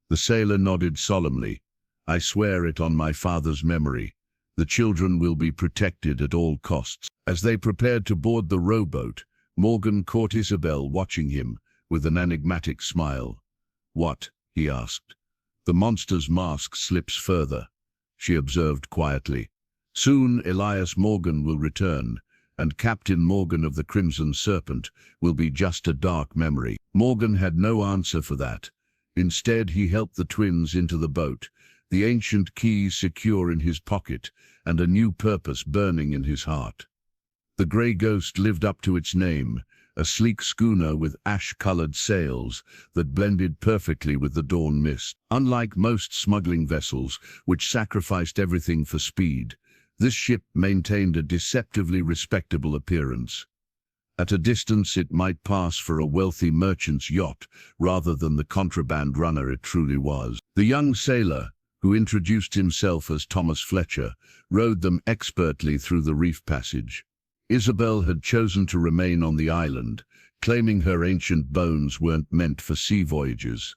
The sailor nodded solemnly. I swear it on my father's memory. The children will be protected at all costs. As they prepared to board the rowboat, Morgan caught Isabel watching him with an enigmatic smile. What? He asked. The monster's mask slips further, she observed quietly. Soon Elias Morgan will return, and Captain Morgan of the Crimson Serpent will be just a dark memory. Morgan had no answer for that. Instead, he helped the twins into the boat, the ancient key secure in his pocket and a new purpose burning in his heart. The Grey Ghost lived up to its name, a sleek schooner with ash-colored sails that blended perfectly with the dawn mist. Unlike most smuggling vessels, which sacrificed everything for speed, this ship maintained a deceptively respectable appearance. At a distance it might pass for a wealthy merchant's yacht rather than the contraband runner it truly was. The young sailor, who introduced himself as Thomas Fletcher, rowed them expertly through the reef passage. Isabel had chosen to remain on the island, claiming her ancient bones weren't meant for sea voyages.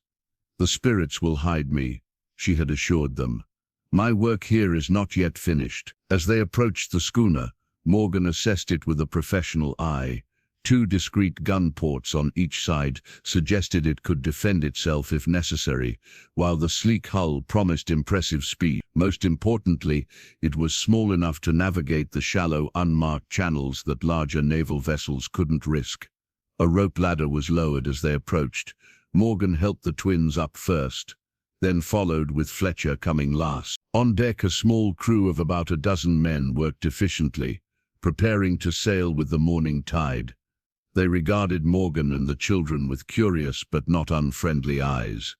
"The spirits will hide me," she had assured them. "My work here is not yet finished." As they approached the schooner, Morgan assessed it with a professional eye. 2 discreet gun ports on each side suggested it could defend itself if necessary, while the sleek hull promised impressive speed. Most importantly, it was small enough to navigate the shallow, unmarked channels that larger naval vessels couldn't risk. A rope ladder was lowered as they approached. Morgan helped the twins up first, then followed with Fletcher coming last. On deck, a small crew of about a dozen men worked efficiently, preparing to sail with the morning tide. They regarded Morgan and the children with curious but not unfriendly eyes.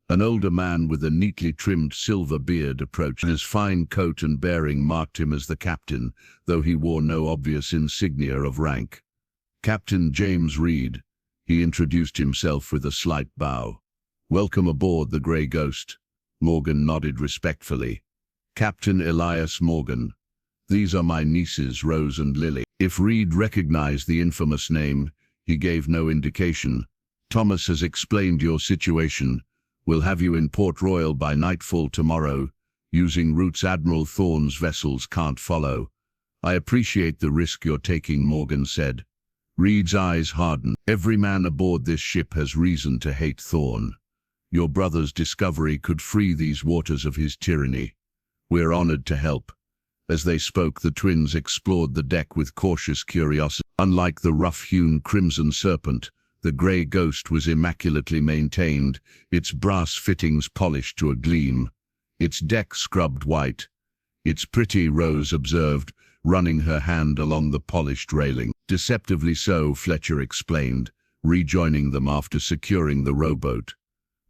An older man with a neatly trimmed silver beard approached. His fine coat and bearing marked him as the captain, though he wore no obvious insignia of rank. "Captain James Reed," he introduced himself with a slight bow. "Welcome aboard the Grey Ghost." Morgan nodded respectfully. "Captain Elias Morgan. These are my nieces, Rose and Lily." If Reed recognized the infamous name, he gave no indication. "Thomas has explained your situation. We'll have you in Port Royal by nightfall tomorrow. Using routes Admiral Thorne's vessels can't follow." "I appreciate the risk you're taking," Morgan said. Reed's eyes hardened. "Every man aboard this ship has reason to hate Thorne. Your brother's discovery could free these waters of his tyranny. We're honored to help." As they spoke, the twins explored the deck with cautious curiosity. Unlike the rough-hewn Crimson Serpent, the Grey Ghost was immaculately maintained, its brass fittings polished to a gleam, its deck scrubbed white. "It's pretty," Rose observed, running her hand along the polished railing. "Deceptively so," Fletcher explained, rejoining them after securing the rowboat.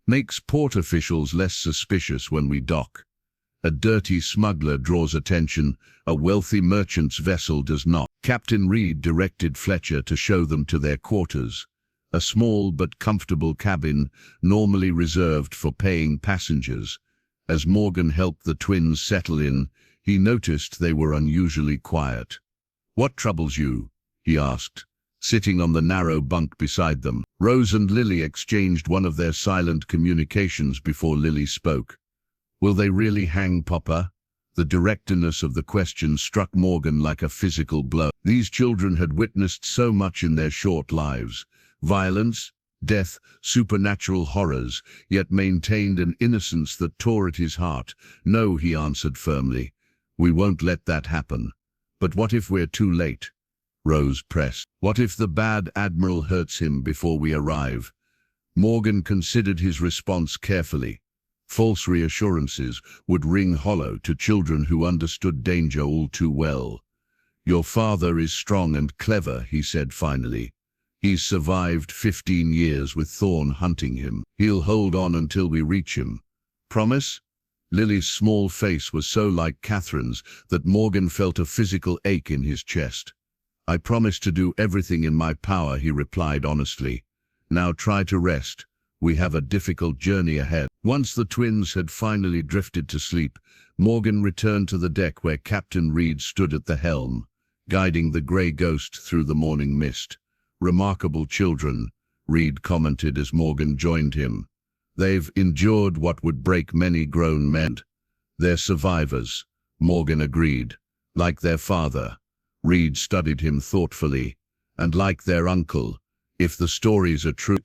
"Makes port officials less suspicious when we dock. A dirty smuggler draws attention, a wealthy merchant's vessel does not." Captain Reed directed Fletcher to show them to their quarters, a small but comfortable cabin normally reserved for paying passengers. As Morgan helped the twins settle in, he noticed they were unusually quiet. "What troubles you?" he asked, sitting on the narrow bunk beside them. Rose and Lily exchanged one of their silent communications before Lily spoke. "Will they really hang Papa?" The directness of the question struck Morgan like a physical blow. These children had witnessed so much in their short lives: violence, death, supernatural horrors, yet maintained an innocence that tore at his heart. "No," he answered firmly. "We won't let that happen." "But what if we're too late?" Rose pressed. "What if the bad admiral hurts him before we arrive?" Morgan considered his response carefully. False reassurances would ring hollow to children who understood danger all too well. "Your father is strong and clever," he said finally. "He's survived 15 years with Thorne hunting him. He'll hold on until we reach him. Promise?" Lily's small face was so like Catherine's that Morgan felt a physical ache in his chest. "I promise to do everything in my power," he replied honestly. "Now try to rest. We have a difficult journey ahead." Once the twins had finally drifted to sleep, Morgan returned to the deck where Captain Reed stood at the helm, guiding the Grey Ghost through the morning mist. "Remarkable children," Reed commented as Morgan joined him. "They've endured what would break many grown men." "They're survivors," Morgan agreed. "Like their father." Reed studied him thoughtfully. "And like their uncle, if the stories are true.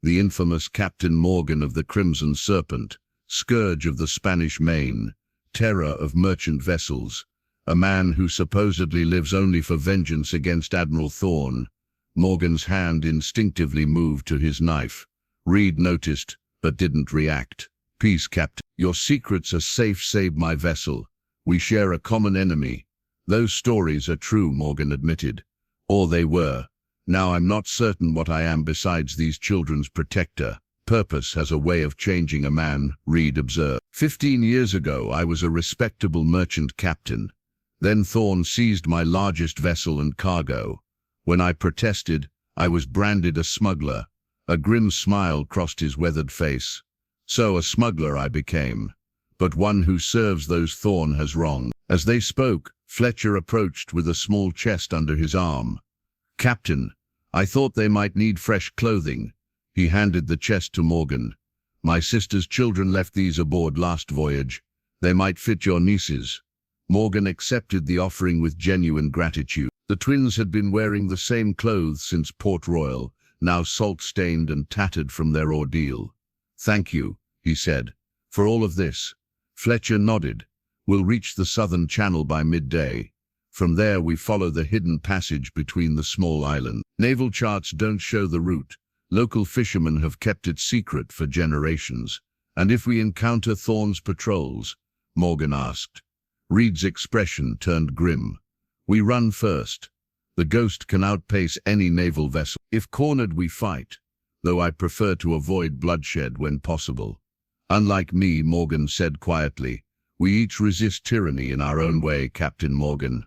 The infamous Captain Morgan of the Crimson Serpent, scourge of the Spanish Main, terror of merchant vessels, a man who supposedly lives only for vengeance against Admiral Thorne." Morgan's hand instinctively moved to his knife. Reed noticed, but didn't react. "Peace, Captain. Your secrets are safe, save my vessel. We share a common enemy." "Those stories are true," Morgan admitted. "Or they were. Now I'm not certain what I am besides these children's protector." "Purpose has a way of changing a man," Reed observed. 15 years ago I was a respectable merchant captain. Then Thorne seized my largest vessel and cargo. When I protested, I was branded a smuggler. A grim smile crossed his weathered face. So a smuggler I became, but one who serves those Thorn has wronged. As they spoke, Fletcher approached with a small chest under his arm. "Captain, I thought they might need fresh clothing." He handed the chest to Morgan. "My sister's children left these aboard last voyage. They might fit your nieces." Morgan accepted the offering with genuine gratitude. The twins had been wearing the same clothes since Port Royal, now salt-stained and tattered from their ordeal. "Thank you," he said, "for all of this." Fletcher nodded. "We'll reach the southern channel by midday. From there we follow the hidden passage between the small islands. Naval charts don't show the route. Local fishermen have kept it secret for generations. And if we encounter Thorn's patrols?" Morgan asked. Reed's expression turned grim. "We run first. The Ghost can outpace any naval vessel. If cornered, we fight, though I prefer to avoid bloodshed when possible." "Unlike me," Morgan said quietly, "we each resist tyranny in our own way, Captain Morgan."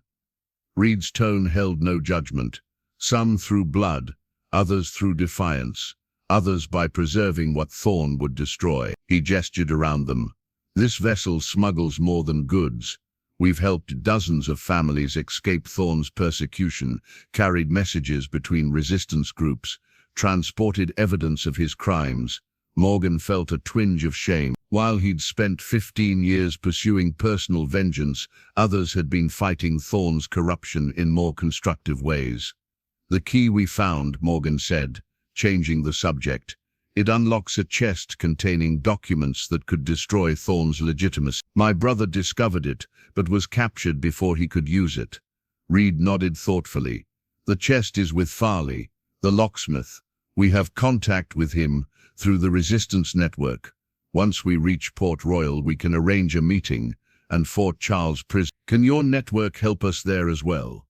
Reed's tone held no judgment. Some through blood, others through defiance, others by preserving what Thorn would destroy. He gestured around them. "This vessel smuggles more than goods. We've helped dozens of families escape Thorn's persecution, carried messages between resistance groups, transported evidence of his crimes." Morgan felt a twinge of shame. While he'd spent 15 years pursuing personal vengeance, others had been fighting Thorn's corruption in more constructive ways. "The key we found," Morgan said, changing the subject. "It unlocks a chest containing documents that could destroy Thorn's legitimacy. My brother discovered it, but was captured before he could use it." Reed nodded thoughtfully. "The chest is with Farley, the locksmith. We have contact with him through the Resistance Network. Once we reach Port Royal, we can arrange a meeting, and Fort Charles prison. Can your network help us there as well?"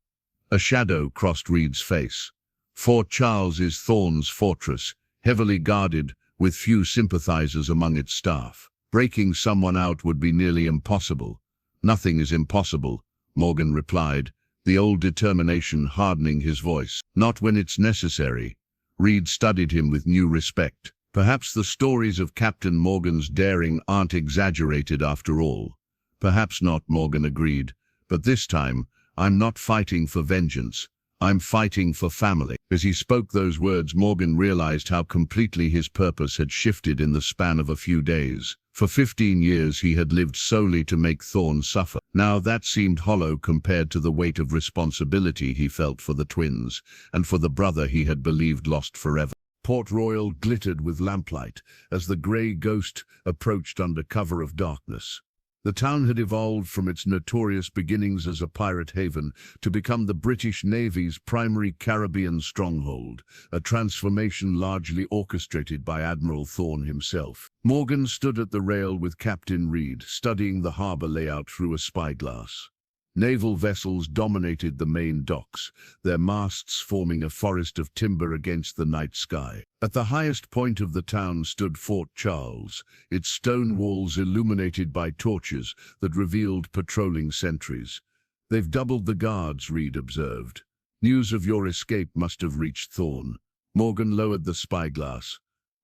A shadow crossed Reed's face. "Fort Charles is Thorn's fortress, heavily guarded, with few sympathizers among its staff. Breaking someone out would be nearly impossible." "Nothing is impossible," Morgan replied, the old determination hardening his voice. "Not when it's necessary." Reed studied him with new respect. Perhaps the stories of Captain Morgan's daring aren't exaggerated after all. "Perhaps not," Morgan agreed. "But this time, I'm not fighting for vengeance. I'm fighting for family." As he spoke those words, Morgan realized how completely his purpose had shifted in the span of a few days. For 15 years he had lived solely to make Thorn suffer. Now that seemed hollow compared to the weight of responsibility he felt for the twins, and for the brother he had believed lost forever. Port Royal glittered with lamplight as the grey Ghost approached under cover of darkness. The town had evolved from its notorious beginnings as a pirate haven to become the British Navy's primary Caribbean stronghold, a transformation largely orchestrated by Admiral Thorn himself. Morgan stood at the rail with Captain Reed, studying the harbour layout through a spyglass. Naval vessels dominated the main docks, their masts forming a forest of timber against the night sky. At the highest point of the town stood Fort Charles, its stone walls illuminated by torches that revealed patrolling sentries. "They've doubled the guards," Reed observed. "News of your escape must have reached Thorn." Morgan lowered the spyglass.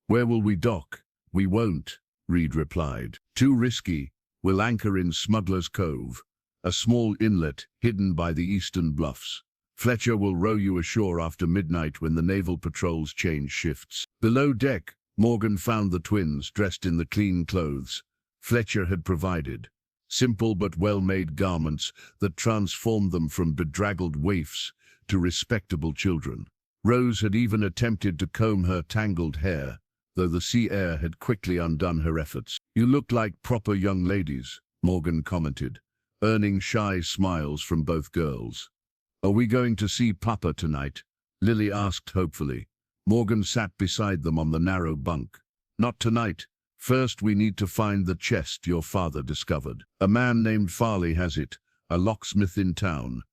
"Where will we dock?" "We won't," Reed replied. "Too risky. We'll anchor in Smuggler's Cove, a small inlet hidden by the eastern bluffs. Fletcher will row you ashore after midnight when the naval patrols change shifts." Below deck, Morgan found the twins dressed in the clean clothes Fletcher had provided. Simple but well-made garments that transformed them from bedraggled waifs to respectable children. Rose had even attempted to comb her tangled hair, though the sea air had quickly undone her efforts. "You look like proper young ladies," Morgan commented, earning shy smiles from both girls. "Are we going to see Papa tonight?" Lily asked hopefully. Morgan sat beside them on the narrow bunk. "Not tonight. First we need to find the chest your father discovered. A man named Farley has it, a locksmith in town.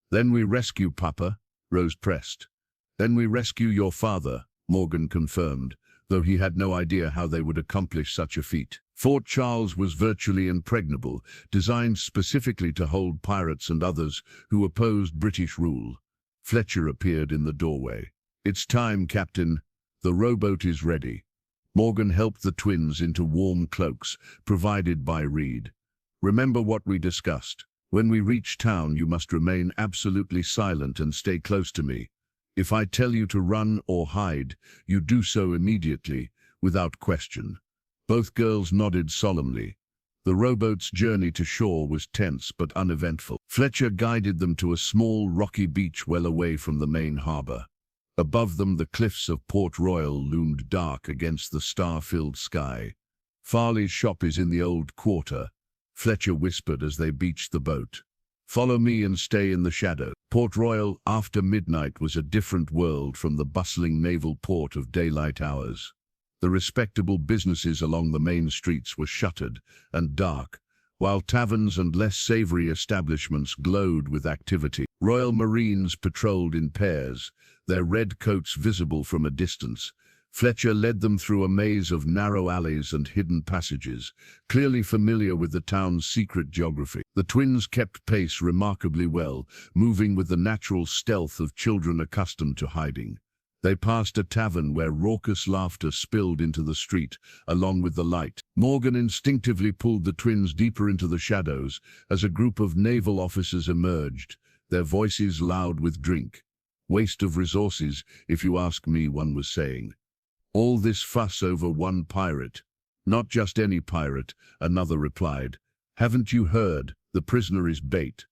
Then we rescue Papa," Rose pressed. "Then we rescue your father," Morgan confirmed, though he had no idea how they would accomplish such a feat. Fort Charles was virtually impregnable, designed specifically to hold pirates and others who opposed British rule. Fletcher appeared in the doorway. "It's time, Captain. The rowboat is ready." Morgan helped the twins into warm cloaks, provided by Reed. "Remember what we discussed. When we reach town, you must remain absolutely silent and stay close to me. If I tell you to run or hide, you do so immediately, without question." Both girls nodded solemnly. The rowboat's journey to shore was tense but uneventful. Fletcher guided them to a small rocky beach well away from the main harbor. Above them, the cliffs of Port Royal loomed dark against the star-filled sky. "Farley's shop is in the old quarter," Fletcher whispered as they beached the boat. "Follow me and stay in the shadow." Port Royal after midnight was a different world from the bustling naval port of daylight hours. The respectable businesses along the main streets were shuttered and dark, while taverns and less savory establishments glowed with activity. Royal Marines patrolled in pairs, their red coats visible from a distance. Fletcher led them through a maze of narrow alleys and hidden passages, clearly familiar with the town's secret geography. The twins kept pace remarkably well, moving with the natural stealth of children accustomed to hiding. They passed a tavern where raucous laughter spilled into the street, along with the light. Morgan instinctively pulled the twins deeper into the shadows as a group of naval officers emerged, their voices loud with drink. "Waste of resources, if you ask me," one was saying. "All this fuss over one pirate." "Not just any pirate," another replied. "Haven't you heard? The prisoner is bait.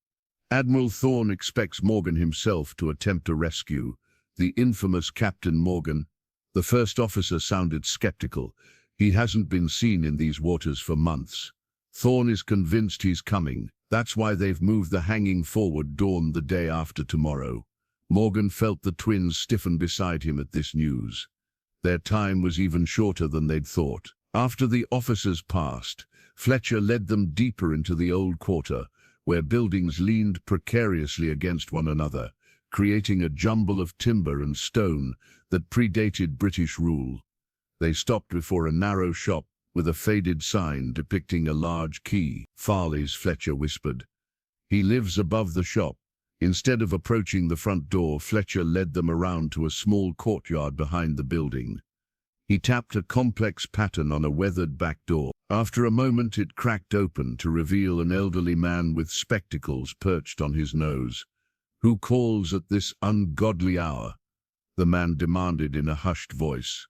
Admiral Thorne expects Morgan himself to attempt a rescue. The infamous Captain Morgan." The first officer sounded skeptical. "He hasn't been seen in these waters for months. Thorne is convinced he's coming. That's why they've moved the hanging forward dawn the day after tomorrow." Morgan felt the twins stiffen beside him at this news. Their time was even shorter than they'd thought. After the officers passed, Fletcher led them deeper into the old quarter, where buildings leaned precariously against one another, creating a jumble of timber and stone that predated British rule. They stopped before a narrow shop with a faded sign depicting a large key. "Farley's," Fletcher whispered. "He lives above the shop." Instead of approaching the front door, Fletcher led them around to a small courtyard behind the building. He tapped a complex pattern on a weathered back door. After a moment, it cracked open to reveal an elderly man with spectacles perched on his nose. "Who calls at this ungodly hour?" the man demanded in a hushed voice.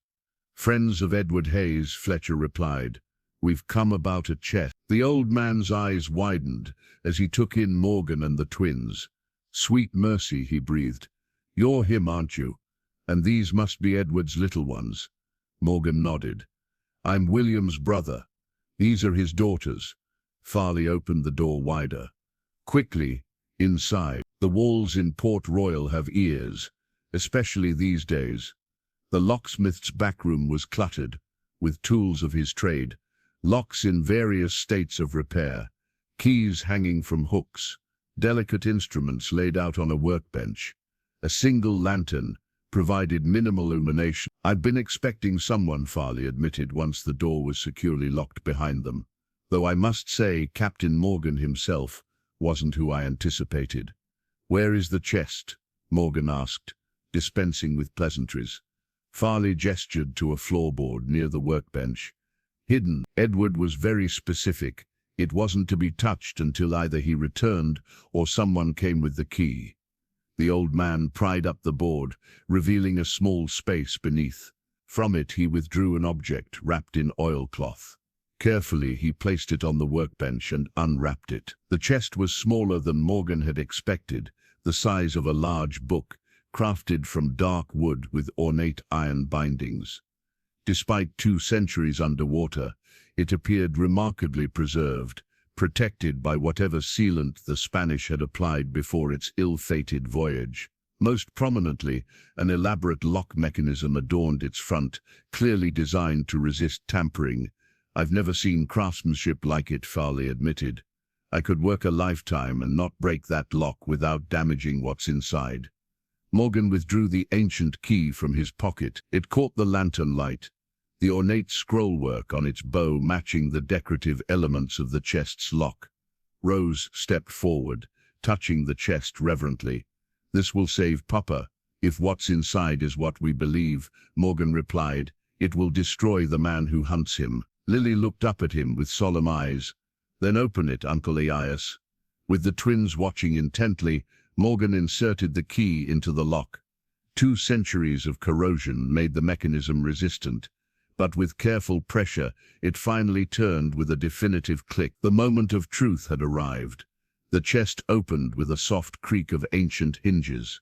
"Friends of Edward Hayes," Fletcher replied. "We've come about a chest." The old man's eyes widened as he took in Morgan and the twins. "Sweet mercy," he breathed. "You're him, aren't you? And these must be Edward's little ones." Morgan nodded. "I'm William's brother. These are his daughters." Farley opened the door wider. "Quickly, inside. The walls in Port Royal have ears, especially these days." The locksmith's backroom was cluttered with tools of his trade, locks in various states of repair, keys hanging from hooks, delicate instruments laid out on a workbench. A single lantern provided minimal illumination. "I'd been expecting someone," Farley admitted once the door was securely locked behind them. "Though I must say Captain Morgan himself wasn't who I anticipated." "Where is the chest?" Morgan asked, dispensing with pleasantries. Farley gestured to a floorboard near the workbench. "Hidden." Edward was very specific. It wasn't to be touched until either he returned or someone came with the key. The old man pried up the board, revealing a small space beneath. From it he withdrew an object wrapped in oilcloth. Carefully he placed it on the workbench and unwrapped it. The chest was smaller than Morgan had expected, the size of a large book, crafted from dark wood with ornate iron bindings. Despite 2 centuries underwater, it appeared remarkably preserved, protected by whatever sealant the Spanish had applied before its ill-fated voyage. Most prominently, an elaborate lock mechanism adorned its front, clearly designed to resist tampering. "I've never seen craftsmanship like it," Farley admitted. "I could work a lifetime and not break that lock without damaging what's inside." Morgan withdrew the ancient key from his pocket. It caught the lantern light, the ornate scrollwork on its bow matching the decorative elements of the chest's lock. Rose stepped forward, touching the chest reverently. This will save Papa. If what's inside is what we believe, Morgan replied, it will destroy the man who hunts him. Lily looked up at him with solemn eyes. Then open it, Uncle Elias. With the twins watching intently, Morgan inserted the key into the lock. 2 centuries of corrosion made the mechanism resistant, but with careful pressure, it finally turned with a definitive click. The moment of truth had arrived. The chest opened with a soft creak of ancient hinges.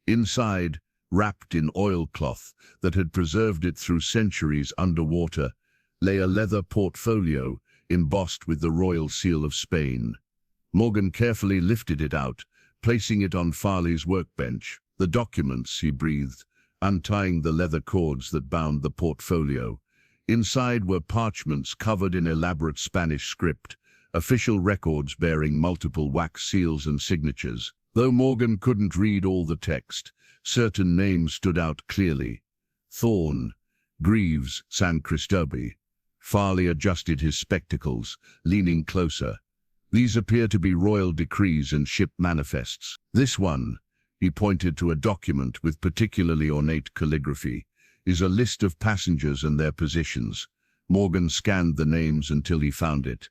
Inside, wrapped in oilcloth that had preserved it through centuries underwater, lay a leather portfolio embossed with the royal seal of Spain. Morgan carefully lifted it out, placing it on Farley's workbench. The documents, he breathed, untying the leather cords that bound the portfolio. Inside were parchments covered in elaborate Spanish script, official records bearing multiple wax seals and signatures. Though Morgan couldn't read all the text, certain names stood out clearly. Thorne, Greaves, San Cristobal. Farley adjusted his spectacles, leaning closer. These appear to be royal decrees and ship manifests. This one, he pointed to a document with particularly ornate calligraphy, is a list of passengers and their positions. Morgan scanned the names until he found it.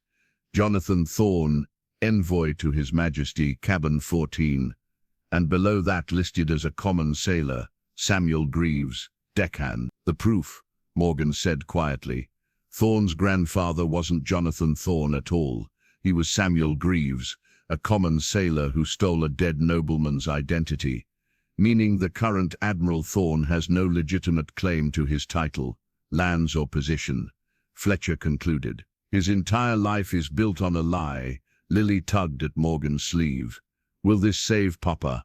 Jonathan Thorne, envoy to His Majesty, cabin 14. And below that, listed as a common sailor, Samuel Greaves, deckhand. The proof, Morgan said quietly. Thorne's grandfather wasn't Jonathan Thorne at all. He was Samuel Greaves, a common sailor who stole a dead nobleman's identity, meaning the current Admiral Thorne has no legitimate claim to his title, lands or position. Fletcher concluded. His entire life is built on a lie. Lily tugged at Morgan's sleeve. Will this save Papa?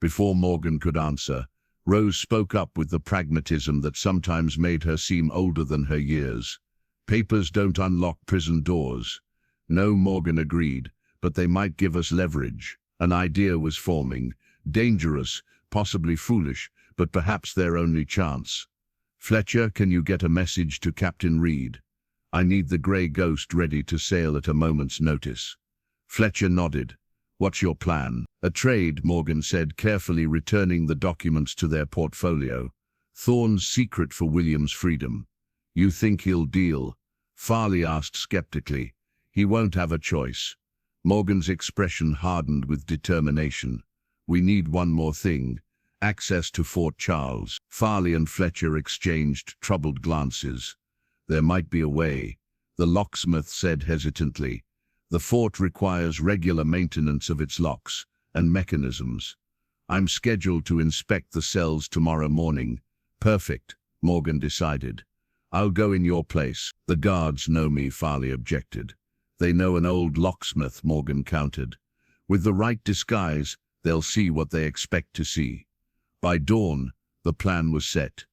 Before Morgan could answer, Rose spoke up with the pragmatism that sometimes made her seem older than her years. Papers don't unlock prison doors. No, Morgan agreed, but they might give us leverage. An idea was forming, dangerous, possibly foolish, but perhaps their only chance. Fletcher, can you get a message to Captain Reed? I need the Grey Ghost ready to sail at a moment's notice. Fletcher nodded. What's your plan? A trade, Morgan said, carefully returning the documents to their portfolio. Thorne's secret for William's freedom. You think he'll deal? Farley asked skeptically. He won't have a choice. Morgan's expression hardened with determination. We need one more thing. Access to Fort Charles. Farley and Fletcher exchanged troubled glances. There might be a way, the locksmith said hesitantly. The fort requires regular maintenance of its locks and mechanisms. I'm scheduled to inspect the cells tomorrow morning. Perfect, Morgan decided. I'll go in your place. The guards know me, Farley objected. They know an old locksmith, Morgan countered. With the right disguise, they'll see what they expect to see. By dawn, the plan was set.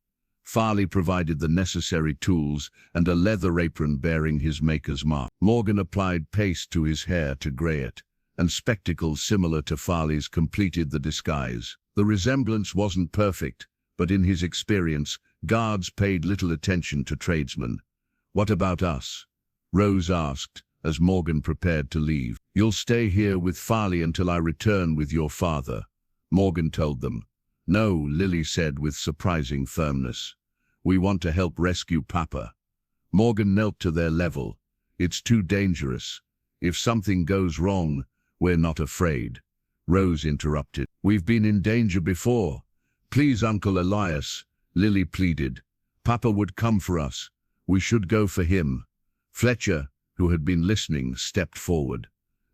Farley provided the necessary tools and a leather apron bearing his maker's mark. Morgan applied paste to his hair to grey it, and spectacles similar to Farley's completed the disguise. The resemblance wasn't perfect, but in his experience, guards paid little attention to tradesmen. What about us? Rose asked, as Morgan prepared to leave. You'll stay here with Farley until I return with your father, Morgan told them. No, Lily said with surprising firmness. We want to help rescue Papa. Morgan knelt to their level. It's too dangerous. If something goes wrong, we're not afraid. Rose interrupted. We've been in danger before. Please, Uncle Elias, Lily pleaded. Papa would come for us. We should go for him. Fletcher, who had been listening, stepped forward.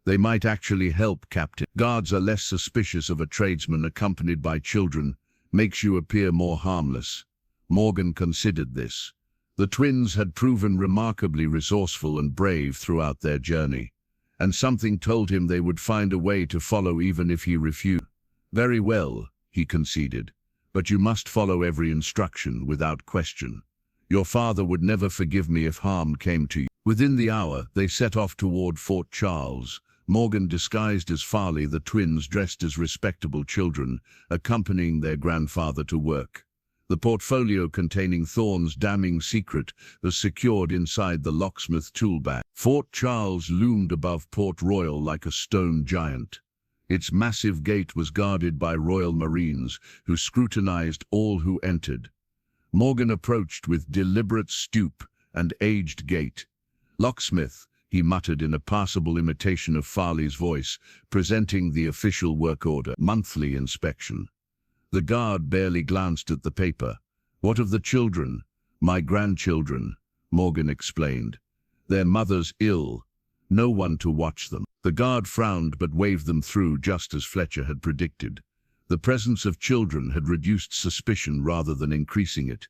They might actually help, Captain. Guards are less suspicious of a tradesman accompanied by children, makes you appear more harmless. Morgan considered this. The twins had proven remarkably resourceful and brave throughout their journey, and something told him they would find a way to follow even if he refused. Very well, he conceded, but you must follow every instruction without question. Your father would never forgive me if harm came to you. Within the hour, they set off toward Fort Charles. Morgan disguised as Farley, the twins dressed as respectable children, accompanying their grandfather to work. The portfolio containing Thorne's damning secret was secured inside the locksmith tool bag. Fort Charles loomed above Port Royal like a stone giant. Its massive gate was guarded by Royal Marines, who scrutinized all who entered. Morgan approached with deliberate stoop and aged gait. "Locksmith," he muttered in a passable imitation of Farley's voice, presenting the official work order, monthly inspection. The guard barely glanced at the paper. "What of the children?" "My grandchildren," Morgan explained. "Their mother's ill. No one to watch them." The guard frowned but waved them through, just as Fletcher had predicted. The presence of children had reduced suspicion rather than increasing it.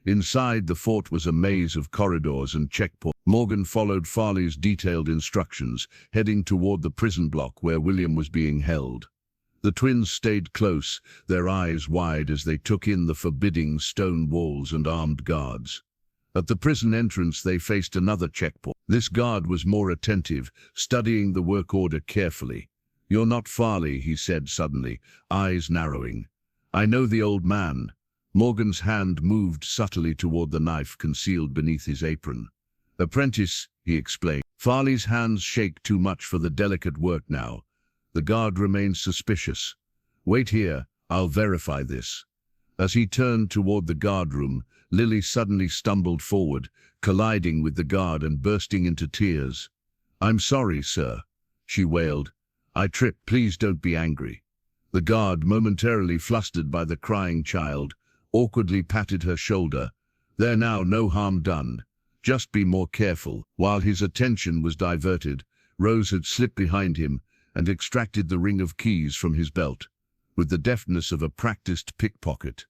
Inside the fort was a maze of corridors and checkpoints. Morgan followed Farley's detailed instructions, heading toward the prison block where William was being held. The twins stayed close, their eyes wide as they took in the forbidding stone walls and armed guards. At the prison entrance they faced another checkpoint. This guard was more attentive, studying the work order carefully. "You're not Farley," he said suddenly, eyes narrowing. "I know the old man." Morgan's hand moved subtly toward the knife concealed beneath his apron. "Apprentice," he explained. Farley's hands shake too much for the delicate work now. The guard remained suspicious. "Wait here, I'll verify this." As he turned toward the guard room, Lily suddenly stumbled forward, colliding with the guard and bursting into tears. "I'm sorry, sir," she wailed. "I tripped, please don't be angry." The guard, momentarily flustered by the crying child, awkwardly patted her shoulder. "There now, no harm done. Just be more careful." While his attention was diverted, Rose had slipped behind him and extracted the ring of keys from his belt, with the deftness of a practiced pickpocket.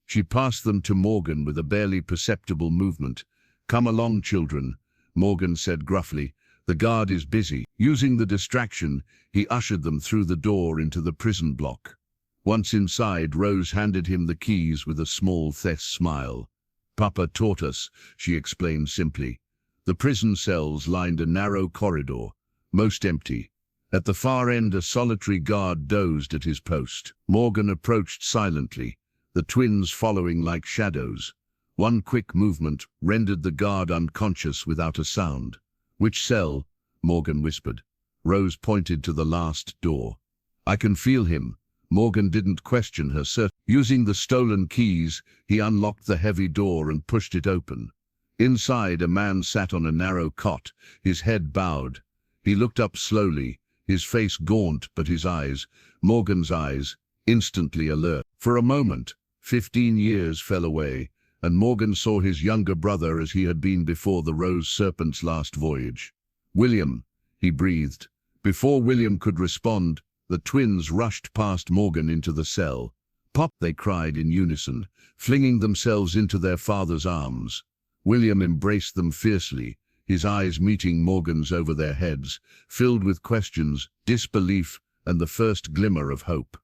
She passed them to Morgan with a barely perceptible movement. "Come along, children," Morgan said gruffly. "The guard is busy." Using the distraction, he ushered them through the door into the prison block. Once inside, Rose handed him the keys with a small smile. "Papa taught us," she explained simply. The prison cells lined a narrow corridor, most empty. At the far end, a solitary guard dozed at his post. Morgan approached silently, the twins following like shadows. One quick movement rendered the guard unconscious without a sound. "Which cell?" Morgan whispered. Rose pointed to the last door. "I can feel him." Morgan didn't question her certainty. Using the stolen keys, he unlocked the heavy door and pushed it open. Inside, a man sat on a narrow cot, his head bowed. He looked up slowly, his face gaunt, but his eyes, Morgan's eyes, instantly alert. For a moment, 15 years fell away, and Morgan saw his younger brother as he had been before the Rose Serpent's last voyage. "William," he breathed. Before William could respond, the twins rushed past Morgan into the cell. "Pop!" they cried in unison, flinging themselves into their father's arms. William embraced them fiercely, his eyes meeting Morgan's over their heads, filled with questions, disbelief, and the first glimmer of hope.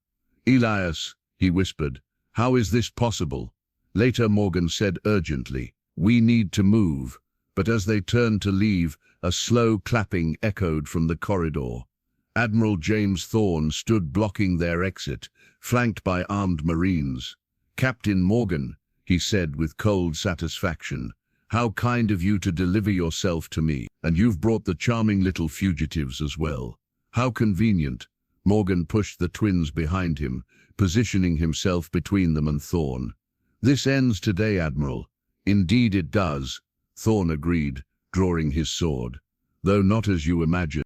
"Elias," he whispered, "how is this possible?" Later, Morgan said urgently, "We need to move." But as they turned to leave, a slow clapping echoed from the corridor. Admiral James Thorne stood blocking their exit, flanked by armed Marines. "Captain Morgan," he said with cold satisfaction, "how kind of you to deliver yourself to me. And you've brought the charming little fugitives as well. How convenient." Morgan pushed the twins behind him, positioning himself between them and Thorne. "This ends today, Admiral." "Indeed it does," Thorne agreed, drawing his sword. "Though not as you imagine."